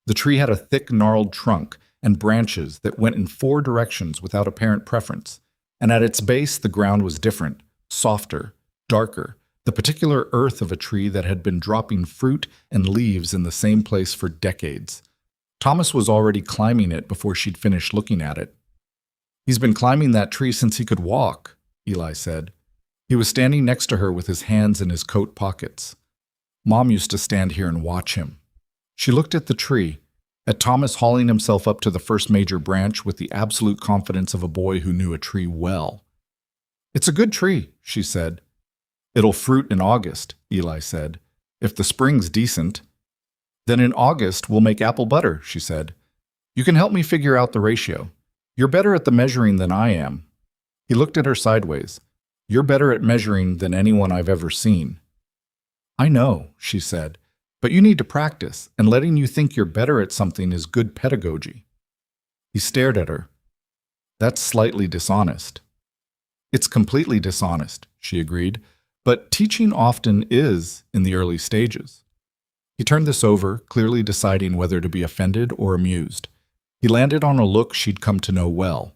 The tree had a thick gnarled trunk and branches that went in 4 directions without apparent preference, and at its base the ground was different, softer, darker, the particular earth of a tree that had been dropping fruit and leaves in the same place for decades. Thomas was already climbing it before she'd finished looking at it. "He's been climbing that tree since he could walk," Eli said. He was standing next to her with his hands in his coat pockets. "Mom used to stand here and watch him." She looked at the tree, at Thomas hauling himself up to the first major branch with the absolute confidence of a boy who knew a tree well. "It's a good tree," she said. "It'll fruit in August," Eli said. "If the spring's decent." "Then in August we'll make apple butter," she said. "You can help me figure out the ratio. You're better at the measuring than I am." He looked at her sideways. "You're better at measuring than anyone I've ever seen." "I know," she said, "but you need to practice, and letting you think you're better at something is good pedagogy." He stared at her. "That's slightly dishonest." "It's completely dishonest," she agreed, "but teaching often is in the early stages." He turned this over, clearly deciding whether to be offended or amused. He landed on a look she'd come to know well,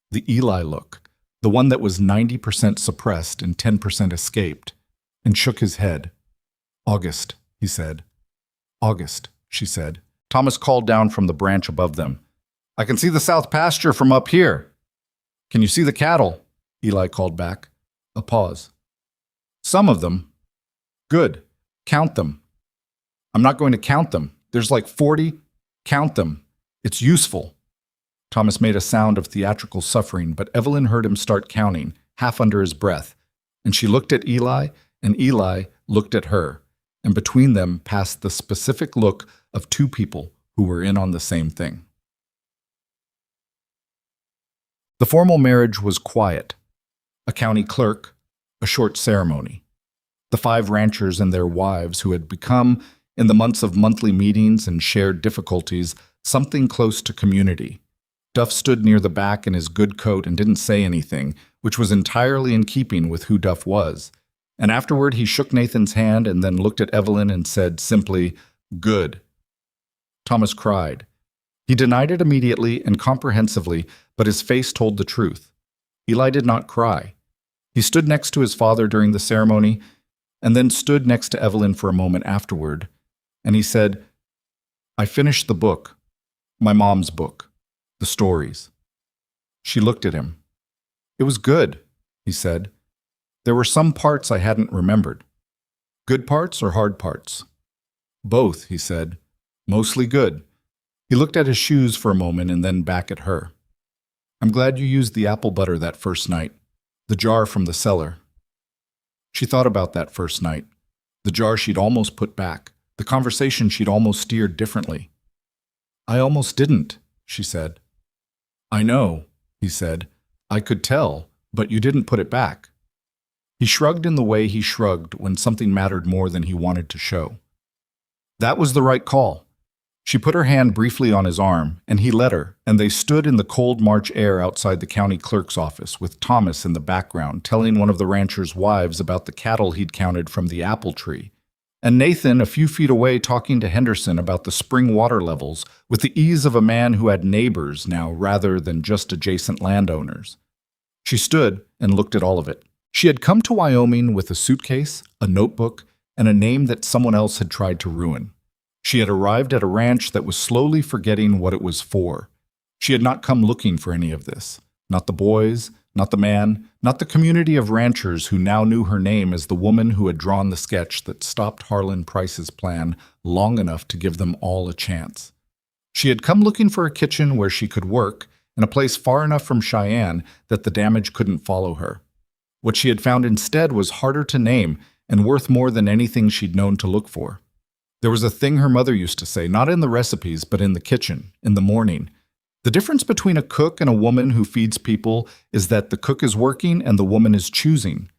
the Eli look, the one that was 90% suppressed and 10% escaped, and shook his head. August, he said. August, she said. Thomas called down from the branch above them. I can see the south pasture from up here. Can you see the cattle? Eli called back. A pause. Some of them. Good. Count them. I'm not going to count them. There's like 40. Count them. It's useful. Thomas made a sound of theatrical suffering, but Evelyn heard him start counting, half under his breath, and she looked at Eli, and Eli looked at her, and between them passed the specific look of two people who were in on the same thing. The formal marriage was quiet. A county clerk, a short ceremony. The 5 ranchers and their wives who had become, in the months of monthly meetings and shared difficulties, something close to community. Duff stood near the back in his good coat and didn't say anything, which was entirely in keeping with who Duff was. And afterward he shook Nathan's hand and then looked at Evelyn and said simply, "Good." Thomas cried. He denied it immediately and comprehensively, but his face told the truth. Eli did not cry. He stood next to his father during the ceremony, and then stood next to Evelyn for a moment afterward, and he said, I finished the book, my mom's book, the stories. She looked at him. It was good, he said. There were some parts I hadn't remembered. Good parts or hard parts? Both, he said. Mostly good. He looked at his shoes for a moment and then back at her. I'm glad you used the apple butter that first night, the jar from the cellar. She thought about that first night, the jar she'd almost put back, the conversation she'd almost steered differently. I almost didn't, she said. I know, he said. I could tell, but you didn't put it back. He shrugged in the way he shrugged when something mattered more than he wanted to show. That was the right call. She put her hand briefly on his arm, and he let her, and they stood in the cold March air outside the county clerk's office with Thomas in the background telling one of the ranchers' wives about the cattle he'd counted from the apple tree, and Nathan a few feet away talking to Henderson about the spring water levels with the ease of a man who had neighbors now rather than just adjacent landowners. She stood and looked at all of it. She had come to Wyoming with a suitcase, a notebook, and a name that someone else had tried to ruin. She had arrived at a ranch that was slowly forgetting what it was for. She had not come looking for any of this. Not the boys, not the man, not the community of ranchers who now knew her name as the woman who had drawn the sketch that stopped Harlan Price's plan long enough to give them all a chance. She had come looking for a kitchen where she could work and a place far enough from Cheyenne that the damage couldn't follow her. What she had found instead was harder to name and worth more than anything she'd known to look for. There was a thing her mother used to say, not in the recipes, but in the kitchen, in the morning. The difference between a cook and a woman who feeds people is that the cook is working and the woman is choosing.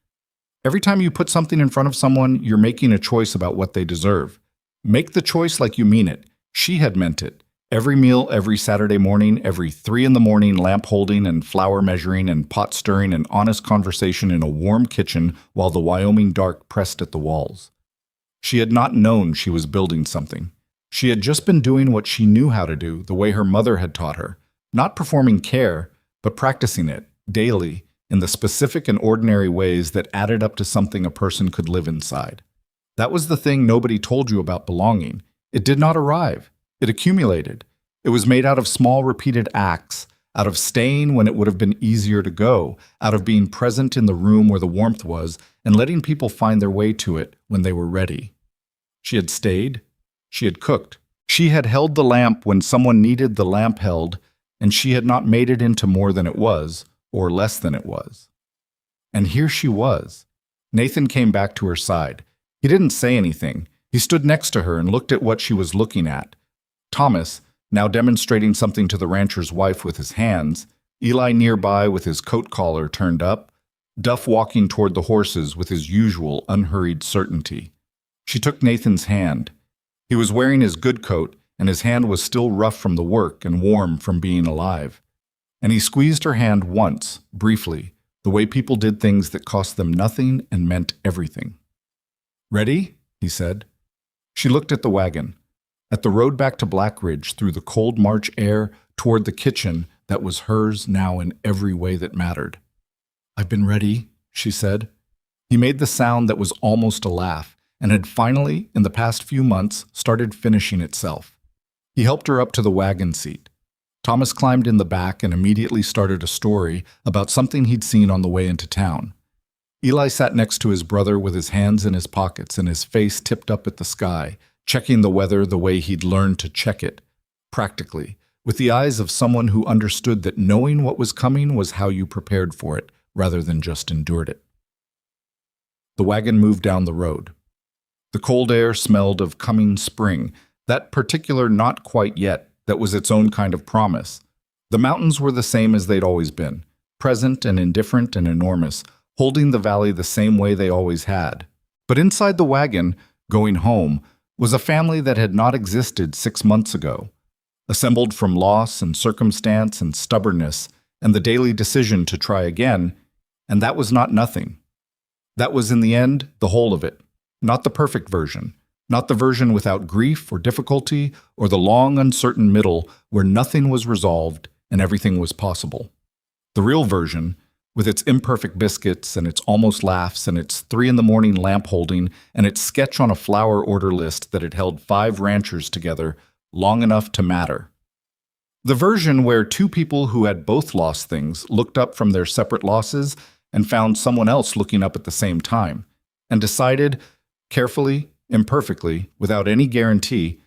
Every time you put something in front of someone, you're making a choice about what they deserve. Make the choice like you mean it. She had meant it. Every meal, every Saturday morning, every 3 a.m, lamp holding and flour measuring and pot stirring and honest conversation in a warm kitchen while the Wyoming dark pressed at the walls. She had not known she was building something. She had just been doing what she knew how to do, the way her mother had taught her, not performing care, but practicing it, daily, in the specific and ordinary ways that added up to something a person could live inside. That was the thing nobody told you about belonging. It did not arrive. It accumulated. It was made out of small repeated acts, out of staying when it would have been easier to go, out of being present in the room where the warmth was, and letting people find their way to it when they were ready. She had stayed. She had cooked. She had held the lamp when someone needed the lamp held, and she had not made it into more than it was, or less than it was. And here she was. Nathan came back to her side. He didn't say anything. He stood next to her and looked at what she was looking at. Thomas, now demonstrating something to the rancher's wife with his hands, Eli nearby with his coat collar turned up, Duff walking toward the horses with his usual unhurried certainty. She took Nathan's hand. He was wearing his good coat, and his hand was still rough from the work and warm from being alive. And he squeezed her hand once, briefly, the way people did things that cost them nothing and meant everything. Ready? He said. She looked at the wagon, at the road back to Black Ridge through the cold March air toward the kitchen that was hers now in every way that mattered. I've been ready, she said. He made the sound that was almost a laugh, and had finally, in the past few months, started finishing itself. He helped her up to the wagon seat. Thomas climbed in the back and immediately started a story about something he'd seen on the way into town. Eli sat next to his brother with his hands in his pockets and his face tipped up at the sky, checking the weather the way he'd learned to check it, practically, with the eyes of someone who understood that knowing what was coming was how you prepared for it, rather than just endured it. The wagon moved down the road. The cold air smelled of coming spring, that particular not quite yet that was its own kind of promise. The mountains were the same as they'd always been, present and indifferent and enormous, holding the valley the same way they always had. But inside the wagon, going home, was a family that had not existed 6 months ago, assembled from loss and circumstance and stubbornness and the daily decision to try again, and that was not nothing. That was, in the end, the whole of it, not the perfect version, not the version without grief or difficulty or the long, uncertain middle where nothing was resolved and everything was possible. The real version, with its imperfect biscuits and its almost laughs and its 3 a.m. lamp holding and its sketch on a flower order list that had held 5 ranchers together long enough to matter. The version where 2 people who had both lost things looked up from their separate losses and found someone else looking up at the same time, and decided, carefully, imperfectly, without any guarantee,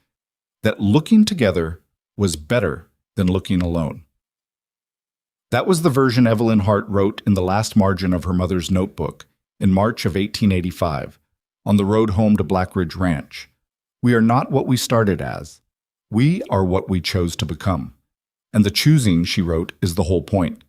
that looking together was better than looking alone. That was the version Evelyn Hart wrote in the last margin of her mother's notebook in March of 1885, on the road home to Black Ridge Ranch. We are not what we started as. We are what we chose to become. And the choosing, she wrote, is the whole point.